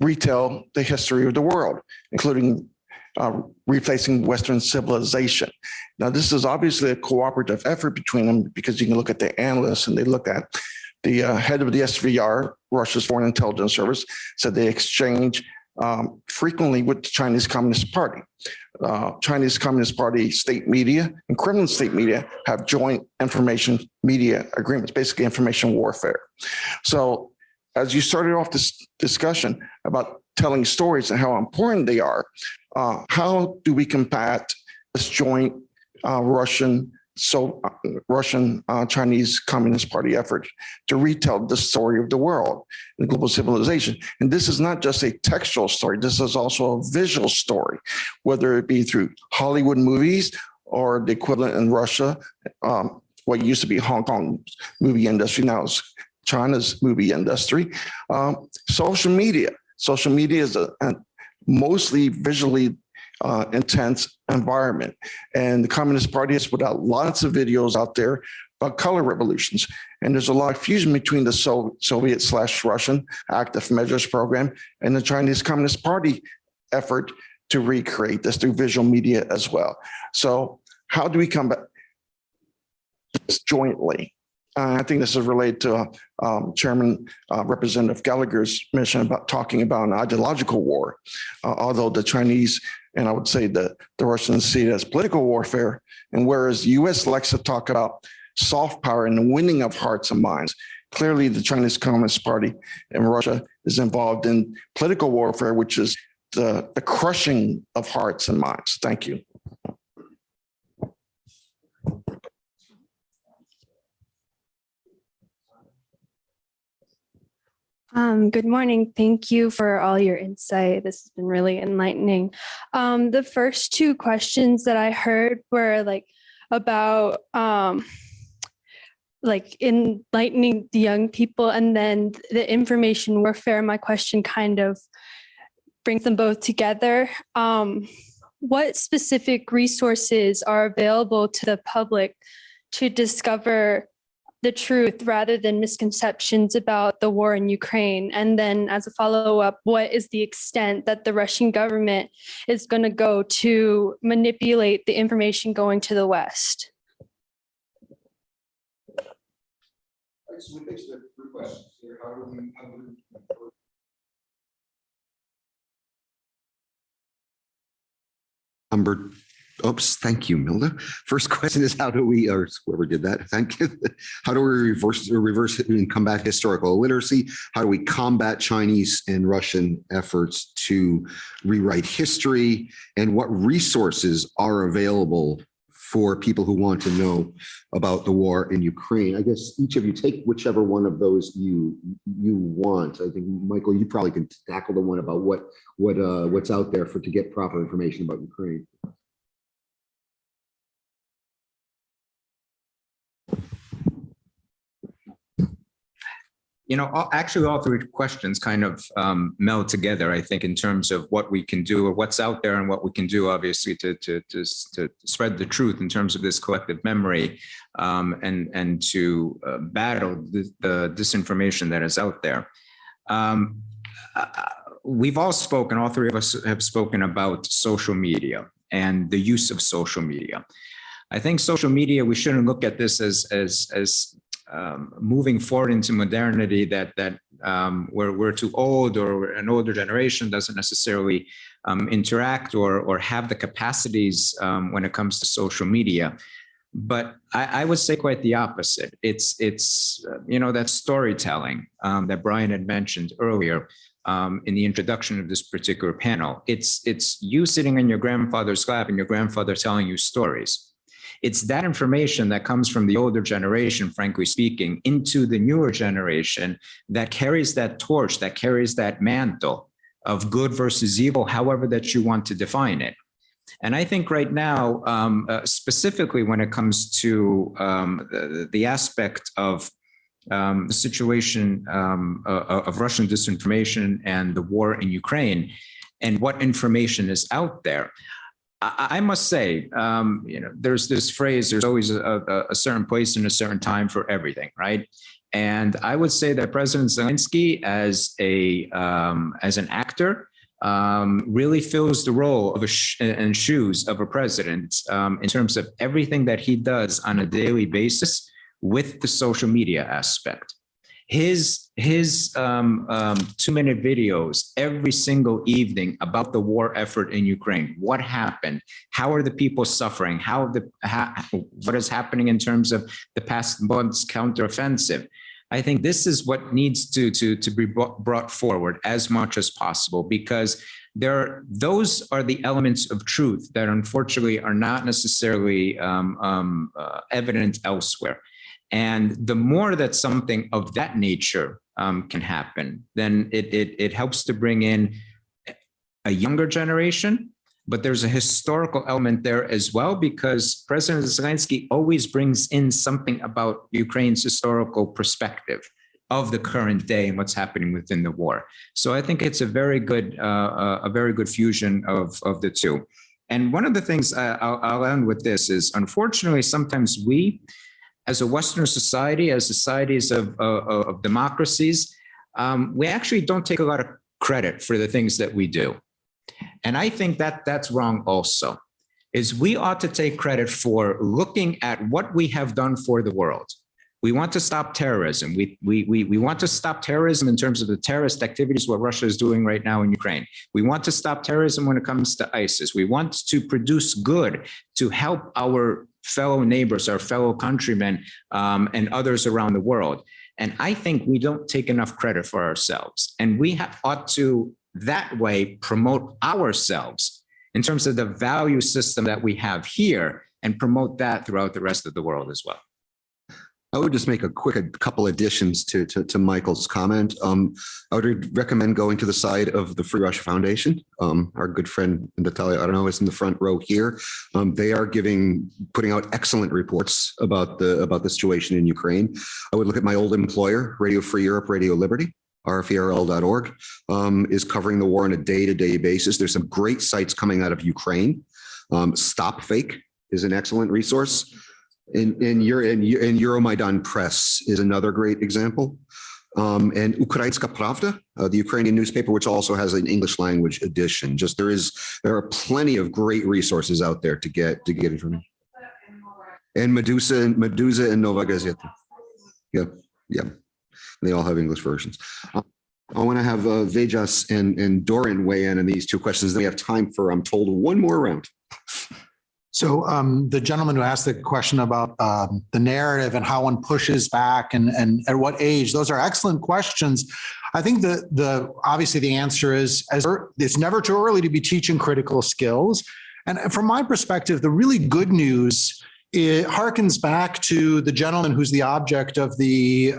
retell the history of the world, including replacing Western civilization. Now, this is obviously a cooperative effort between them, because you can look at the analysts and they look at the head of the SVR, Russia's Foreign Intelligence Service, said they exchange frequently with the Chinese Communist Party. Chinese Communist Party state media and Kremlin state media have joint information media agreements, basically information warfare. So as you started off this discussion about telling stories and how important they are, how do we combat this joint Chinese Communist Party effort to retell the story of the world, the global civilization? And this is not just a textual story. This is also a visual story, whether it be through Hollywood movies or the equivalent in Russia, what used to be Hong Kong movie industry, now is China's movie industry. Social media. Social media is a mostly visually intense environment. And the Communist Party has put out lots of videos out there about color revolutions. And there's a lot of fusion between the Soviet/Russian active measures program and the Chinese Communist Party effort to recreate this through visual media as well. So how do we combat this jointly? I think this is related to Chairman Representative Gallagher's mission about talking about an ideological war, although the Chinese and I would say the Russians see it as political warfare. And whereas the U.S. likes to talk about soft power and the winning of hearts and minds, clearly the Chinese Communist Party in Russia is involved in political warfare, which is the crushing of hearts and minds. Thank you. Good morning. Thank you for all your insight. This has been really enlightening. The first two questions that I heard were about enlightening the young people, and then the information warfare. My question kind of brings them both together. What specific resources are available to the public to discover the truth rather than misconceptions about the war in Ukraine? And then as a follow-up, what is the extent that the Russian government is going to go to manipulate the information going to the West? Thank you, Milda. First question is, how do we, or whoever did that, thank you. How do we reverse and combat historical illiteracy? How do we combat Chinese and Russian efforts to rewrite history? And what resources are available for people who want to know about the war in Ukraine? I guess each of you take whichever one of those you want. I think, Michael, you probably can tackle the one about what's out there to get proper information about Ukraine. Actually, all three questions kind of meld together, I think, in terms of what we can do or what's out there and what we can do, obviously, to spread the truth in terms of this collective memory and to battle the disinformation that is out there. We've all spoken, all three of us have spoken about social media and the use of social media. I think social media, we shouldn't look at this as moving forward into modernity that we're too old or an older generation doesn't necessarily interact or have the capacities when it comes to social media. But I would say quite the opposite. It's that storytelling that Brian had mentioned earlier in the introduction of this particular panel. It's you sitting on your grandfather's lap and your grandfather telling you stories. It's that information that comes from the older generation, frankly speaking, into the newer generation that carries that torch, that carries that mantle of good versus evil, however that you want to define it. And I think right now, specifically when it comes to the aspect of the situation of Russian disinformation and the war in Ukraine and what information is out there, I must say, there's this phrase, there's always a certain place and a certain time for everything, right? And I would say that President Zelensky, as an actor, really fills the role of and shoes of a president in terms of everything that he does on a daily basis with the social media aspect. His 2-minute videos every single evening about the war effort in Ukraine. What happened? How are the people suffering? What is happening in terms of the past month's counteroffensive? I think this is what needs to be brought forward as much as possible, because those are the elements of truth that unfortunately are not necessarily evident elsewhere. And the more that something of that nature can happen, then it helps to bring in a younger generation. But there's a historical element there as well, because President Zelensky always brings in something about Ukraine's historical perspective of the current day and what's happening within the war. So I think it's a very good fusion of the two. And one of the things I'll end with this is, unfortunately, sometimes we, as a Western society, as societies of democracies, we actually don't take a lot of credit for the things that we do. And I think that that's wrong also, is we ought to take credit for looking at what we have done for the world. We want to stop terrorism. We want to stop terrorism in terms of the terrorist activities, what Russia is doing right now in Ukraine. We want to stop terrorism when it comes to ISIS. We want to produce good to help our fellow neighbors, our fellow countrymen, and others around the world. And I think we don't take enough credit for ourselves. And we ought to, that way, promote ourselves in terms of the value system that we have here and promote that throughout the rest of the world as well. I would just make a couple additions to Michael's comment. I would recommend going to the site of the Free Russia Foundation. Our good friend Natalia Arno is in the front row here. They are putting out excellent reports about the situation in Ukraine. I would look at my old employer, Radio Free Europe, Radio Liberty. rfrl.org is covering the war on a day-to-day basis. There's some great sites coming out of Ukraine. Stop Fake is an excellent resource. And Euromaidan Press is another great example. And Ukrainska Pravda, the Ukrainian newspaper, which also has an English language edition. There are plenty of great resources out there to get information. And Medusa and Nova Gazeta. Yeah. They all have English versions. I want to have Vejas and Doran weigh in on these two questions. Then we have time for, I'm told, one more round. So the gentleman who asked the question about the narrative and how one pushes back and at what age, those are excellent questions. I think obviously the answer is it's never too early to be teaching critical skills. And from my perspective, the really good news, it harkens back to the gentleman who's the object of the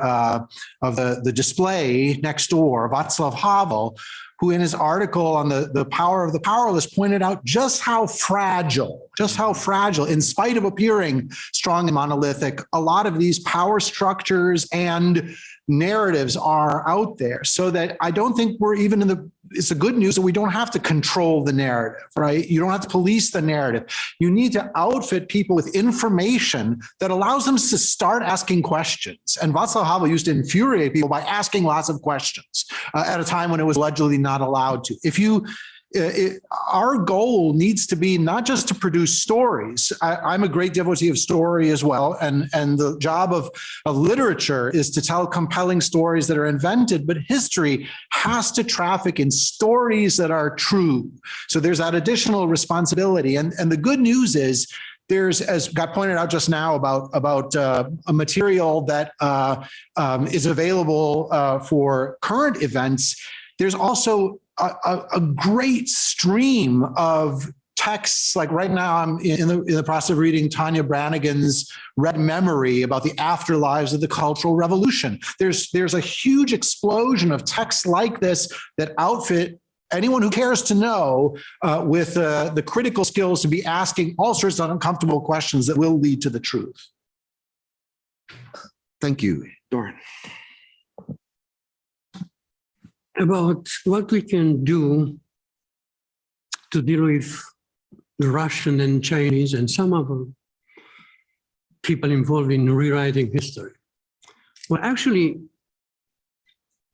display next door, Václav Havel, who in his article on the power of the powerless pointed out just how fragile, in spite of appearing strong and monolithic, a lot of these power structures and narratives are out there. So that I don't think we're even it's a good news that we don't have to control the narrative, right? You don't have to police the narrative. You need to outfit people with information that allows them to start asking questions. And Václav Havel used to infuriate people by asking lots of questions at a time when it was allegedly not allowed to. If our goal needs to be not just to produce stories. I'm a great devotee of story as well. And the job of literature is to tell compelling stories that are invented, but history has to traffic in stories that are true. So there's that additional responsibility. And the good news is, there's, as got pointed out just now, about a material that is available for current events. There's also a great stream of texts. Like right now, I'm in the process of reading Tanya Brannigan's Red Memory about the afterlives of the Cultural Revolution. There's a huge explosion of texts like this that outfit anyone who cares to know with the critical skills to be asking all sorts of uncomfortable questions that will lead to the truth. Thank you. Doran. About what we can do to deal with the Russian and Chinese and some other people involved in rewriting history. Well, actually,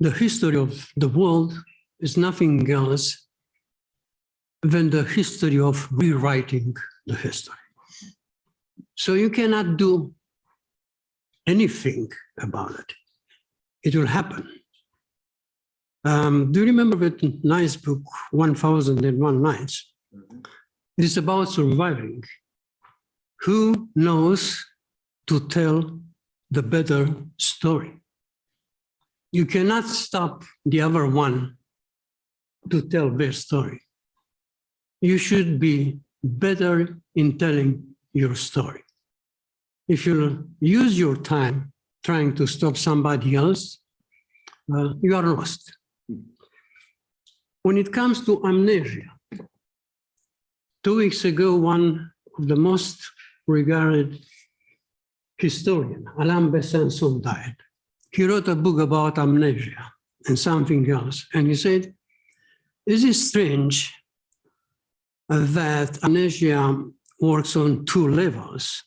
the history of the world is nothing else than the history of rewriting the history. So you cannot do anything about it. It will happen. Do you remember that nice book, 1001 Nights? It is about surviving. Who knows to tell the better story? You cannot stop the other one to tell their story. You should be better in telling your story. If you use your time trying to stop somebody else, you are lost. When it comes to amnesia, 2 weeks ago, one of the most regarded historian, Alain Besançon, died. He wrote a book about amnesia and something else. And he said, is it strange that amnesia works on 2 levels?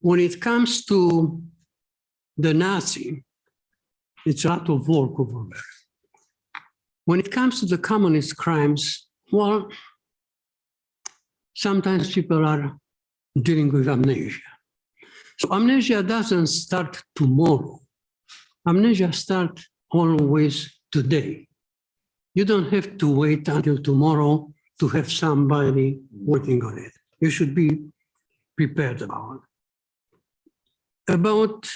When it comes to the Nazi, it's a lot of work over there. When it comes to the communist crimes, well, sometimes people are dealing with amnesia. So amnesia doesn't start tomorrow. Amnesia starts always today. You don't have to wait until tomorrow to have somebody working on it. You should be prepared about it. About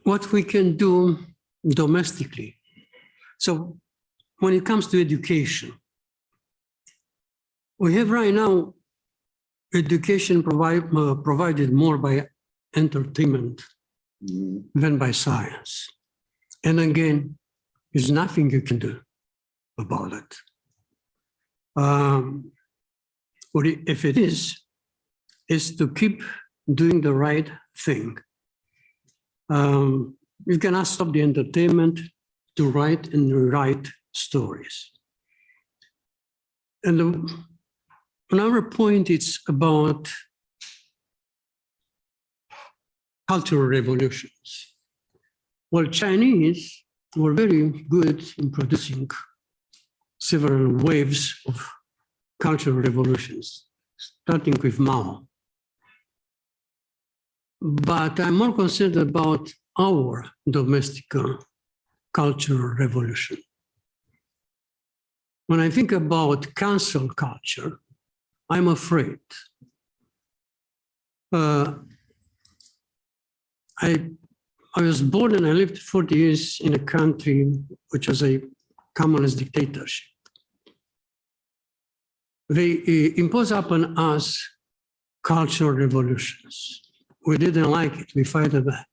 what we can do domestically. So when it comes to education, we have right now education provided more by entertainment than by science. And again, there's nothing you can do about it. Or if it is to keep doing the right thing. You cannot stop the entertainment to write and rewrite stories. And another point is about cultural revolutions. Well, Chinese were very good in producing several waves of cultural revolutions, starting with Mao. But I'm more concerned about our domestic cultural revolution. When I think about cancel culture, I'm afraid. I was born and I lived 40 years in a country which was a communist dictatorship. They imposed upon us cultural revolutions. We didn't like it, we fight that.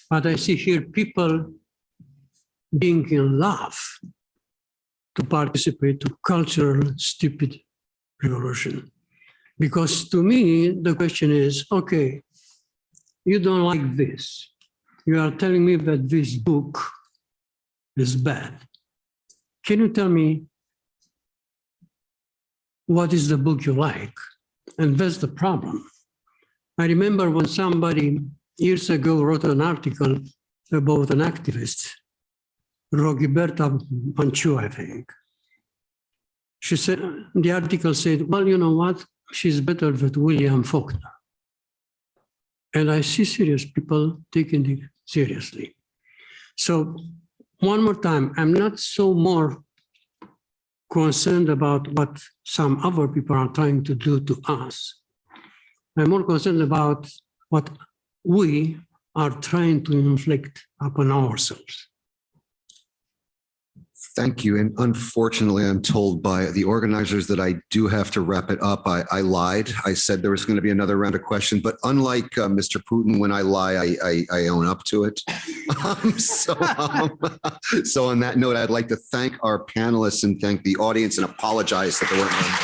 But I see here people being in love to participate to cultural stupid revolution. Because to me, the question is, okay, you don't like this. You are telling me that this book is bad. Can you tell me what is the book you like? And that's the problem. I remember when somebody years ago wrote an article about an activist Rogiberta Manchu, I think. She said, the article said, well, you know what? She's better than William Faulkner. And I see serious people taking it seriously. So one more time, I'm not so more concerned about what some other people are trying to do to us. I'm more concerned about what we are trying to inflict upon ourselves. Thank you. And unfortunately, I'm told by the organizers that I do have to wrap it up. I lied. I said there was going to be another round of questions, but unlike Mr. Putin, when I lie, I own up to it. So on that note, I'd like to thank our panelists and thank the audience and apologize that there weren't none.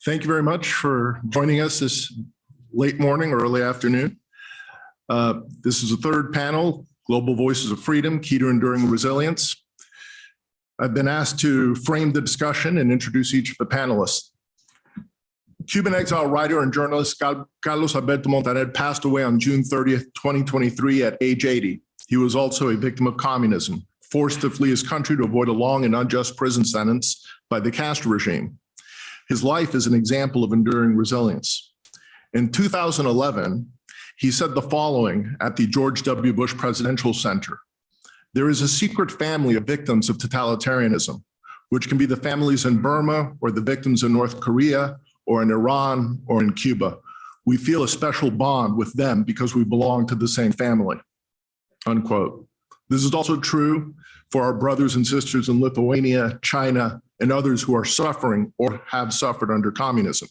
Thank you very much for joining us this late morning or early afternoon. This is the third panel, Global Voices of Freedom, Key to Enduring Resilience. I've been asked to frame the discussion and introduce each of the panelists. Cuban exile writer and journalist Carlos Alberto Montaner passed away on June 30th, 2023 at age 80. He was also a victim of communism, forced to flee his country to avoid a long and unjust prison sentence by the Castro regime. His life is an example of enduring resilience. In 2011, he said the following at the George W. Bush Presidential Center: "There is a secret family of victims of totalitarianism, which can be the families in Burma or the victims in North Korea or in Iran or in Cuba. We feel a special bond with them because we belong to the same family," unquote. This is also true for our brothers and sisters in Lithuania, China, and others who are suffering or have suffered under communism.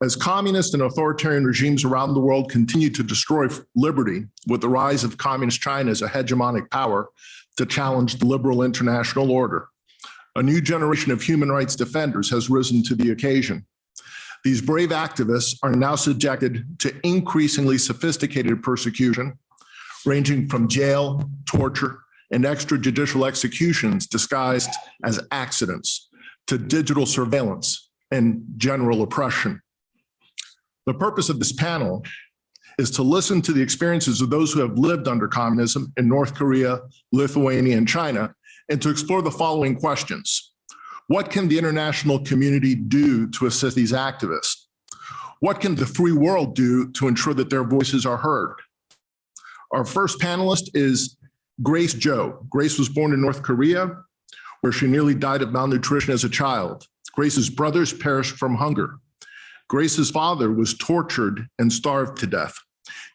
As communist and authoritarian regimes around the world continue to destroy liberty with the rise of communist China as a hegemonic power to challenge the liberal international order, a new generation of human rights defenders has risen to the occasion. These brave activists are now subjected to increasingly sophisticated persecution, ranging from jail, torture, and extrajudicial executions disguised as accidents to digital surveillance and general oppression. The purpose of this panel is to listen to the experiences of those who have lived under communism in North Korea, Lithuania, and China, and to explore the following questions. What can the international community do to assist these activists? What can the free world do to ensure that their voices are heard? Our first panelist is Grace Jo. Grace was born in North Korea, where she nearly died of malnutrition as a child. Grace's brothers perished from hunger. Grace's father was tortured and starved to death.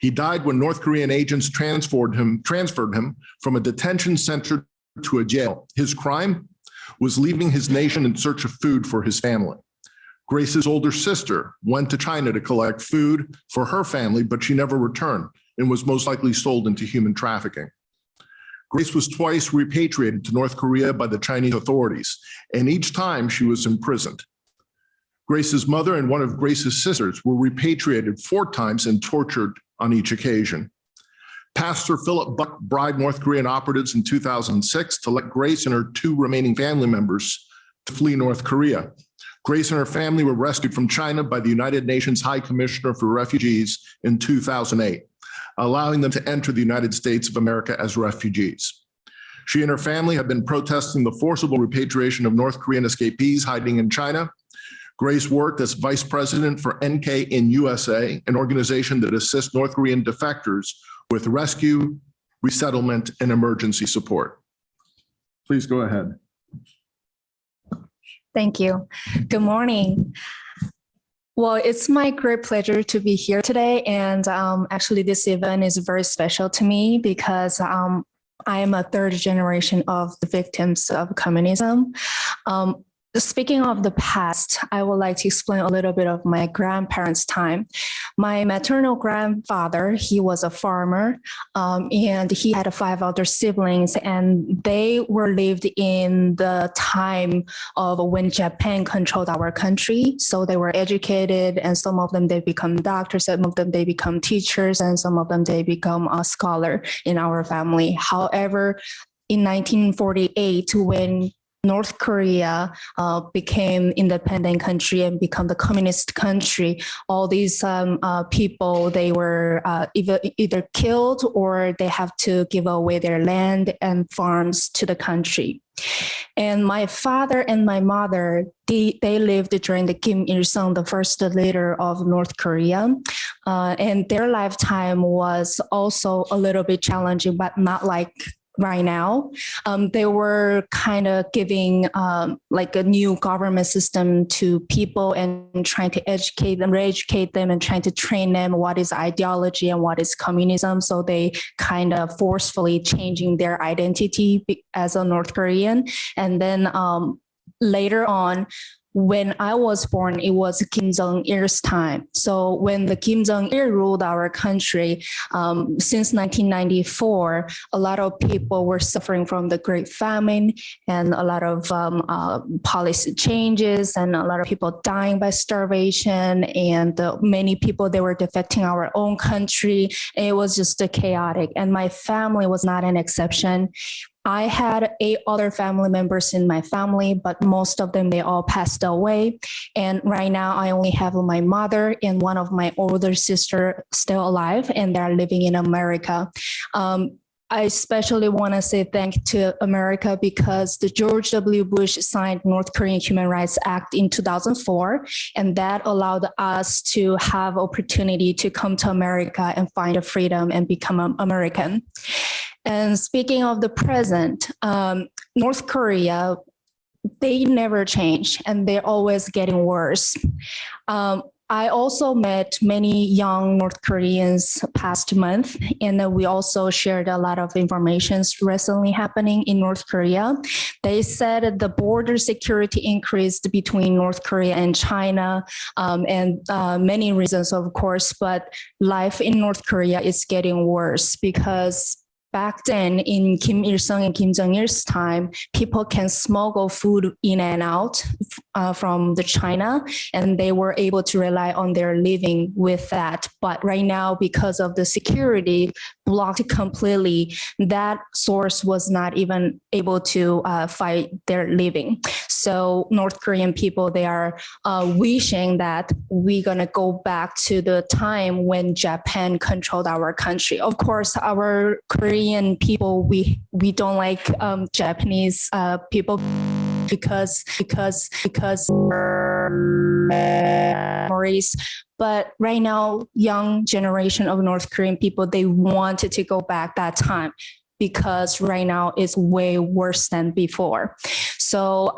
He died when North Korean agents transferred him from a detention center to a jail. His crime was leaving his nation in search of food for his family. Grace's older sister went to China to collect food for her family, but she never returned and was most likely sold into human trafficking. Grace was twice repatriated to North Korea by the Chinese authorities, and each time she was imprisoned. Grace's mother and one of Grace's sisters were repatriated 4 times and tortured on each occasion. Pastor Philip Buck bribed North Korean operatives in 2006 to let Grace and her 2 remaining family members to flee North Korea. Grace and her family were rescued from China by the United Nations High Commissioner for Refugees in 2008. Allowing them to enter the United States of America as refugees. She and her family have been protesting the forcible repatriation of North Korean escapees hiding in China. Grace worked as vice president for NK in USA, an organization that assists North Korean defectors with rescue, resettlement, and emergency support. Please go ahead. Thank you. Good morning. Well, it's my great pleasure to be here today. And actually, this event is very special to me because I am a 3rd generation of the victims of communism. Speaking of the past, I would like to explain a little bit of my grandparents' time. My maternal grandfather, he was a farmer, and he had 5 older siblings, and they were lived in the time of when Japan controlled our country. So they were educated, and some of them, they become doctors, some of them, they become teachers, and some of them, they become a scholar in our family. However, in 1948, when North Korea became independent country and become the communist country, all these people, they were either killed or they have to give away their land and farms to the country. And my father and my mother, they lived during the Kim Il-sung, the first leader of North Korea. And their lifetime was also a little bit challenging, but not like right now. They were kind of giving like a new government system to people and trying to educate them, re-educate them and trying to train them what is ideology and what is communism. So they kind of forcefully changing their identity as a North Korean. And then later on, when I was born, it was Kim Jong-il's time. So when the Kim Jong-il ruled our country, since 1994, a lot of people were suffering from the Great Famine and a lot of policy changes and a lot of people dying by starvation and many people, they were defecting our own country. It was just chaotic. And my family was not an exception. I had 8 other family members in my family, but most of them, they all passed away. And right now I only have my mother and one of my older sister still alive, and they're living in America. I especially want to say thank to America because the George W. Bush signed North Korean Human Rights Act in 2004, and that allowed us to have opportunity to come to America and find a freedom and become an American. And speaking of the present, North Korea, they never change and they're always getting worse. I also met many young North Koreans past month, and we also shared a lot of information recently happening in North Korea. They said the border security increased between North Korea and China, and many reasons, of course, but life in North Korea is getting worse because back then in Kim Il-sung and Kim Jong-il's time, people can smuggle food in and out from the China, and they were able to rely on their living with that. But right now, because of the security blocked completely, that source was not even able to fight their living. So North Korean people, they are wishing that we're gonna go back to the time when Japan controlled our country. Of course, our Korean people, we don't like Japanese people because memories. But right now, young generation of North Korean people, they wanted to go back that time because right now it's way worse than before. So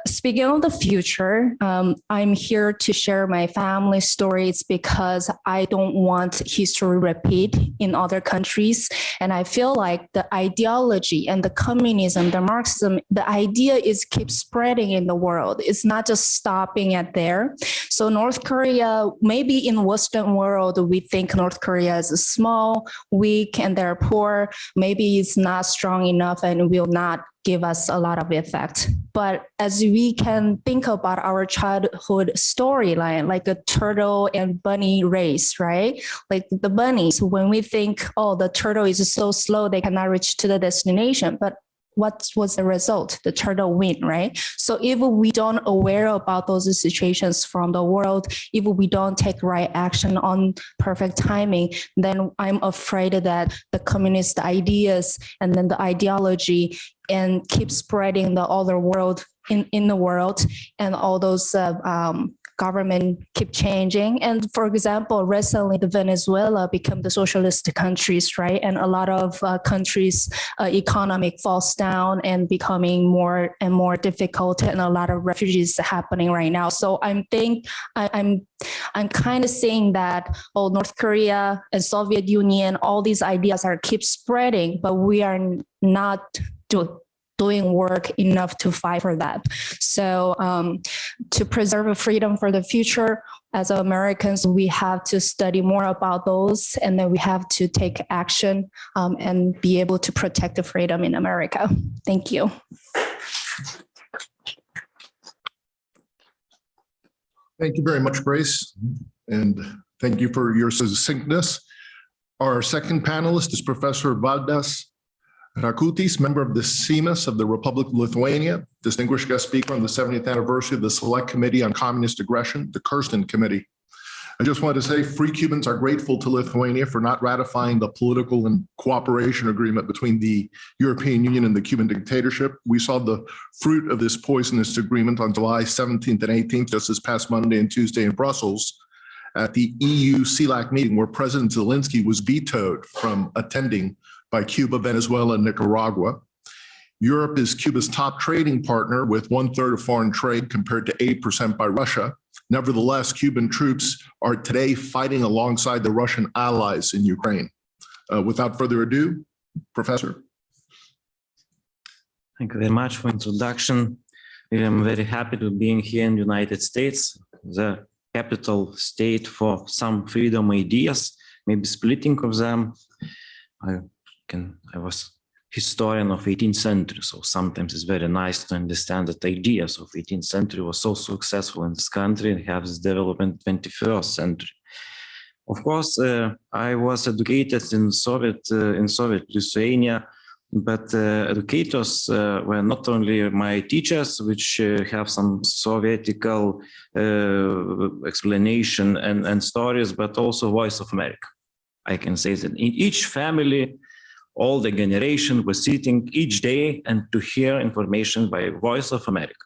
speaking of the future, I'm here to share my family stories because I don't want history repeat in other countries. And I feel like the ideology and the communism, the Marxism, the idea is keep spreading in the world. It's not just stopping at there. So North Korea, maybe in Western world, we think North Korea is small, weak, and they're poor. Maybe it's not strong enough and will not give us a lot of effect. But as we can think about our childhood storyline, like a turtle and bunny race, right? Like the bunnies, when we think, oh, the turtle is so slow, they cannot reach to the destination. But what was the result? The turtle win, right? So if we don't aware about those situations from the world, if we don't take right action on perfect timing, then I'm afraid that the communist ideas and then the ideology and keep spreading the other world in the world, and all those government keep changing. And for example, recently the Venezuela became the socialist countries, right? And a lot of countries' economic falls down and becoming more and more difficult, and a lot of refugees happening right now. So I'm kind of saying that, oh, North Korea and Soviet Union, all these ideas are keep spreading, but we are not doing work enough to fight for that. So to preserve a freedom for the future, as Americans, we have to study more about those, and then we have to take action and be able to protect the freedom in America. Thank you. Thank you very much, Grace, and thank you for your succinctness. Our second panelist is Professor Valdas Rakutis, member of the Seimas of the Republic of Lithuania, distinguished guest speaker on the 70th anniversary of the Select Committee on Communist Aggression, the Kirsten Committee. I just wanted to say Free Cubans are grateful to Lithuania for not ratifying the political and cooperation agreement between the European Union and the Cuban dictatorship. We saw the fruit of this poisonous agreement on July 17th and 18th, just this past Monday and Tuesday in Brussels, at the EU CELAC meeting, where President Zelensky was vetoed from attending by Cuba, Venezuela, and Nicaragua. Europe is Cuba's top trading partner with 1/3 of foreign trade compared to 8% by Russia. Nevertheless, Cuban troops are today fighting alongside the Russian allies in Ukraine. Without further ado, Professor. Thank you very much for introduction. I'm very happy to be here in the United States, the capital state for some freedom ideas, maybe splitting of them. I was historian of 18th century, so sometimes it's very nice to understand that ideas of 18th century were so successful in this country and have this development in 21st century. Of course, I was educated in Soviet Lithuania, but educators were not only my teachers, which have some Sovietical explanation and stories, but also Voice of America. I can say that in each family, all the generation was sitting each day and to hear information by Voice of America.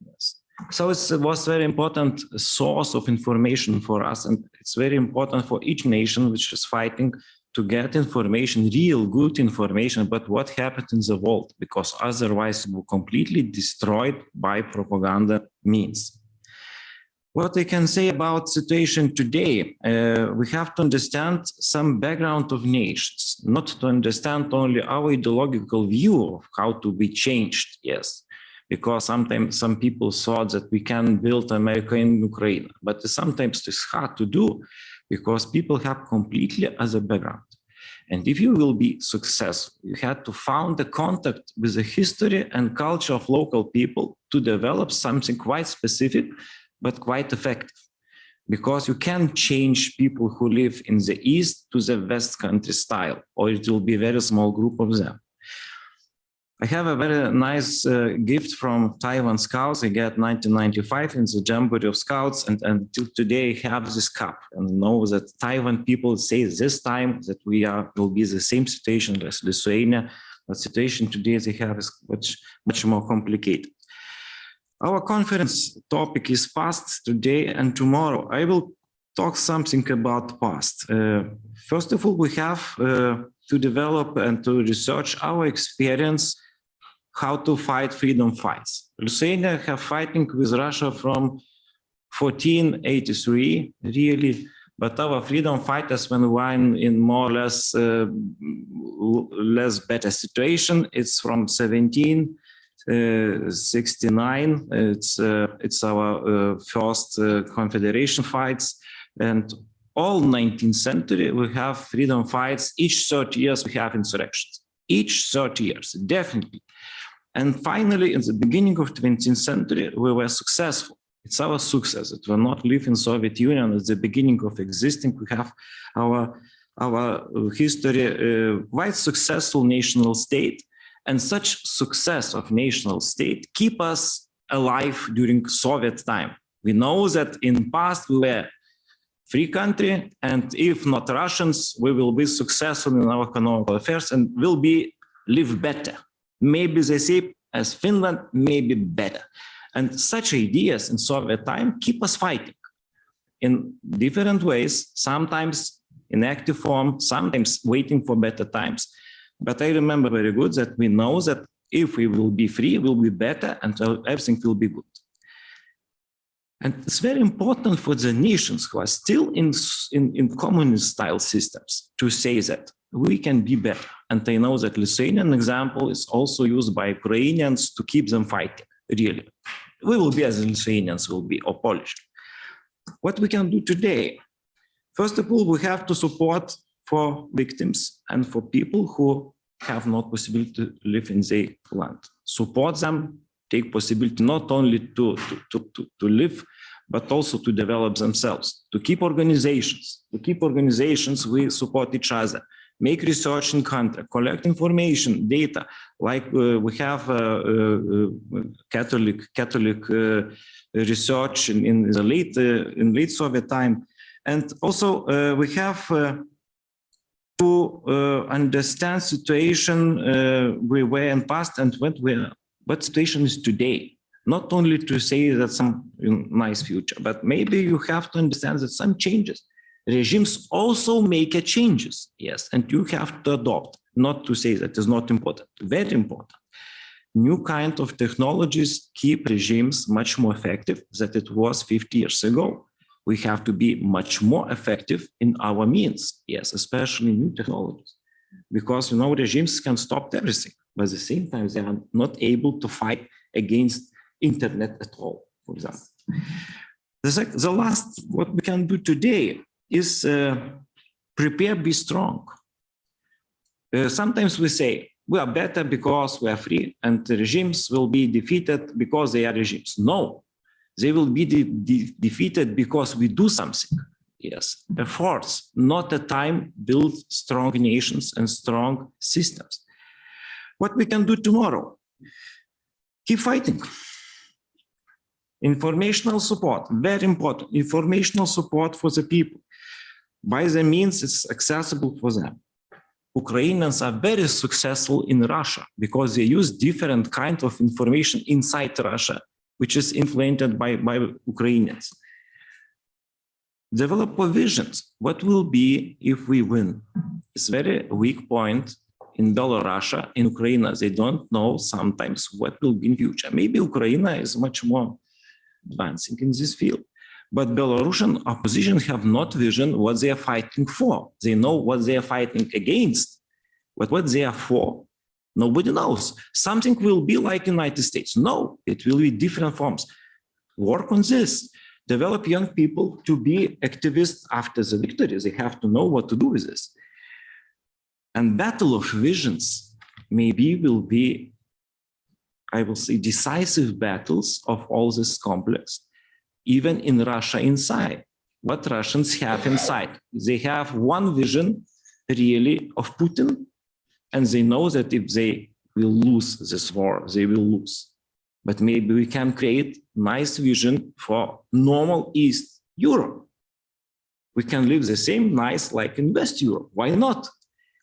Yes. So it was very important source of information for us, and it's very important for each nation which is fighting to get information, real good information about what happened in the world, because otherwise it will completely destroyed by propaganda means. What I can say about situation today, we have to understand some background of nations, not to understand only our ideological view of how to be changed, yes, because sometimes some people thought that we can build America in Ukraine, but sometimes it's hard to do because people have completely other background. And if you will be successful, you have to found a contact with the history and culture of local people to develop something quite specific, but quite effective, because you can change people who live in the East to the West country style, or it will be a very small group of them. I have a very nice gift from Taiwan Scouts. I got 1995 in the Jamboree of Scouts, and until today I have this cup and know that Taiwan people say this time that will be the same situation as Lithuania, but situation today they have is much more complicated. Our conference topic is past, today, and tomorrow. I will talk something about past. First of all, we have to develop and to research our experience how to fight freedom fights. Lithuania have fighting with Russia from 1483, really, but our freedom fighters when we are in more or less better situation. It's from 1769. It's our first confederation fights, and all 19th century we have freedom fights. Each 30 years we have insurrections. Each 30 years, definitely. And finally, in the beginning of 20th century, we were successful. It's our success that we not live in Soviet Union at the beginning of existing. We have our history, quite successful national state. And such success of national state keep us alive during Soviet time. We know that in past we were free country, and if not Russians, we will be successful in our economic affairs and will live better. Maybe the same as Finland, maybe better. And such ideas in Soviet time keep us fighting in different ways, sometimes in active form, sometimes waiting for better times. But I remember very good that we know that if we will be free, we'll be better and everything will be good. And it's very important for the nations who are still in communist style systems to say that we can be better. And I know that Lithuanian example is also used by Ukrainians to keep them fighting, really. We will be as Lithuanians will be, or Polish. What we can do today? First of all, we have to support for victims and for people who have not possibility to live in their land. Support them, take possibility not only to live, but also to develop themselves, to keep organizations. To keep organizations, we support each other. make research in country, collect information, data, like we have Catholic research in the late Soviet time. And also we have to understand situation we were in past and what situation is today. Not only to say that some nice future, but maybe you have to understand that some changes. Regimes also make a changes, yes, and you have to adopt, not to say that is not important, very important. New kind of technologies keep regimes much more effective than it was 50 years ago. We have to be much more effective in our means, yes, especially new technologies. Because, regimes can stop everything, but at the same time, they are not able to fight against internet at all, for example. The last, what we can do today is prepare, be strong. Sometimes we say, we are better because we are free, and the regimes will be defeated because they are regimes. No, they will be defeated because we do something. Yes, efforts, not a time, build strong nations and strong systems. What we can do tomorrow? Keep fighting. Informational support, very important. Informational support for the people. By the means it's accessible for them. Ukrainians are very successful in Russia because they use different kinds of information inside Russia, which is influenced by Ukrainians. Develop visions. What will be if we win? It's very weak point in Belarus, in Ukraine. They don't know sometimes what will be in future. Maybe Ukraine is much more advancing in this field. But Belarusian opposition have not vision what they are fighting for. They know what they are fighting against, but what they are for, nobody knows. Something will be like United States. No, it will be different forms. Work on this. Develop young people to be activists after the victory. They have to know what to do with this. And battle of visions maybe will be, I will say, decisive battles of all this complex, even in Russia inside. What Russians have inside. They have one vision really of Putin, and they know that if they will lose this war, they will lose. But maybe we can create nice vision for normal East Europe. We can live the same nice like in West Europe. Why not?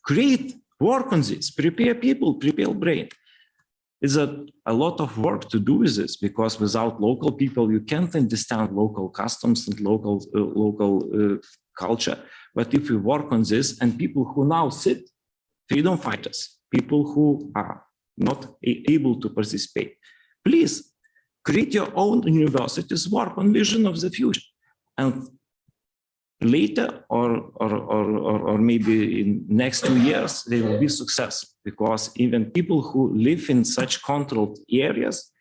Create, work on this, prepare people, prepare brain. It's a lot of work to do with this, because without local people, you can't understand local customs and local culture. But if we work on this, and people who now sit, freedom fighters, people who are not able to participate, please create your own universities, work on vision of the future. And later, or maybe in next 2 years, they will be successful, because even people who live in such controlled areas,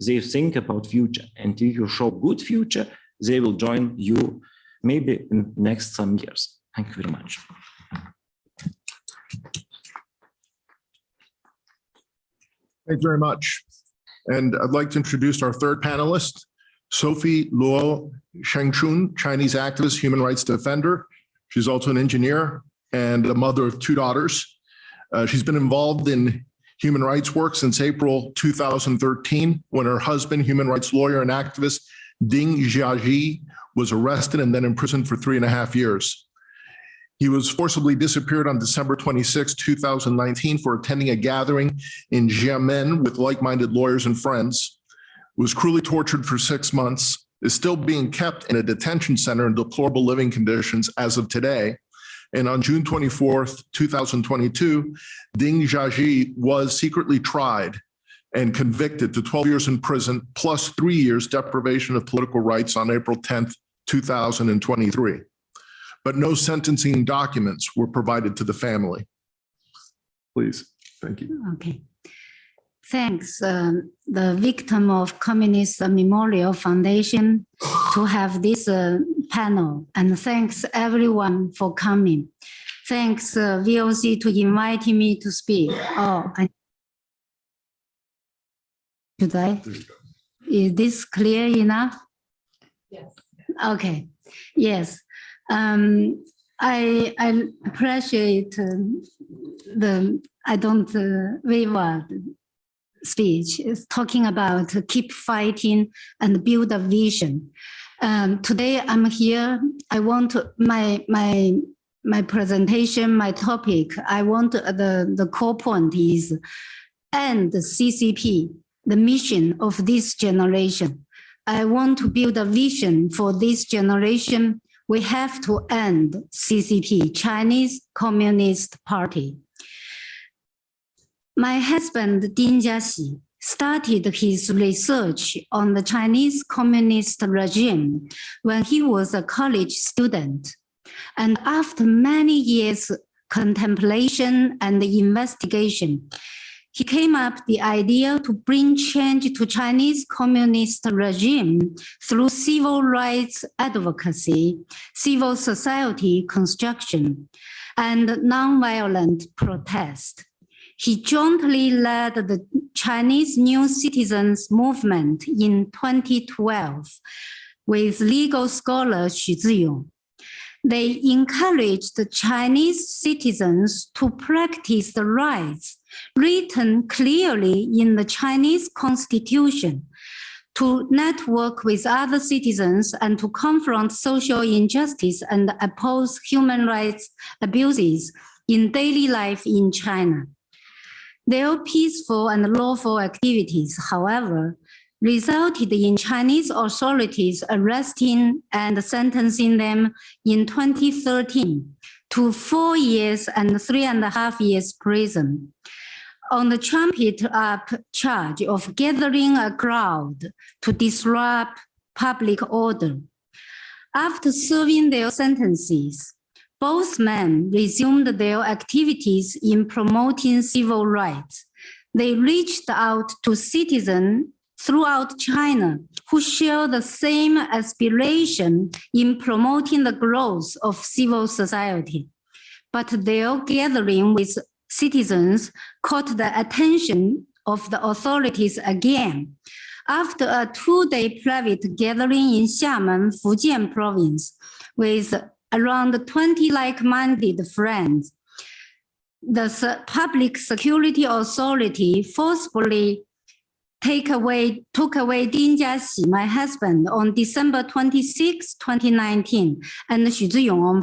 they think about future. And if you show good future, they will join you maybe in next some years. Thank you very much. Thank you very much. And I'd like to introduce our third panelist, Sophie Luo Shengchun, Chinese activist, human rights defender. She's also an engineer and a mother of 2 daughters. She's been involved in human rights work since April 2013, when her husband, human rights lawyer and activist Ding Jiaji, was arrested and then imprisoned for 3.5 years. He was forcibly disappeared on December 26, 2019 for attending a gathering in Xiamen with like-minded lawyers and friends, was cruelly tortured for 6 months, is still being kept in a detention center in deplorable living conditions as of today. And on June 24th, 2022, Ding Jiaji was secretly tried and convicted to 12 years in prison plus 3 years deprivation of political rights on April 10th, 2023. But no sentencing documents were provided to the family. Please, thank you. Okay. Thanks, the victim of Communist Memorial Foundation, to have this panel, and thanks everyone for coming. Thanks VOC to inviting me to speak. Should I? Is this clear enough? Yes. Okay. Yes. I appreciate I don't waver speech. It's talking about keep fighting and build a vision. Today I'm here. I want my presentation, my topic. I want the core point is end CCP, the mission of this generation. I want to build a vision for this generation. We have to end CCP, Chinese Communist Party. My husband, Ding Jiaxi, started his research on the Chinese Communist regime when he was a college student. And after many years contemplation and investigation, he came up the idea to bring change to Chinese communist regime through civil rights advocacy, civil society construction, and nonviolent protest. He jointly led the Chinese New Citizens Movement in 2012 with legal scholar Xu Ziyong. They encouraged the Chinese citizens to practice the rights written clearly in the Chinese Constitution, to network with other citizens and to confront social injustice and oppose human rights abuses in daily life in China. Their peaceful and lawful activities, however, resulted in Chinese authorities arresting and sentencing them in 2013 to 4 years and 3.5 years prison on the trumped-up charge of gathering a crowd to disrupt public order. After serving their sentences, both men resumed their activities in promoting civil rights. They reached out to citizens throughout China who share the same aspiration in promoting the growth of civil society. But their gathering with citizens caught the attention of the authorities again. After a 2-day private gathering in Xiamen, Fujian province, with around 20 like-minded friends, the public security authority forcefully took away Ding Jiaxi, my husband, on December 26, 2019, and Xu Ziyong on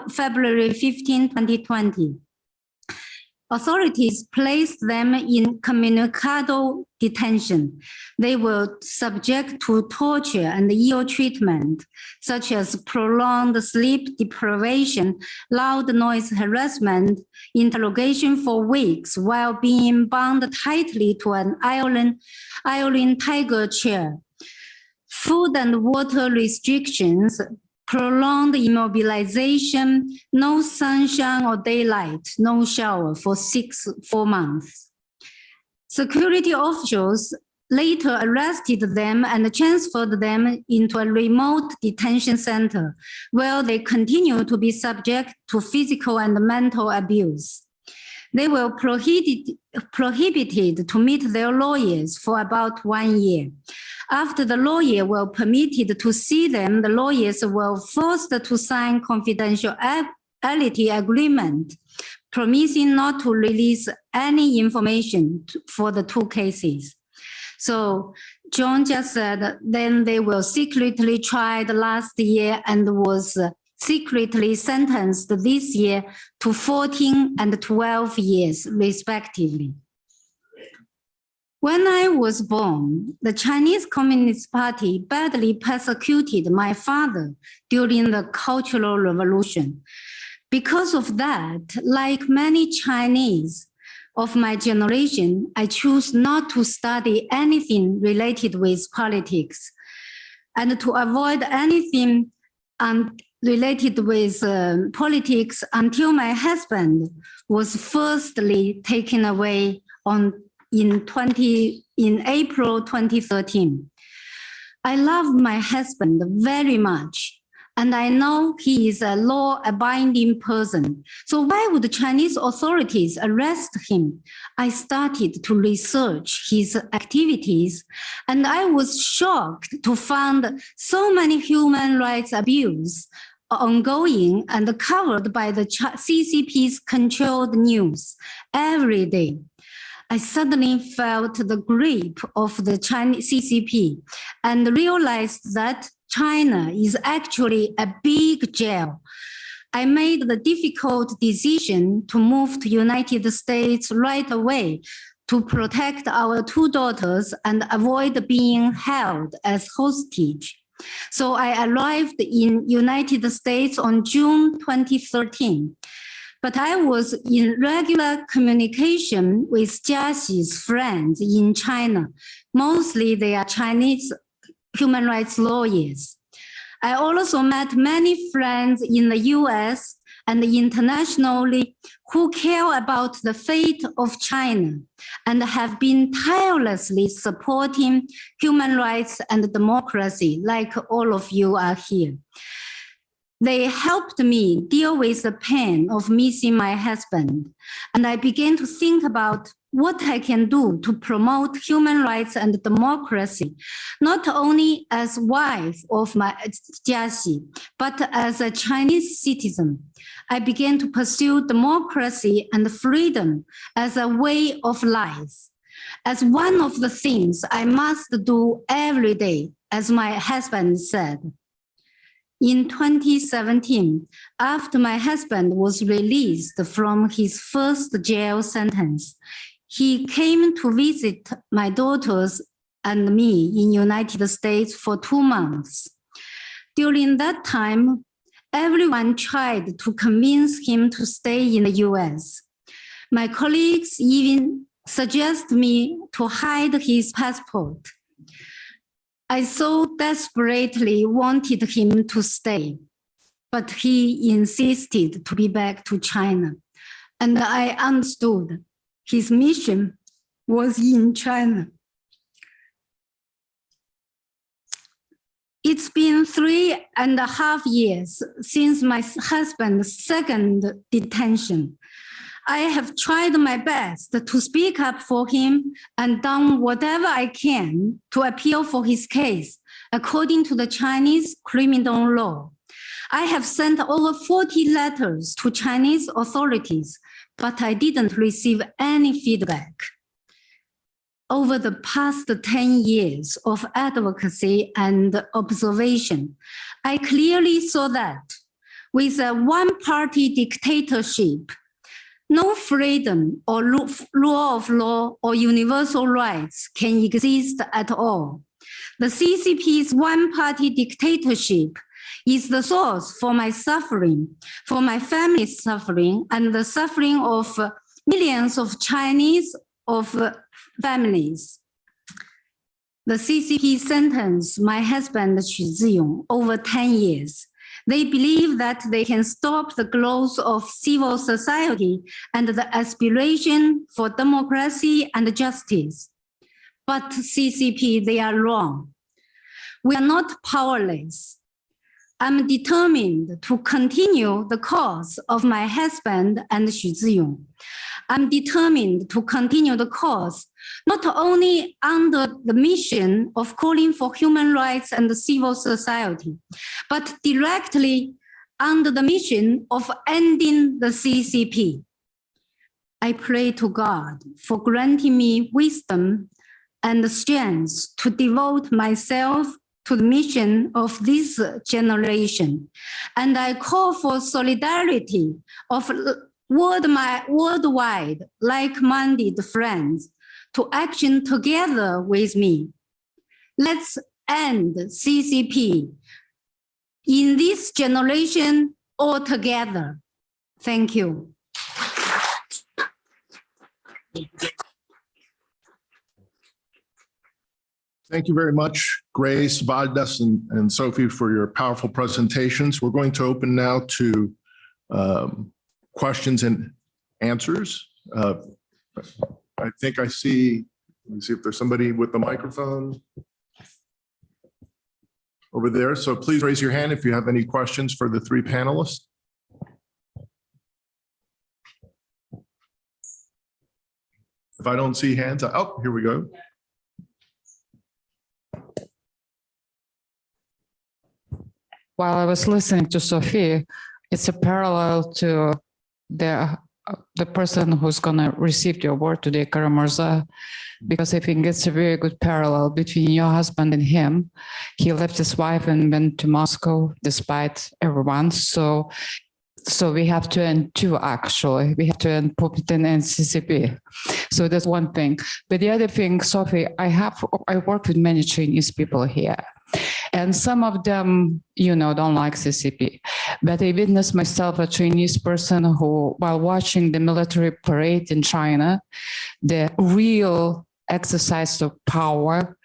February 15, 2020. Authorities placed them in communicado detention. They were subject to torture and ill treatment, such as prolonged sleep deprivation, loud noise harassment, interrogation for weeks while being bound tightly to an iron tiger chair, food and water restrictions, prolonged immobilization, no sunshine or daylight, no shower for 4 months. Security officials later arrested them and transferred them into a remote detention center where they continue to be subject to physical and mental abuse. They were prohibited to meet their lawyers for about 1 year. After the lawyer were permitted to see them, the lawyers were forced to sign confidentiality agreement, promising not to release any information for the 2 cases. So John just said, then they were secretly tried last year and was secretly sentenced this year to 14 and 12 years, respectively. When I was born, the Chinese Communist Party badly persecuted my father during the Cultural Revolution. Because of that, like many Chinese of my generation, I chose not to study anything related with politics and to avoid anything related with politics until my husband was firstly taken away in April 2013. I love my husband very much, and I know he is a law-abiding person. So why would the Chinese authorities arrest him? I started to research his activities, and I was shocked to find so many human rights abuse ongoing and covered by the CCP's controlled news every day. I suddenly felt the grip of the Chinese CCP and realized that China is actually a big jail. I made the difficult decision to move to United States right away to protect our two daughters and avoid being held as hostage. So I arrived in United States on June 2013. But I was in regular communication with Jiaxi's friends in China. Mostly they are Chinese human rights lawyers. I also met many friends in the US and internationally who care about the fate of China and have been tirelessly supporting human rights and democracy, like all of you are here. They helped me deal with the pain of missing my husband, and I began to think about what I can do to promote human rights and democracy, not only as wife of my Jiaxi, but as a Chinese citizen. I began to pursue democracy and freedom as a way of life, as one of the things I must do every day, as my husband said. In 2017, after my husband was released from his first jail sentence, he came to visit my daughters and me in United States for 2 months. During that time, everyone tried to convince him to stay in the US. My colleagues even suggested me to hide his passport. I so desperately wanted him to stay, but he insisted to be back to China. And I understood his mission was in China. It's been 3.5 years since my husband's second detention. I have tried my best to speak up for him and done whatever I can to appeal for his case according to the Chinese criminal law. I have sent over 40 letters to Chinese authorities, but I didn't receive any feedback. Over the past 10 years of advocacy and observation, I clearly saw that with a one-party dictatorship, no freedom or rule of law or universal rights can exist at all. The CCP's one-party dictatorship is the source for my suffering, for my family's suffering, and the suffering of millions of Chinese families. The CCP sentenced my husband Xu Ziyong over 10 years. They believe that they can stop the growth of civil society and the aspiration for democracy and justice. But CCP, they are wrong. We are not powerless. I'm determined to continue the cause of my husband and Xu Ziyong. I'm determined to continue the cause, not only under the mission of calling for human rights and civil society, but directly under the mission of ending the CCP. I pray to God for granting me wisdom and strength to devote myself to the mission of this generation. And I call for solidarity of worldwide like-minded friends to action together with me. Let's end CCP in this generation altogether. Thank you. Thank you very much, Grace, Valdes, and Sophie, for your powerful presentations. We're going to open now to questions and answers. I think I see, let me see if there's somebody with the microphone over there. So please raise your hand if you have any questions for the three panelists. If I don't see hands, oh, here we go. while I was listening to Sophie, it's a parallel to the person who's going to receive the award today, Karamurza, because I think it's a very good parallel between your husband and him. He left his wife and went to Moscow despite everyone. So we have to end two, actually. We have to end Putin and CCP. So that's one thing. But the other thing, Sophie, I work with many Chinese people here. And some of them, don't like CCP. But I witnessed myself a Chinese person who, while watching the military parade in China, the real exercise of power,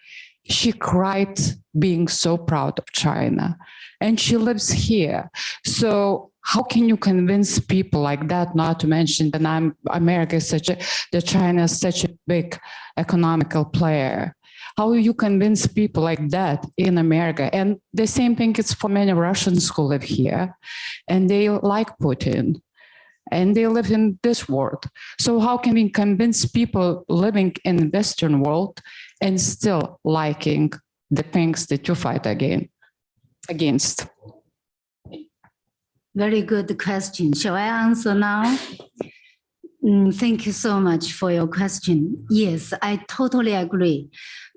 she cried being so proud of China. And she lives here. So how can you convince people like that, not to mention that America is that China is such a big economical player? How you convince people like that in America? And the same thing is for many Russians who live here, and they like Putin, and they live in this world. So how can we convince people living in the Western world and still liking the things that you fight against? Very good question. Shall I answer now? Thank you so much for your question. Yes, I totally agree.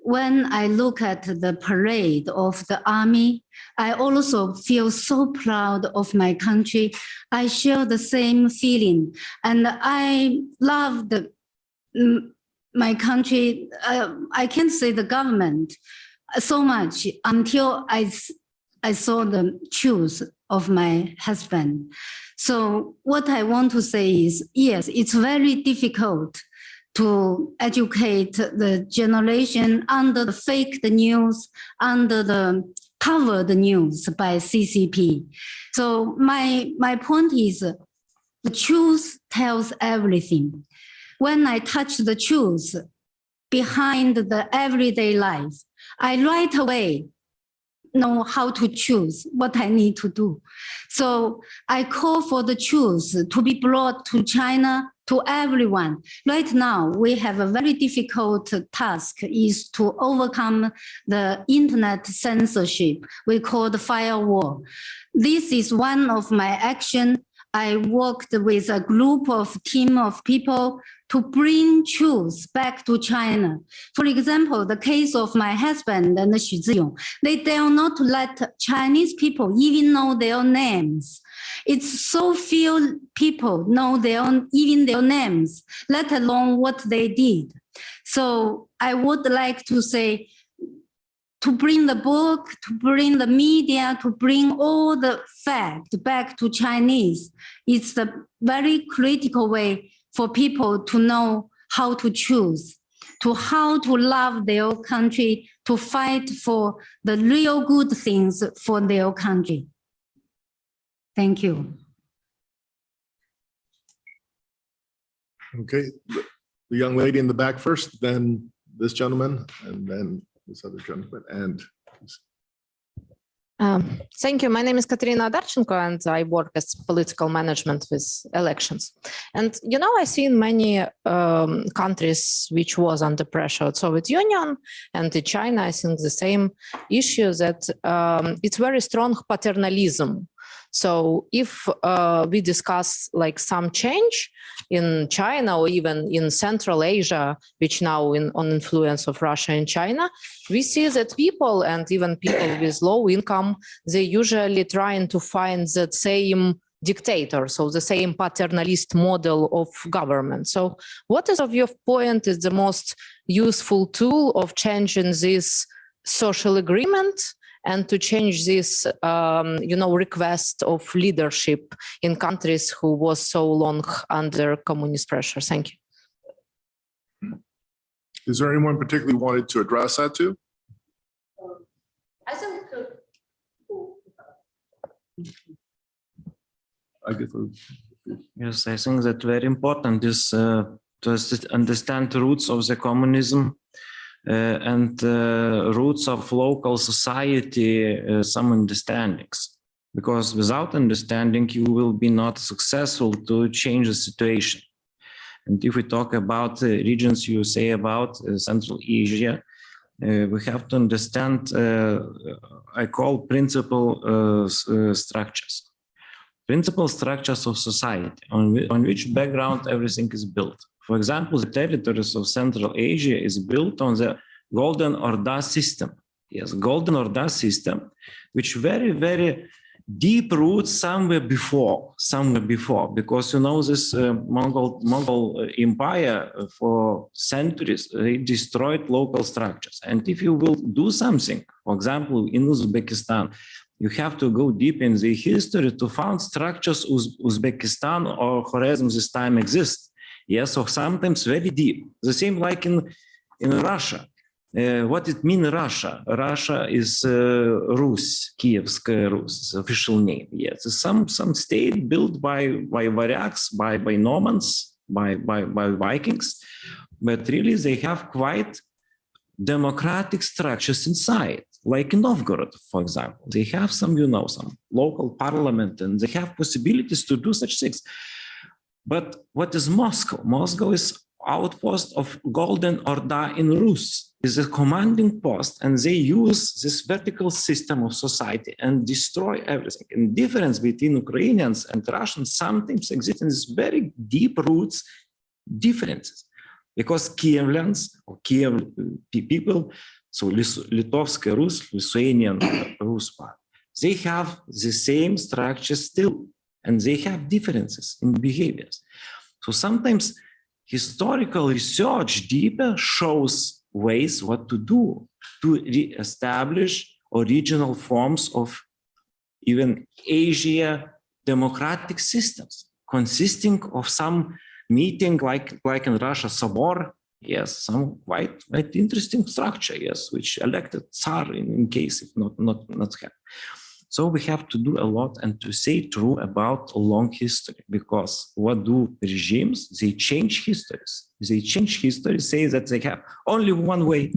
When I look at the parade of the army, I also feel so proud of my country. I share the same feeling, and I love my country. I can't say the government so much until I saw the shoes of my husband. So what I want to say is, yes, it's very difficult to educate the generation under the fake news, under the covered news by CCP. So my point is, the truth tells everything. When I touch the truth behind the everyday life, I right away know how to choose what I need to do. So I call for the truth to be brought to China, to everyone. Right now, we have a very difficult task is to overcome the internet censorship we call the firewall. This is one of my actions. I worked with a team of people to bring truth back to China. For example, the case of my husband and Xu Ziyong, they dare not let Chinese people even know their names. It's so few people know even their names, let alone what they did. So I would like to say, to bring the book, to bring the media, to bring all the fact back to Chinese, it's the very critical way for people to know how to choose, how to love their country, to fight for the real good things for their country. Thank you. Okay, the young lady in the back first, then this gentleman, and then this other gentleman. And thank you. My name is Katerina Adarchenko, and I work as political management with elections. And I see in many countries which was under pressure, Soviet Union and in China, I think the same issue that it's very strong paternalism. So if we discuss like some change in China or even in Central Asia, which now on influence of Russia and China, we see that people and even people with low income, they usually trying to find that same dictator, so the same paternalist model of government. So what is of your point is the most useful tool of changing this social agreement and to change this, request of leadership in countries who was so long under communist pressure? Thank you. is there anyone particularly wanted to address that to? I think. Yes, I think that very important is to understand the roots of the communism and roots of local society, some understandings. Because without understanding, you will be not successful to change the situation. And if we talk about the regions you say about Central Asia, we have to understand, I call principal structures. Principal structures of society on which background everything is built. For example, the territories of Central Asia is built on the Golden Orda system. Yes, Golden Orda system, which very, very deep roots somewhere before, because you know this Mongol Empire for centuries, they destroyed local structures. And if you will do something, for example, in Uzbekistan, you have to go deep in the history to find structures Uzbekistan or Khwarezm this time exist. Yes, or sometimes very deep. The same like in Russia. What it means Russia? Russia is Rus, Kievskaya Rus, official name. Yes, some state built by Varyaks, by Normans, by Vikings, but really they have quite democratic structures inside. Like in Novgorod, for example, they have some local parliament, and they have possibilities to do such things. But what is Moscow? Moscow is outpost of Golden Orda in Rus, is a commanding post, and they use this vertical system of society and destroy everything. And difference between Ukrainians and Russians sometimes exist in these very deep roots differences, because Kievlians or Kiev people, so Litovsk Rus, Lithuanian Rus part, they have the same structure still, and they have differences in behaviors. So sometimes historical research deeper shows ways what to do to re-establish original forms of even Asia democratic systems, consisting of some meeting like in Russia, Sobor, yes, some quite interesting structure, yes, which elected Tsar in case if not have. So we have to do a lot and to say true about a long history, because what do regimes? They change histories. They change history, say that they have only one way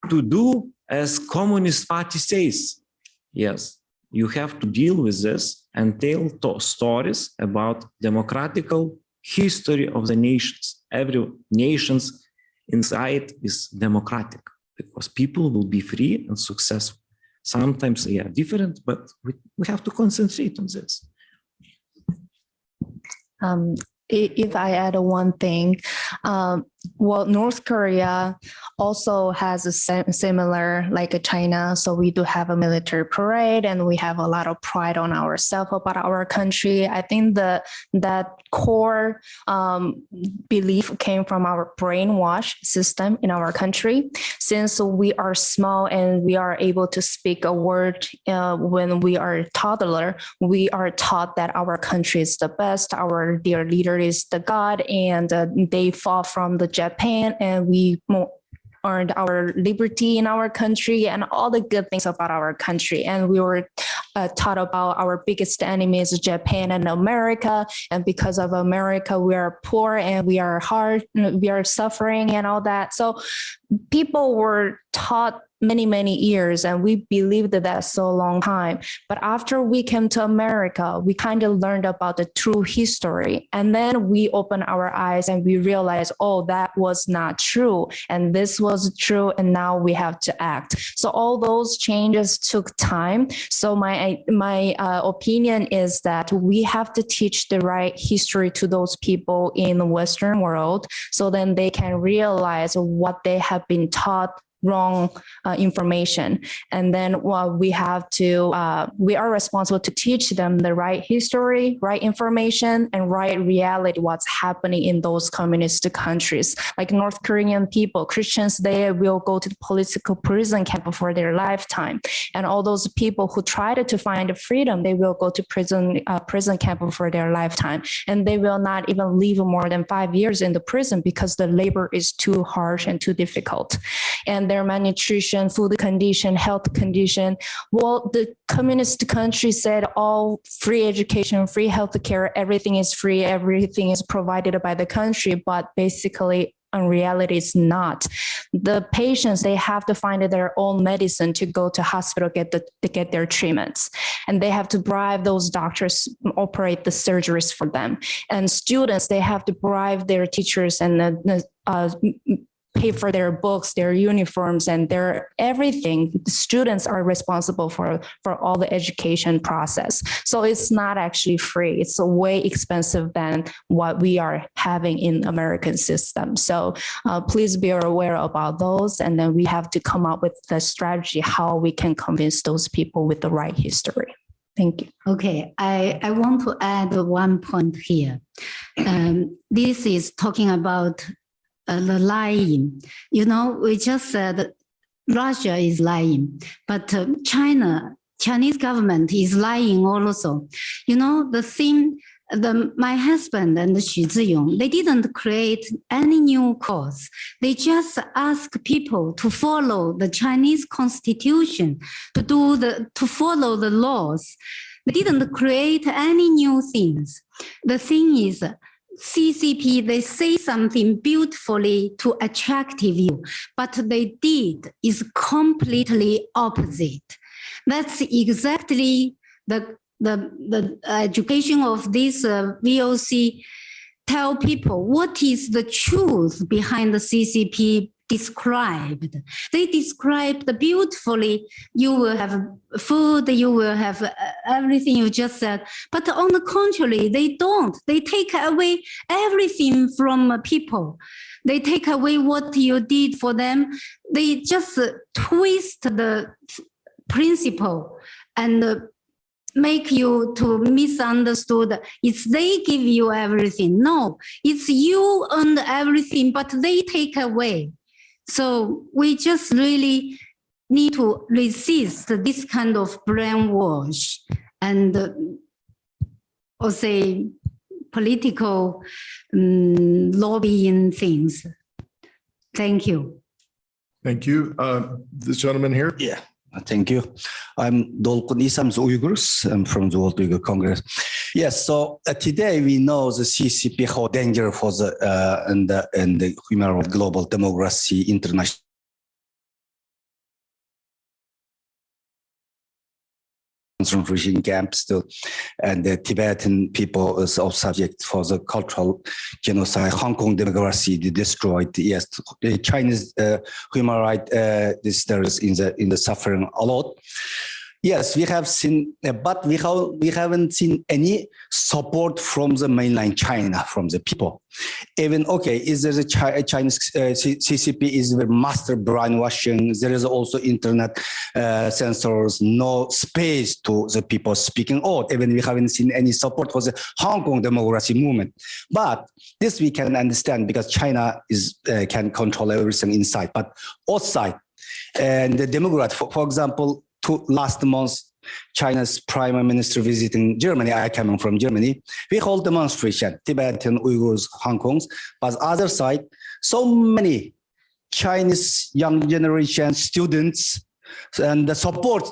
to do as Communist Party says. Yes, you have to deal with this and tell stories about democratical history of the nations. Every nation's inside is democratic, because people will be free and successful. Sometimes they are different, but we have to concentrate on this. If I add one thing, well, North Korea also has a similar like China. So we do have a military parade, and we have a lot of pride on ourselves about our country. I think that core belief came from our brainwash system in our country. Since we are small and we are able to speak a word when we are toddler, we are taught that our country is the best, our dear leader is the God, and they fought from the Japan, and we earned our liberty in our country and all the good things about our country. And we were taught about our biggest enemies, Japan and America. And because of America, we are poor and we are hard, we are suffering and all that. So people were taught many years, and we believed that so long time. But after we came to America, we kind of learned about the true history. And then we opened our eyes and we realized, oh, that was not true. And this was true. And now we have to act. So all those changes took time. So my opinion is that we have to teach the right history to those people in the Western world, so then they can realize what they have been taught wrong information. And then we are responsible to teach them the right history, right information, and right reality, what's happening in those communist countries. Like North Korean people, Christians, they will go to the political prison camp for their lifetime. And all those people who tried to find freedom, they will go to prison camp for their lifetime. And they will not even live more than 5 years in the prison because the labor is too harsh and too difficult. And their malnutrition, food condition, health condition. Well, the communist country said all free education, free healthcare, everything is free, everything is provided by the country, but basically in reality it's not. The patients, they have to find their own medicine to go to hospital to get their treatments. And they have to bribe those doctors operate the surgeries for them. And students, they have to bribe their teachers and pay for their books, their uniforms, and their everything. The students are responsible for all the education process. So it's not actually free. It's way expensive than what we are having in American system. So please be aware about those. And then we have to come up with the strategy how we can convince those people with the right history. Thank you. Okay, I want to add one point here. This is talking about the lying. You know, we just said Russia is lying, but Chinese government is lying also. You know, the thing, my husband and Xu Ziyong, they didn't create any new cause. They just ask people to follow the Chinese constitution, to follow the laws. They didn't create any new things. The thing is, CCP, they say something beautifully to attractive you, but they did is completely opposite. That's exactly the education of this VOC tell people what is the truth behind the CCP described. They described beautifully, you will have food, you will have everything you just said. But on the contrary, they don't. They take away everything from people. They take away what you did for them. They just twist the principle and make you to misunderstood. It's they give you everything. No, it's you earned everything, but they take away. So we just really need to resist this kind of brainwash and or say political lobbying things. Thank you. Thank you. This gentleman here. Yeah. Thank you. I'm Dolkun Isam Uyghurs. I'm from the World Uyghur Congress. Yes. So today we know the CCP how dangerous for the and the human rights, global democracy, international. Concentration camps still, and the Tibetan people is also subject for the cultural genocide. Hong Kong democracy destroyed. Yes, the Chinese human rights disturbs in the suffering a lot. Yes, we have seen, but we haven't seen any support from the mainland China, from the people. Even, okay, is there a Chinese CCP is the master brainwashing? There is also internet censors, no space to the people speaking out. Even we haven't seen any support for the Hong Kong democracy movement. But this we can understand because China can control everything inside, but outside. And the Democrat, for example, last month, China's prime minister visiting Germany. I coming from Germany. We hold demonstration, Tibetan, Uyghurs, Hong Kongs. But other side, so many Chinese young generation students and the support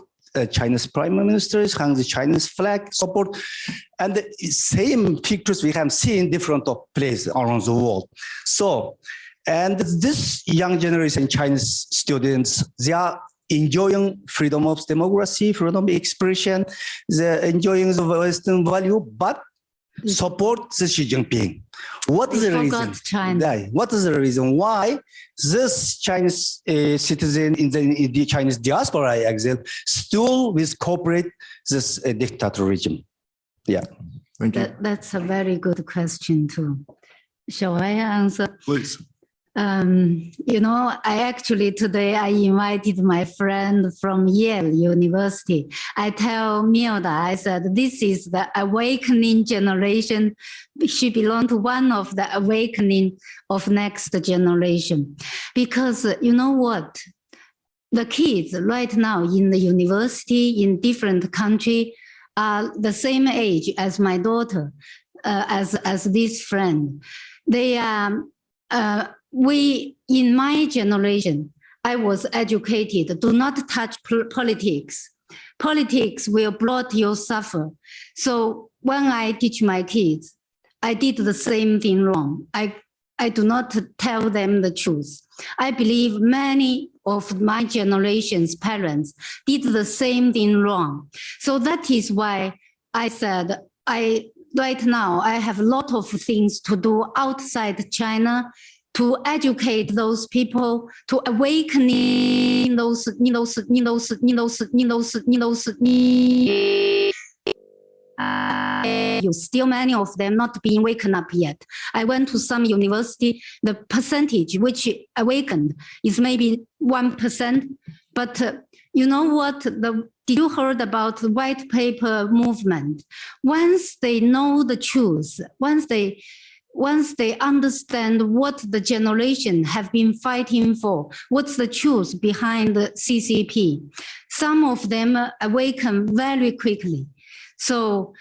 Chinese prime ministers, hang the Chinese flag support. And the same pictures we have seen different places around the world. So, and this young generation Chinese students, they are enjoying freedom of democracy, freedom of expression, they're enjoying the Western value, but support the Xi Jinping. What is the reason? China. What is the reason why this Chinese citizen in the Chinese diaspora exile still with cooperate this dictator regime? Yeah. Thank you. That's a very good question too. Shall I answer? Please. You know, today I invited my friend from Yale University. I tell Milda, I said, this is the awakening generation. She belonged to one of the awakening of next generation. Because you know what? The kids right now in the university, in different country, are the same age as my daughter, as this friend. They are, in my generation, I was educated, do not touch politics. Politics will brought you suffer. So when I teach my kids, I did the same thing wrong. I do not tell them the truth. I believe many of my generation's parents did the same thing wrong. So that is why I said, right now, I have a lot of things to do outside China to educate those people, to awakening those you still many of them not being waken up yet. I went to some university, the percentage which awakened is maybe 1%, but you know what? Did you heard about the white paper movement? Once they know the truth, once they understand what the generation have been fighting for, what's the truth behind the CCP, some of them awaken very quickly. So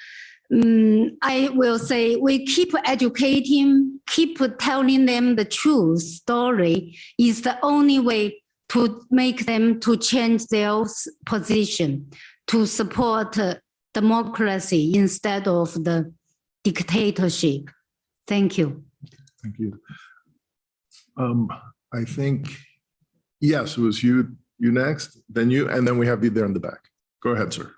I will say we keep educating, keep telling them the true story is the only way to make them to change their position, to support democracy instead of the dictatorship. Thank you. Thank you. I think, yes, it was you next, then you, and then we have you there in the back. Go ahead, sir.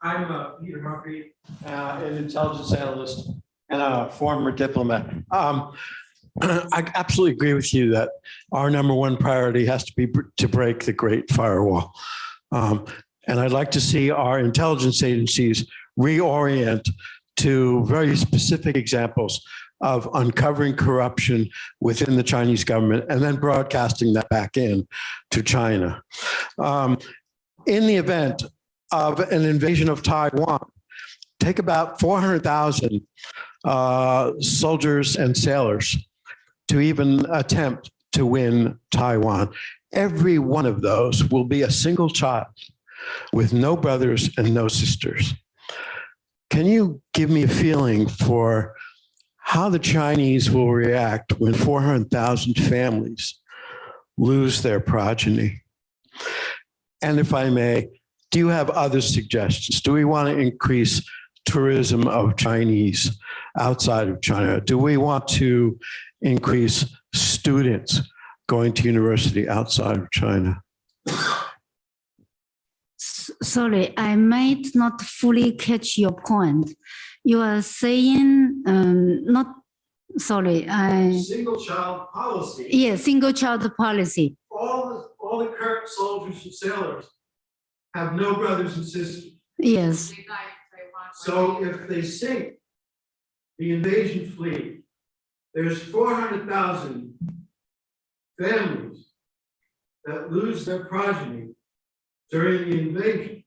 I'm Peter Murphy, an intelligence analyst and a former diplomat. I absolutely agree with you that our number one priority has to be to break the Great Firewall. And I'd like to see our intelligence agencies reorient to very specific examples of uncovering corruption within the Chinese government and then broadcasting that back in to China. In the event of an invasion of Taiwan, take about 400,000 soldiers and sailors to even attempt to win Taiwan. Every one of those will be a single child with no brothers and no sisters. Can you give me a feeling for how the Chinese will react when 400,000 families lose their progeny? And if I may, do you have other suggestions? Do we want to increase tourism of Chinese outside of China? Do we want to increase students going to university outside of China? Sorry, I might not fully catch your point. You are saying single child policy. Yes, single child policy. All the current soldiers and sailors have no brothers and sisters. Yes. So if they sink the invasion fleet, there's 400,000 families that lose their progeny during the invasion.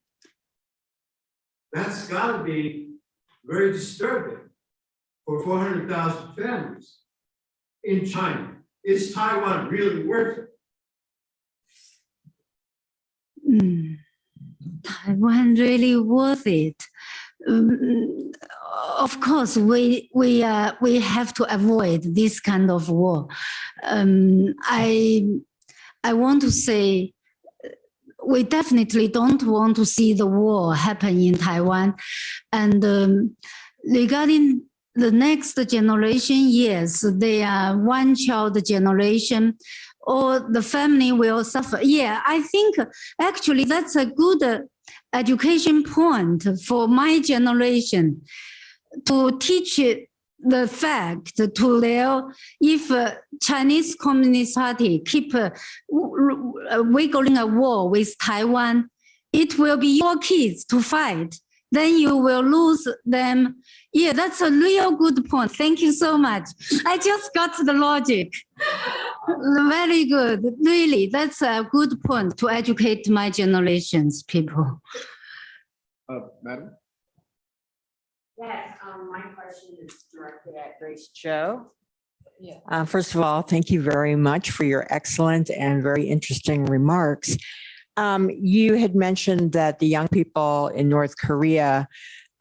That's got to be very disturbing for 400,000 families in China. Is Taiwan really worth it? Taiwan really worth it. Of course, we have to avoid this kind of war. I want to say we definitely don't want to see the war happen in Taiwan. And regarding the next generation, yes, they are one-child generation, or the family will suffer. Yeah, I think actually that's a good education point for my generation to teach the fact to their, if Chinese Communist Party keep wiggling a war with Taiwan, it will be your kids to fight. Then you will lose them. Yeah, that's a real good point. Thank you so much. I just got the logic. Very good. Really, that's a good point to educate my generation's people. Madam? Yes, my question is directed at Grace Joe. First of all, thank you very much for your excellent and very interesting remarks. You had mentioned that the young people in North Korea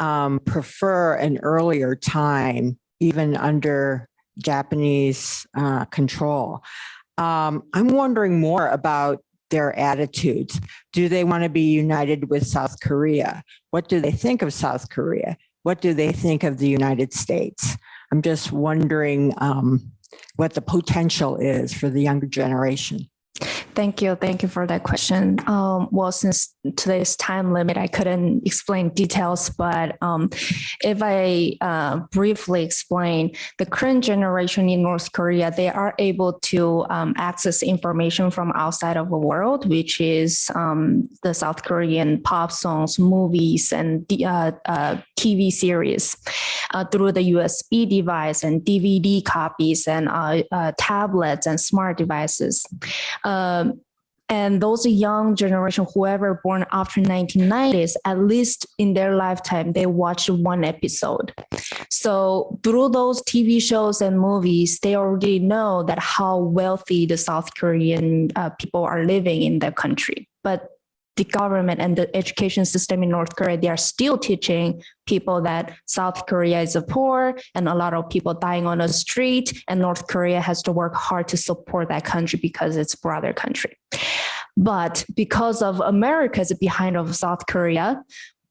prefer an earlier time, even under Japanese control. I'm wondering more about their attitudes. Do they want to be united with South Korea? What do they think of South Korea? What do they think of the United States? I'm just wondering what the potential is for the younger generation. Thank you. Thank you for that question. Well, since today's time limit, I couldn't explain details, but if I briefly explain, the current generation in North Korea, they are able to access information from outside of the world, which is the South Korean pop songs, movies, and TV series through the USB device and DVD copies and tablets and smart devices. And those young generation, whoever born after 1990s, at least in their lifetime, they watched one episode. So through those TV shows and movies, they already know that how wealthy the South Korean people are living in their country. But the government and the education system in North Korea, they are still teaching people that South Korea is poor and a lot of people dying on the street, and North Korea has to work hard to support that country because it's a brother country. But because of America's behind of South Korea,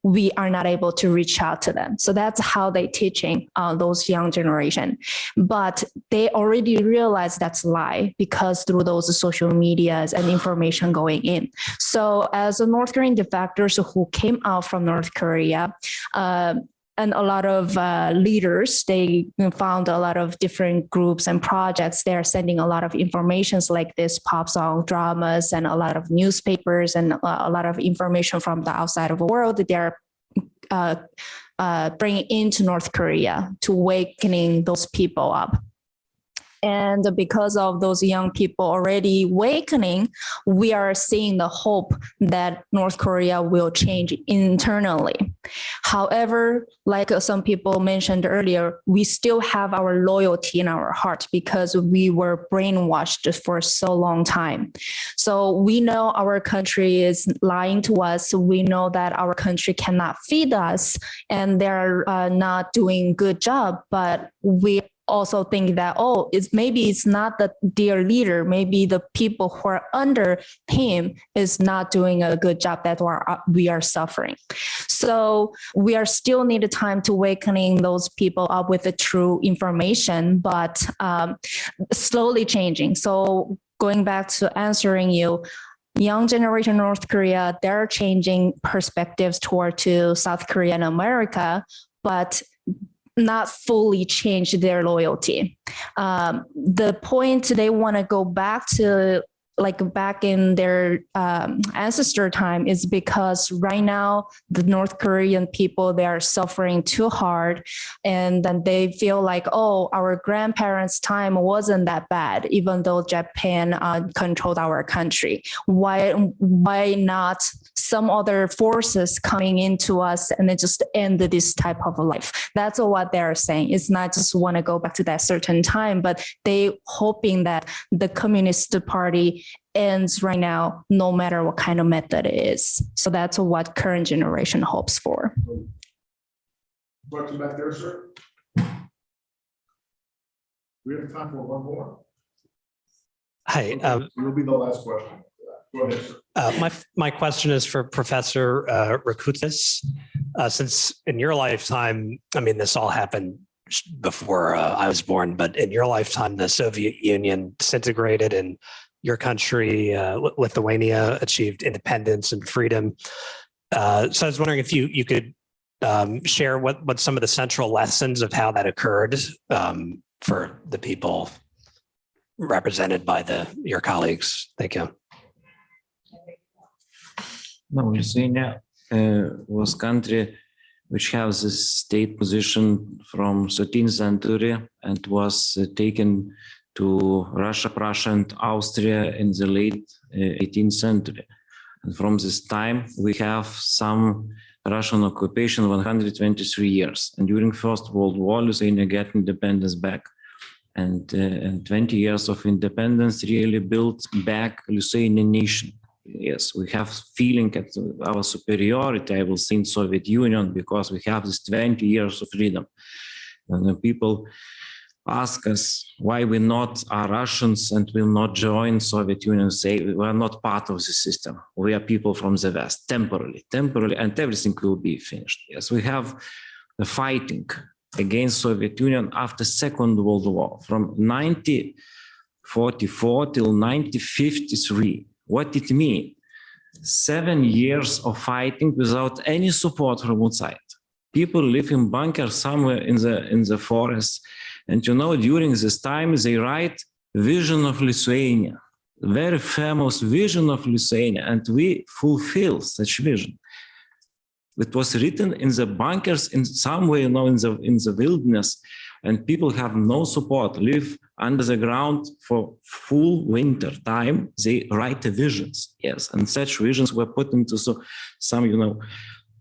we are not able to reach out to them. So that's how they teaching those young generation. But they already realize that's a lie because through those social medias and information going in. So as a North Korean defectors who came out from North Korea, and a lot of leaders, they found a lot of different groups and projects. They're sending a lot of informations like this pop song dramas and a lot of newspapers and a lot of information from the outside of the world. They're bringing into North Korea to awakening those people up. And because of those young people already awakening, we are seeing the hope that North Korea will change internally. However, like some people mentioned earlier, we still have our loyalty in our heart because we were brainwashed for so long time. So we know our country is lying to us. We know that our country cannot feed us and they're not doing a good job, but we also think that, maybe it's not the dear leader, maybe the people who are under him is not doing a good job, that's why we are suffering. So we are still need time to awakening those people up with the true information, but slowly changing. So going back to answering you, young generation North Korea, they're changing perspectives toward to South Korea and America, but not fully change their loyalty. The point they want to go back to, like back in their ancestor time, is because right now the North Korean people, they are suffering too hard, and then they feel like, our grandparents' time wasn't that bad, even though Japan controlled our country. Why not some other forces coming into us and then just end this type of life? That's what they're saying. It's not just want to go back to that certain time, but they hoping that the Communist Party ends right now, no matter what kind of method it is. So that's what current generation hopes for. Question back there, sir. We have time for one more. Hi. You'll be the last question. Go ahead, sir. My question is for Professor Rakutis. Since in your lifetime, I mean, this all happened before I was born, but in your lifetime, the Soviet Union disintegrated and your country, Lithuania, achieved independence and freedom. So I was wondering if you could share what some of the central lessons of how that occurred for the people represented by your colleagues. Thank you. No, Lithuania was country which has a state position from 13th century and was taken to Russia, Prussia, and Austria in the late 18th century. And from this time, we have some Russian occupation 123 years. And during First World War, Lithuania get independence back. And 20 years of independence really built back Lithuanian nation. Yes, we have feeling at our superiority, I will think, Soviet Union, because we have this 20 years of freedom. And the people ask us why we not are Russians and will not join Soviet Union, say we are not part of the system. We are people from the West, temporarily, and everything will be finished. Yes, we have the fighting against Soviet Union after Second World War, from 1944 till 1953. what it means. 7 years of fighting without any support from outside. People live in bunkers somewhere in the forest. And you know, during this time, they write Vision of Lithuania, very famous Vision of Lithuania, and we fulfill such vision. It was written in the bunkers in somewhere, you know, in the wilderness, and people have no support, live under the ground for full winter time. They write the visions, yes, and such visions were put into some, you know,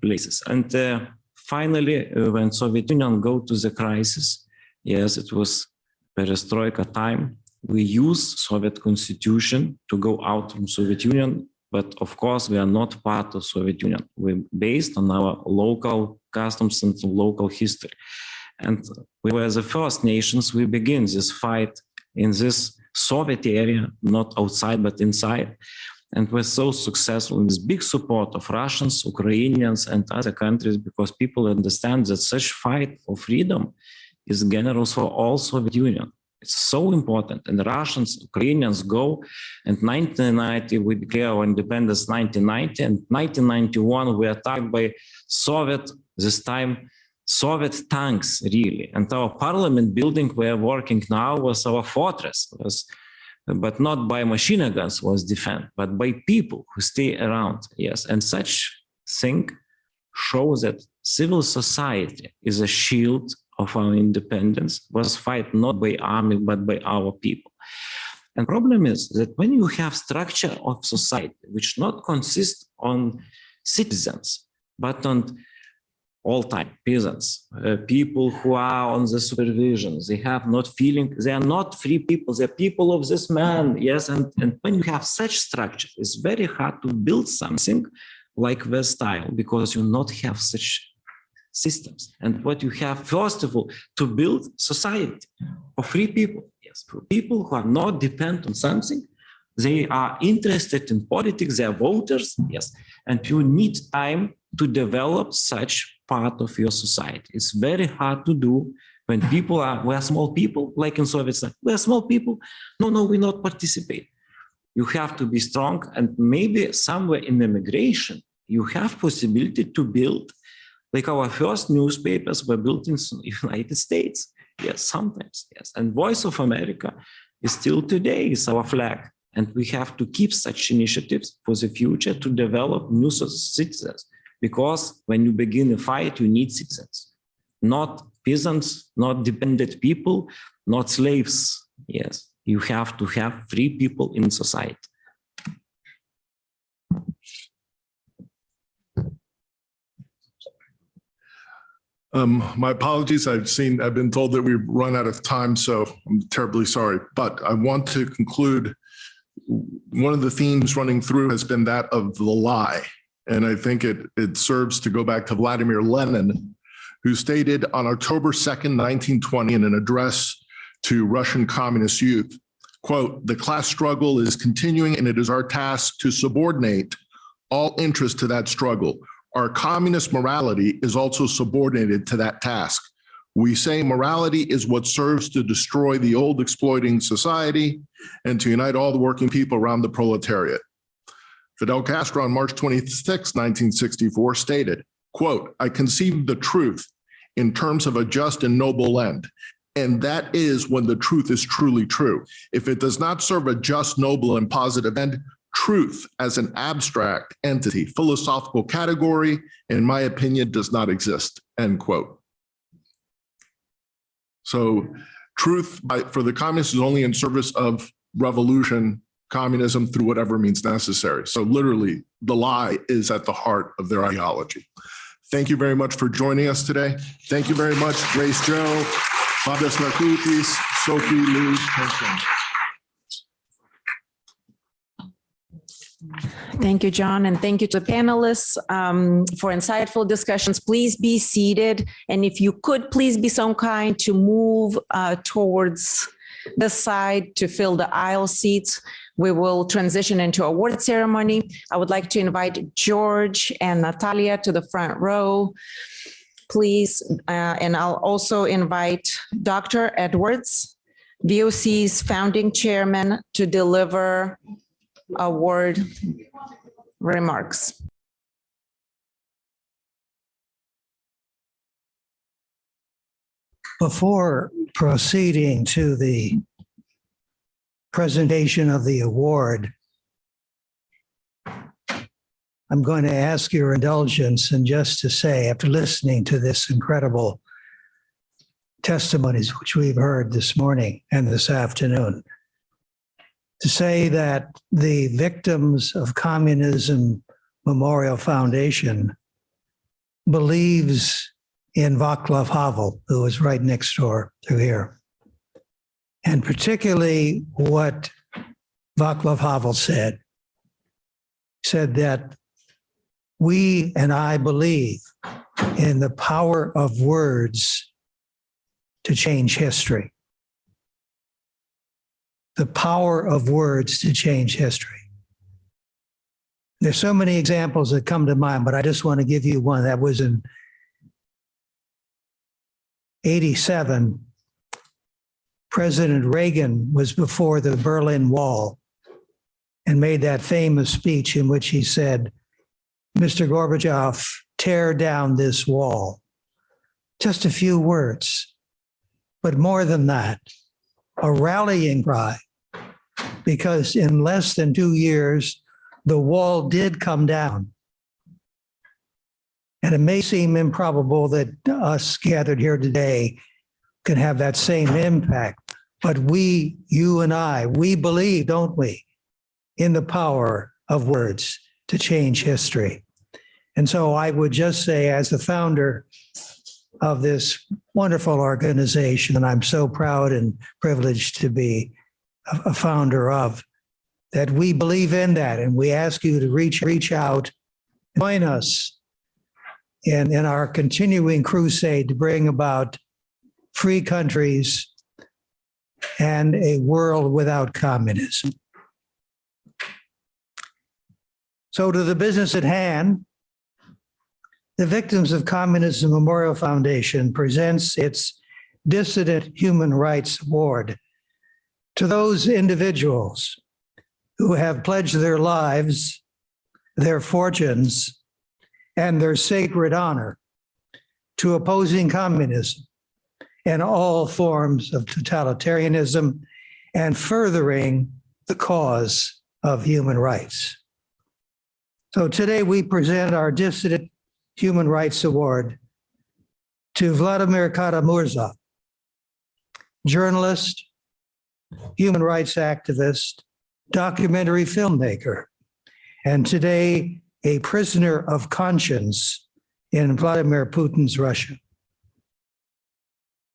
places. And finally, when Soviet Union go to the crisis, yes, it was perestroika time. We use Soviet constitution to go out from Soviet Union, but of course we are not part of Soviet Union. We're based on our local customs and local history. And we were the first nations, we begin this fight in this Soviet area, not outside, but inside. And we're so successful in this big support of Russians, Ukrainians, and other countries, because people understand that such fight for freedom is general for all Soviet Union. It's so important. And Russians, Ukrainians go, and 1990, we declare our independence 1990, and 1991, we attacked by Soviet, this time, Soviet tanks, really. And our parliament building we're working now was our fortress, but not by machine guns was defended, but by people who stay around, yes. And such thing shows that civil society is a shield of our independence, was fight not by army, but by our people. And problem is that when you have structure of society, which not consists on citizens, but on all-time peasants, people who are on the supervision, they have not feeling, they are not free people, they're people of this man, yes, and when you have such structure, it's very hard to build something like the style, because you not have such systems. And what you have, first of all, to build society for free people, yes, for people who are not dependent on something, they are interested in politics, they are voters, yes, and you need time to develop such part of your society. It's very hard to do when people we're small people, like in Soviet time. We're small people. No, we not participate. You have to be strong, and maybe somewhere in immigration, you have possibility to build, like our first newspapers were built in the United States. Yes, sometimes, yes. And Voice of America is still today is our flag. And we have to keep such initiatives for the future to develop new citizens. Because when you begin a fight, you need citizens, not peasants, not dependent people, not slaves. Yes, you have to have free people in society. My apologies. I've been told that we've run out of time, so I'm terribly sorry. But I want to conclude. One of the themes running through has been that of the lie. And I think it serves to go back to Vladimir Lenin, who stated on October 2nd, 1920, in an address to Russian communist youth, quote, "The class struggle is continuing, and it is our task to subordinate all interest to that struggle. Our communist morality is also subordinated to that task. We say morality is what serves to destroy the old exploiting society and to unite all the working people around the proletariat." Fidel Castro on March 26, 1964 stated, quote, "I conceive the truth in terms of a just and noble end. And that is when the truth is truly true. If it does not serve a just, noble, and positive end, truth as an abstract entity, philosophical category, in my opinion, does not exist," end quote. So truth for the communists is only in service of revolution, communism, through whatever means necessary. So literally, the lie is at the heart of their ideology. Thank you very much for joining us today. Thank you very much, Grace Joe, Valdis Narkutis, Sophie Lee. Thank you, John, and thank you to the panelists for insightful discussions. Please be seated, and if you could, please be so kind to move towards the side to fill the aisle seats. We will transition into award ceremony. I would like to invite George and Natalia to the front row, please. And I'll also invite Dr. Edwards, VOC's founding chairman, to deliver award remarks. Before proceeding to the presentation of the award, I'm going to ask your indulgence and just to say, after listening to this incredible testimonies which we've heard this morning and this afternoon, to say that the Victims of Communism Memorial Foundation believes in Václav Havel, who is right next door to here. And particularly what Václav Havel said that we and I believe in the power of words to change history. The power of words to change history. There's so many examples that come to mind, but I just want to give you one that was in 1987. President Reagan was before the Berlin Wall and made that famous speech in which he said, "Mr. Gorbachev, tear down this wall." Just a few words, but more than that, a rallying cry, because in less than 2 years, the wall did come down. And it may seem improbable that us gathered here today can have that same impact, but we, you and I, we believe, don't we, in the power of words to change history. And so I would just say, as the founder of this wonderful organization, and I'm so proud and privileged to be a founder of, that we believe in that, and we ask you to reach out, join us in our continuing crusade to bring about free countries and a world without communism. So to the business at hand, the Victims of Communism Memorial Foundation presents its Dissident Human Rights Award to those individuals who have pledged their lives, their fortunes, and their sacred honor to opposing communism and all forms of totalitarianism and furthering the cause of human rights. So today we present our Dissident Human Rights Award to Vladimir Kara-Murza, journalist, human rights activist, documentary filmmaker, and today a prisoner of conscience in Vladimir Putin's Russia.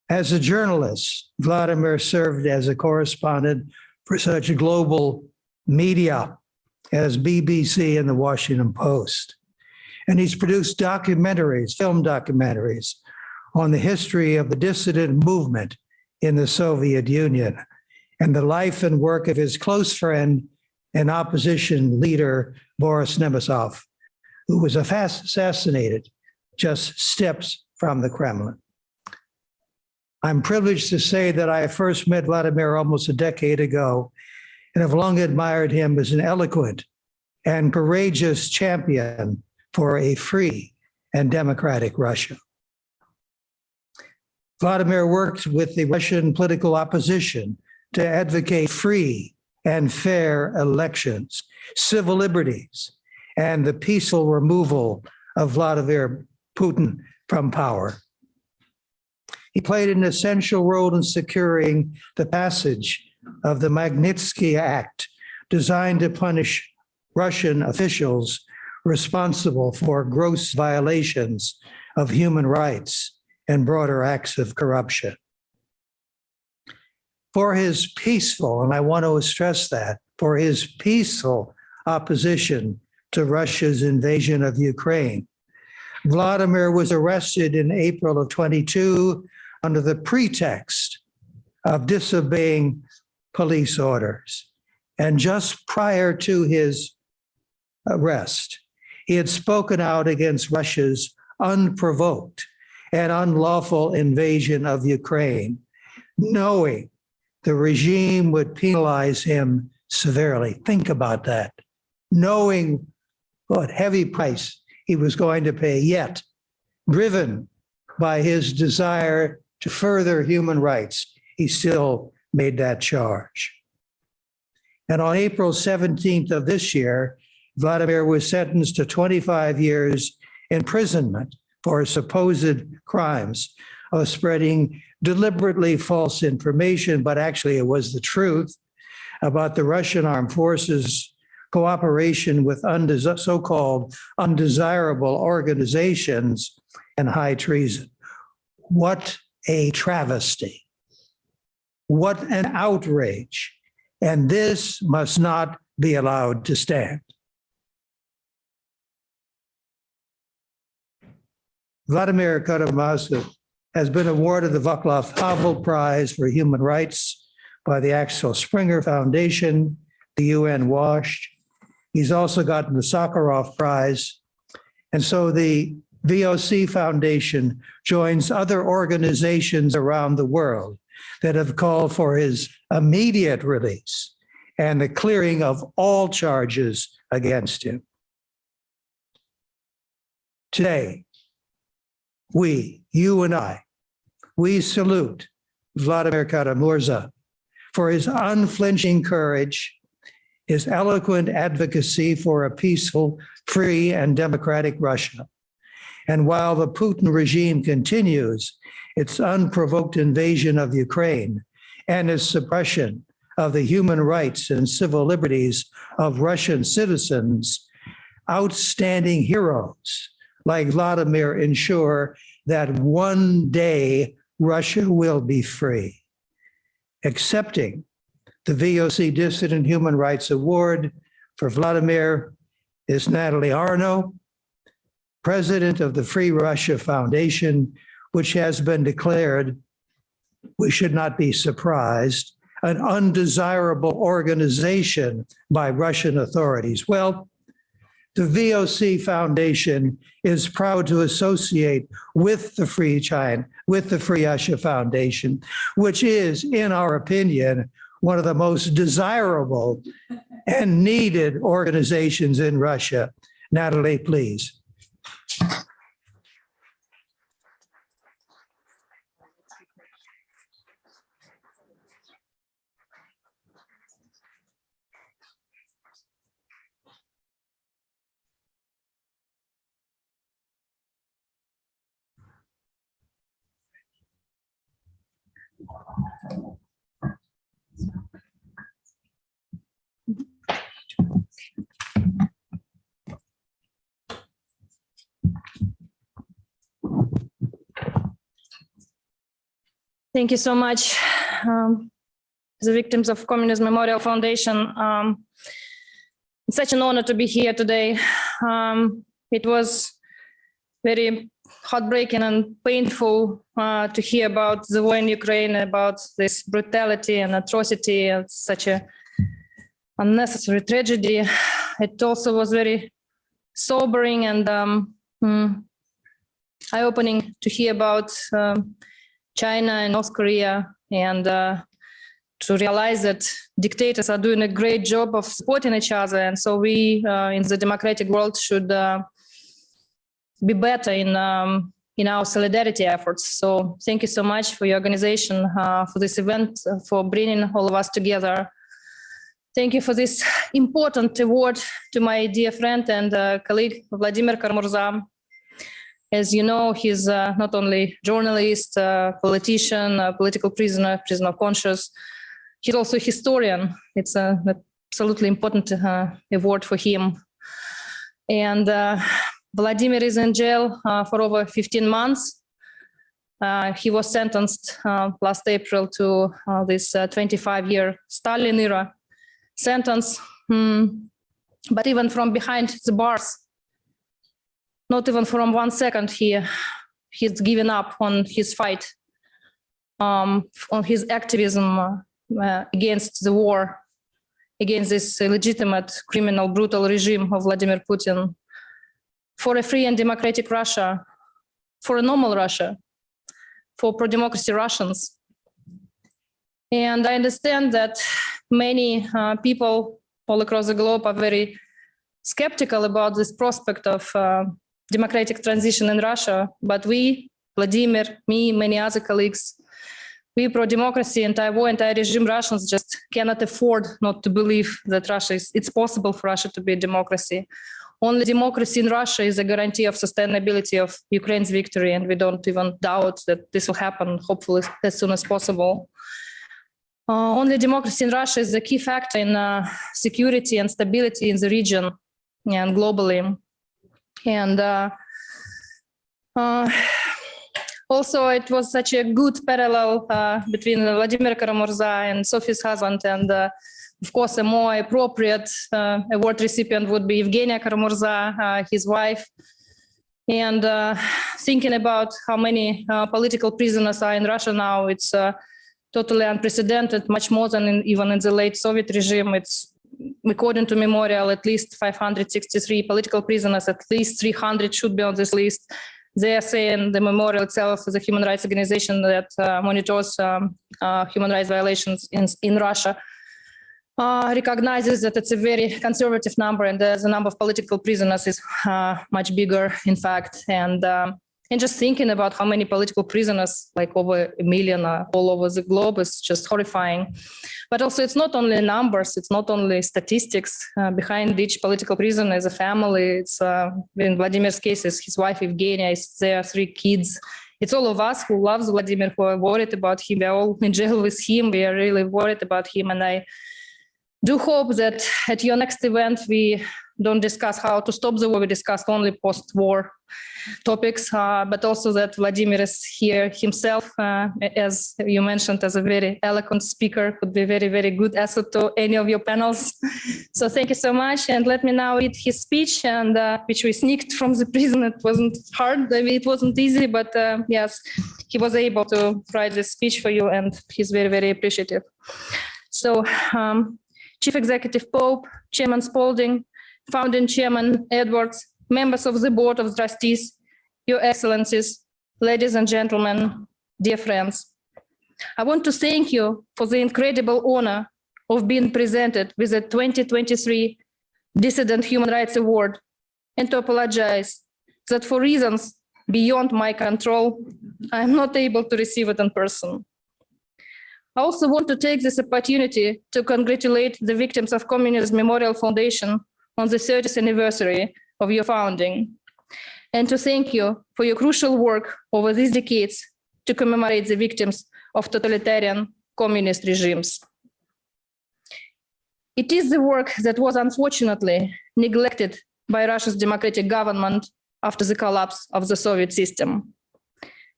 As a journalist, Vladimir served as a correspondent for such global media as BBC and the Washington Post. And he's produced documentaries, film documentaries, on the history of the dissident movement in the Soviet Union and the life and work of his close friend and opposition leader, Boris Nemtsov, who was assassinated just steps from the Kremlin. I'm privileged to say that I first met Vladimir almost a decade ago and have long admired him as an eloquent and courageous champion for a free and democratic Russia. Vladimir worked with the Russian political opposition to advocate free and fair elections, civil liberties, and the peaceful removal of Vladimir Putin from power. He played an essential role in securing the passage of the Magnitsky Act, designed to punish Russian officials responsible for gross violations of human rights and broader acts of corruption. For his peaceful, and I want to stress that, for his peaceful opposition to Russia's invasion of Ukraine, Vladimir was arrested in April of 22 under the pretext of disobeying police orders. And just prior to his arrest, he had spoken out against Russia's unprovoked and unlawful invasion of Ukraine, knowing the regime would penalize him severely. Think about that. Knowing what heavy price he was going to pay, yet driven by his desire to further human rights, he still made that charge. And on April 17th of this year, Vladimir was sentenced to 25 years imprisonment for supposed crimes of spreading deliberately false information, but actually it was the truth about the Russian armed forces' cooperation with so-called undesirable organizations and high treason. What a travesty. What an outrage. And this must not be allowed to stand. Vladimir Karamazov has been awarded the Václav Havel Prize for Human Rights by the Axel Springer Foundation, the UN WASH. He's also gotten the Sakharov Prize. And so the VOC Foundation joins other organizations around the world that have called for his immediate release and the clearing of all charges against him. Today, we, you and I, we salute Vladimir Karamurza for his unflinching courage, his eloquent advocacy for a peaceful, free, and democratic Russia. And while the Putin regime continues its unprovoked invasion of Ukraine and its suppression of the human rights and civil liberties of Russian citizens, outstanding heroes like Vladimir ensure that one day Russia will be free. Accepting the VOC Dissident Human Rights Award for Vladimir is Natalie Arno, president of the Free Russia Foundation, which has been declared, we should not be surprised, an undesirable organization by Russian authorities. Well, the VOC Foundation is proud to associate with the Free Russia Foundation, which is, in our opinion, one of the most desirable and needed organizations in Russia. Natalie, please. Thank you so much. The Victims of Communism Memorial Foundation. It's such an honor to be here today. It was very heartbreaking and painful to hear about the war in Ukraine, about this brutality and atrocity of such a unnecessary tragedy. It also was very sobering and eye-opening to hear about China and North Korea, and to realize that dictators are doing a great job of supporting each other. And so we in the democratic world should be better in our solidarity efforts. So thank you so much for your organization, for this event, for bringing all of us together. Thank you for this important award to my dear friend and colleague, Vladimir Karamurza. As you know, he's not only journalist, politician, political prisoner, prisoner of conscience, he's also a historian. It's an absolutely important award for him. And Vladimir is in jail for over 15 months. He was sentenced last April to this 25-year Stalin era sentence. But even from behind the bars, not even from 1 second, he's given up on his fight, on his activism against the war, against this illegitimate, criminal, brutal regime of Vladimir Putin, for a free and democratic Russia, for a normal Russia, for pro-democracy Russians. And I understand that many people all across the globe are very skeptical about this prospect of democratic transition in Russia. But we, Vladimir, me, many other colleagues, we pro-democracy, anti-war, anti-regime Russians just cannot afford not to believe that it's possible for Russia to be a democracy. Only democracy in Russia is a guarantee of sustainability of Ukraine's victory, and we don't even doubt that this will happen, hopefully, as soon as possible. Only democracy in Russia is the key factor in security and stability in the region and globally. And also, it was such a good parallel between Vladimir Karamurza and Sophie's husband, and of course, a more appropriate award recipient would be Evgenia Karamurza, his wife. And thinking about how many political prisoners are in Russia now, it's totally unprecedented, much more than even in the late Soviet regime. It's, according to Memorial, at least 563 political prisoners, at least 300 should be on this list. They are saying the Memorial itself is a human rights organization that monitors human rights violations in Russia. Recognizes that it's a very conservative number, and the number of political prisoners is much bigger, in fact. And just thinking about how many political prisoners, like over 1 million all over the globe, is just horrifying. But also, it's not only numbers, it's not only statistics. Behind each political prisoner is a family. It's in Vladimir's case, is his wife Evgenia, there are 3 kids. It's all of us who loves Vladimir, who are worried about him. We're all in jail with him. We are really worried about him. And I do hope that at your next event, we don't discuss how to stop the war. We discuss only post-war topics, but also that Vladimir is here himself, as you mentioned, as a very eloquent speaker, could be a very, very good asset to any of your panels. So thank you so much. And let me now read his speech, and which we sneaked from the prison. It wasn't hard. I mean, it wasn't easy, but yes, he was able to write this speech for you, and he's very, very appreciative. So Chief Executive Pope, Chairman Spalding, Founding Chairman Edwards, members of the Board of Trustees, Your Excellencies, ladies and gentlemen, dear friends. I want to thank you for the incredible honor of being presented with the 2023 Dissident Human Rights Award, and to apologize that for reasons beyond my control, I am not able to receive it in person. I also want to take this opportunity to congratulate the victims of Communism Memorial Foundation on the 30th anniversary of your founding, and to thank you for your crucial work over these decades to commemorate the victims of totalitarian communist regimes. It is the work that was unfortunately neglected by Russia's democratic government after the collapse of the Soviet system.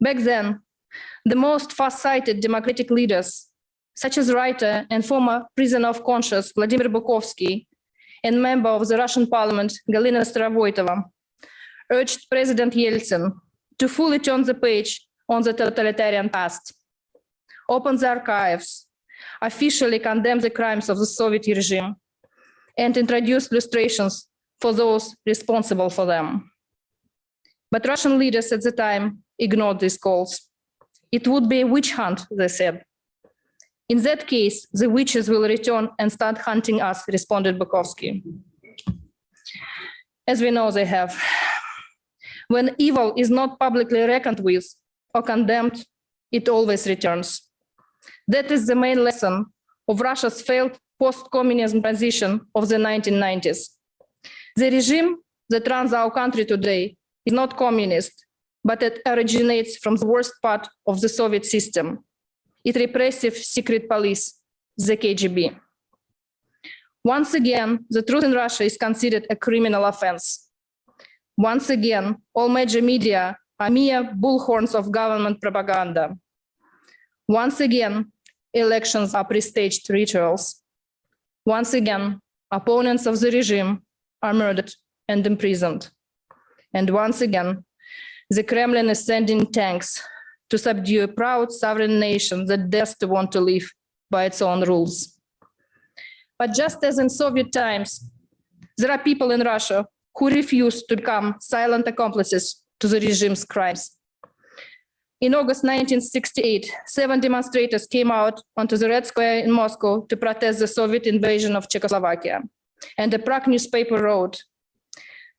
Back then, the most far-sighted democratic leaders, such as writer and former prisoner of conscience Vladimir Bukovsky, and member of the Russian parliament, Galina Starovoitova, urged President Yeltsin to fully turn the page on the totalitarian past, open the archives, officially condemn the crimes of the Soviet regime, and introduce illustrations for those responsible for them. But Russian leaders at the time ignored these calls. It would be a witch hunt, they said. In that case, the witches will return and start hunting us, responded Bukovsky. As we know, they have. When evil is not publicly reckoned with or condemned, it always returns. That is the main lesson of Russia's failed post-communism transition of the 1990s. The regime that runs our country today is not communist, but it originates from the worst part of the Soviet system, its repressive secret police, the KGB. Once again, the truth in Russia is considered a criminal offense. Once again, all major media are mere bullhorns of government propaganda. Once again, elections are pre-staged rituals. Once again, opponents of the regime are murdered and imprisoned. And once again, the Kremlin is sending tanks to subdue a proud sovereign nation that dares to want to live by its own rules. But just as in Soviet times, there are people in Russia who refuse to become silent accomplices to the regime's crimes. In August 1968, 7 demonstrators came out onto the Red Square in Moscow to protest the Soviet invasion of Czechoslovakia. And the Prague newspaper wrote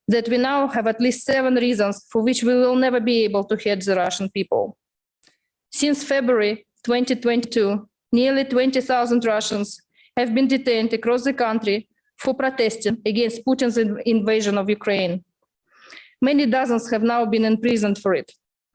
that we now have at least 7 reasons for which we will never be able to hate the Russian people. Since February 2022, nearly 20,000 Russians have been detained across the country for protesting against Putin's invasion of Ukraine. Many dozens have now been imprisoned for it.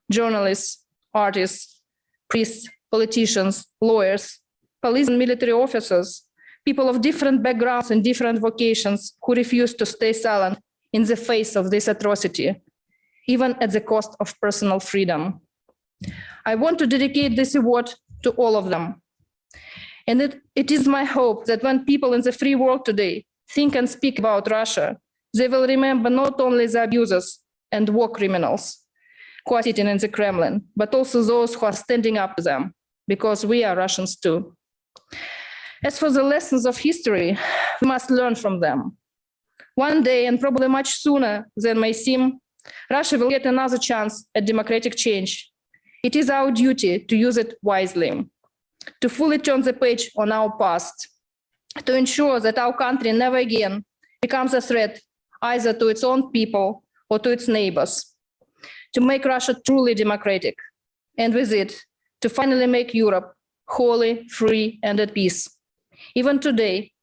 Journalists, artists, priests, politicians, lawyers, police and military officers, people of different backgrounds and different vocations who refuse to stay silent in the face of this atrocity, even at the cost of personal freedom. I want to dedicate this award to all of them. And it is my hope that when people in the free world today think and speak about Russia, they will remember not only the abusers and war criminals who are sitting in the Kremlin, but also those who are standing up to them, because we are Russians too. As for the lessons of history, we must learn from them. One day, and probably much sooner than may seem, Russia will get another chance at democratic change. It is our duty to use it wisely, to fully turn the page on our past, to ensure that our country never again becomes a threat either to its own people or to its neighbors, to make Russia truly democratic, and with it, to finally make Europe holy, free, and at peace. Even today,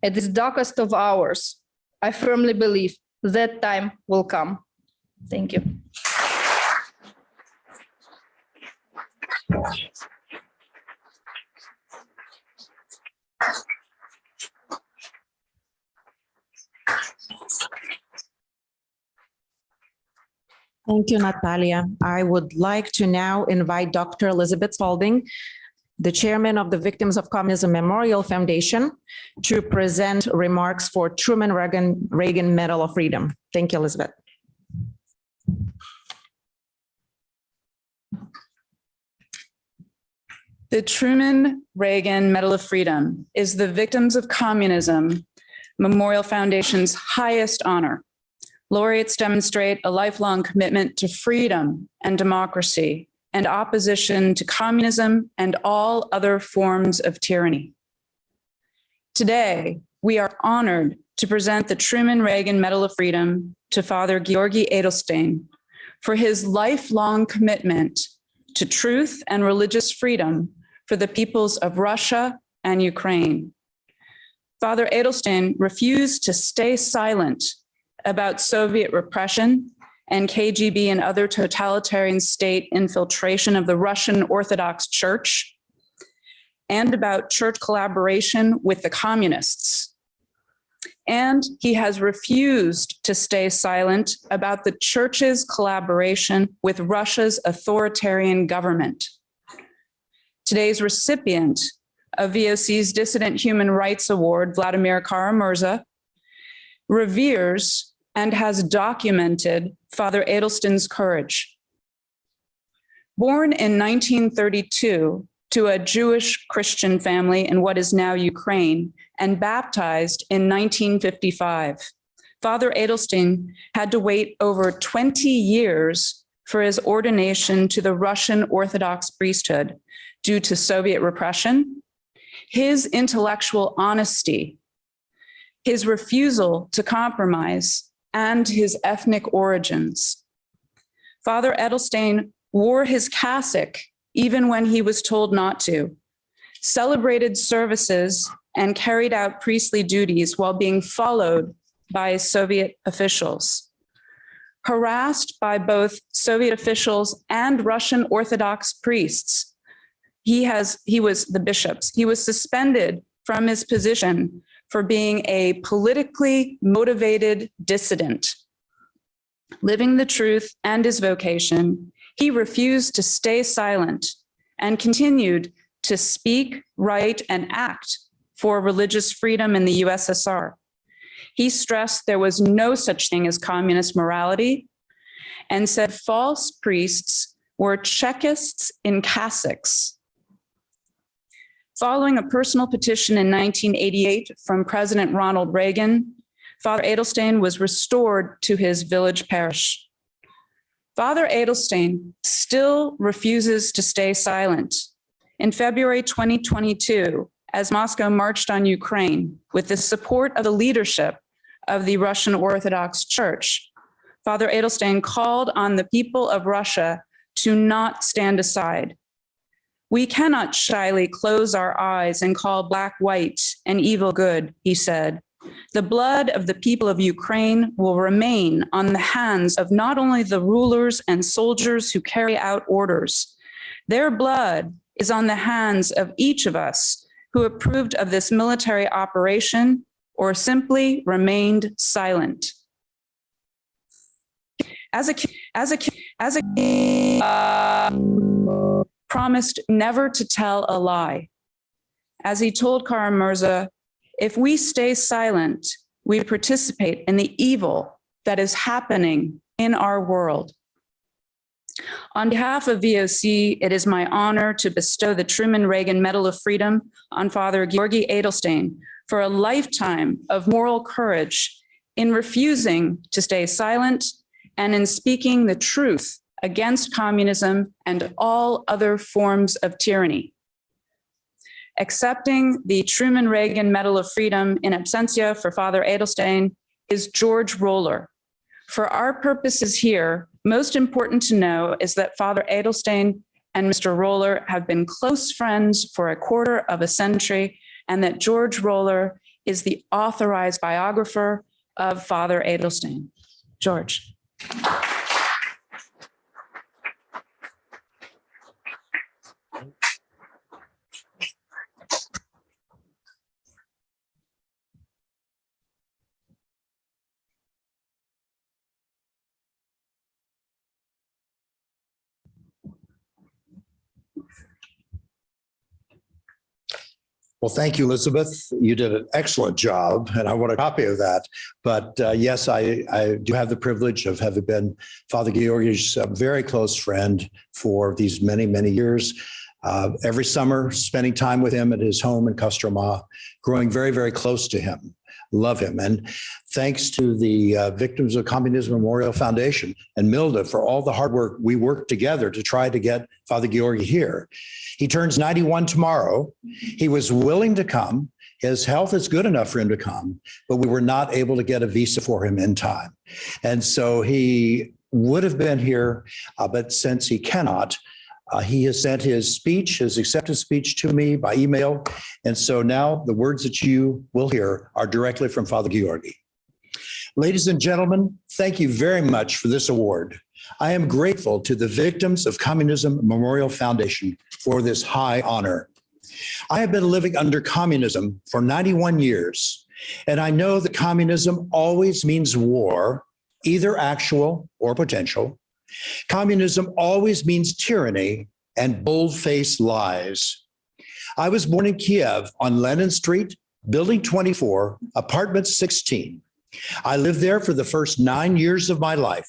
at this darkest of hours, I firmly believe that time will come. Thank you. Thank you, Natalia. I would like to now invite Dr. Elizabeth Spalding, the chairman of the Victims of Communism Memorial Foundation, to present remarks for Truman Reagan Medal of Freedom. Thank you, Elizabeth. The Truman Reagan Medal of Freedom is the Victims of Communism Memorial Foundation's highest honor. Laureates demonstrate a lifelong commitment to freedom and democracy and opposition to communism and all other forms of tyranny. Today, we are honored to present the Truman Reagan Medal of Freedom to Father Georgi Edelstein for his lifelong commitment to truth and religious freedom for the peoples of Russia and Ukraine. Father Edelstein refused to stay silent about Soviet repression and KGB and other totalitarian state infiltration of the Russian Orthodox Church, and about church collaboration with the communists. And he has refused to stay silent about the church's collaboration with Russia's authoritarian government. Today's recipient of VOC's Dissident Human Rights Award, Vladimir Kara-Murza, reveres and has documented Father Edelstein's courage. Born in 1932 to a Jewish Christian family in what is now Ukraine and baptized in 1955, Father Edelstein had to wait over 20 years for his ordination to the Russian Orthodox priesthood due to Soviet repression, his intellectual honesty, his refusal to compromise, and his ethnic origins. Father Edelstein wore his cassock even when he was told not to, celebrated services, and carried out priestly duties while being followed by Soviet officials. Harassed by both Soviet officials and Russian Orthodox priests, he was the bishops. He was suspended from his position for being a politically motivated dissident. Living the truth and his vocation, he refused to stay silent and continued to speak, write, and act for religious freedom in the USSR. He stressed there was no such thing as communist morality and said false priests were Chekists in cassocks. Following a personal petition in 1988 from President Ronald Reagan, Father Edelstein was restored to his village parish. Father Edelstein still refuses to stay silent. In February 2022, as Moscow marched on Ukraine with the support of the leadership of the Russian Orthodox Church, Father Edelstein called on the people of Russia to not stand aside. We cannot shyly close our eyes and call black white and evil good, he said. The blood of the people of Ukraine will remain on the hands of not only the rulers and soldiers who carry out orders. Their blood is on the hands of each of us who approved of this military operation or simply remained silent. Promised never to tell a lie. As he told Kara-Murza, if we stay silent, we participate in the evil that is happening in our world. On behalf of VOC, it is my honor to bestow the Truman Reagan Medal of Freedom on Father Georgi Edelstein for a lifetime of moral courage in refusing to stay silent and in speaking the truth against communism and all other forms of tyranny. Accepting the Truman Reagan Medal of Freedom in absentia for Father Edelstein is George Roller. For our purposes here, most important to know is that Father Edelstein and Mr. Roller have been close friends for a quarter of a century, and that George Roller is the authorized biographer of Father Edelstein. George. Well, thank you, Elizabeth. You did an excellent job, and I want a copy of that. But yes, I do have the privilege of having been Father Georgi's very close friend for these many, many years. Every summer, spending time with him at his home in Kostroma, growing very, very close to him. Love him. And thanks to the Victims of Communism Memorial Foundation and Milda for all the hard work we worked together to try to get Father Georgi here. He turns 91 tomorrow. He was willing to come. His health is good enough for him to come, but we were not able to get a visa for him in time. And so he would have been here, but since he cannot, he has sent his speech, his acceptance speech to me by email. And so now the words that you will hear are directly from Father Georgi. Ladies and gentlemen, thank you very much for this award. I am grateful to the Victims of Communism Memorial Foundation for this high honor. I have been living under communism for 91 years, and I know that communism always means war, either actual or potential. Communism always means tyranny and bold-faced lies. I was born in Kiev on Lenin Street, Building 24, Apartment 16. I lived there for the first 9 years of my life.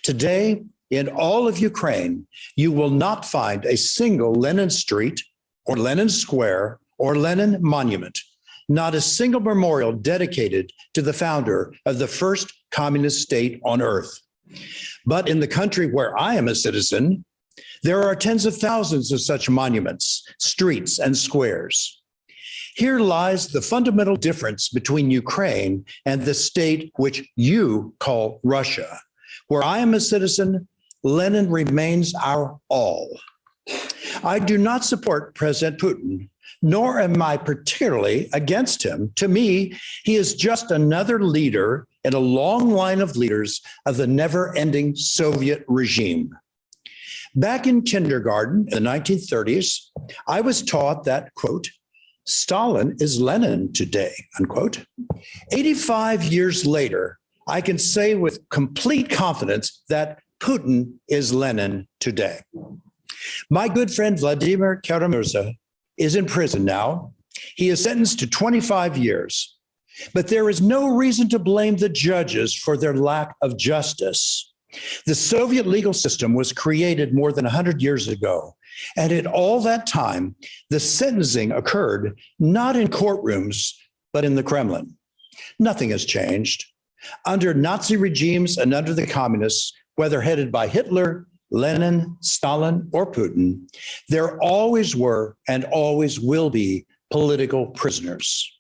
Today, in all of Ukraine, you will not find a single Lenin Street or Lenin Square or Lenin Monument, not a single memorial dedicated to the founder of the first communist state on earth. But in the country where I am a citizen, there are tens of thousands of such monuments, streets, and squares. Here lies the fundamental difference between Ukraine and the state which you call Russia. Where I am a citizen, Lenin remains our all. I do not support President Putin, nor am I particularly against him. To me, he is just another leader in a long line of leaders of the never-ending Soviet regime. Back in kindergarten in the 1930s, I was taught that, quote, Stalin is Lenin today, unquote. 85 years later, I can say with complete confidence that Putin is Lenin today. My good friend Vladimir Kara-Murza is in prison now. He is sentenced to 25 years, but there is no reason to blame the judges for their lack of justice. The Soviet legal system was created more than 100 years ago, and in all that time, the sentencing occurred not in courtrooms, but in the Kremlin. Nothing has changed. Under Nazi regimes and under the communists, whether headed by Hitler, Lenin, Stalin, or Putin, there always were and always will be political prisoners.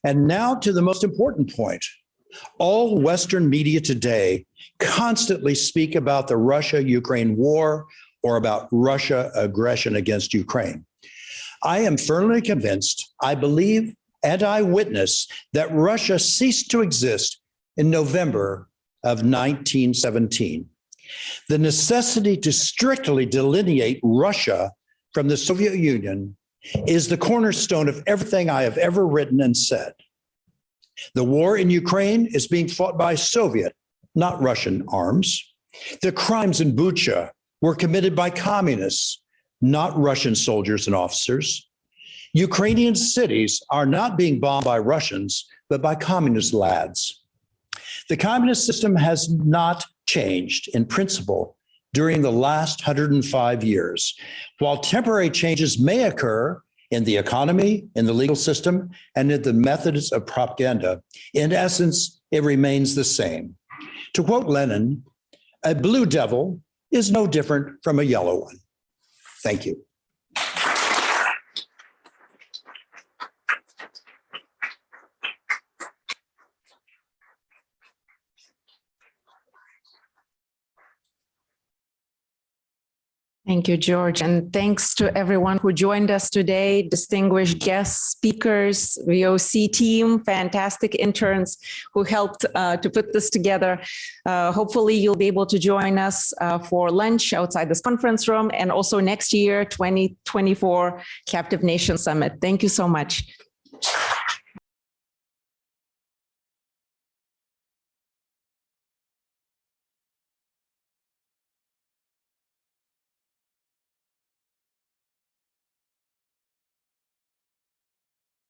And now to the most important point. All Western media today constantly speak about the Russia-Ukraine war or about Russia aggression against Ukraine. I am firmly convinced, I believe, and I witness that Russia ceased to exist in November of 1917. The necessity to strictly delineate Russia from the Soviet Union is the cornerstone of everything I have ever written and said. The war in Ukraine is being fought by Soviet, not Russian arms. The crimes in Bucha were committed by communists, not Russian soldiers and officers. Ukrainian cities are not being bombed by Russians, but by communist lads. The communist system has not changed in principle during the last 105 years. While temporary changes may occur in the economy, in the legal system, and in the methods of propaganda, in essence, it remains the same. To quote Lenin, a blue devil is no different from a yellow one. Thank you. Thank you, George. And thanks to everyone who joined us today, distinguished guests, speakers, VOC team, fantastic interns who helped to put this together. Hopefully you'll be able to join us for lunch outside this conference room and also next year, 2024 Captive Nation Summit. Thank you so much.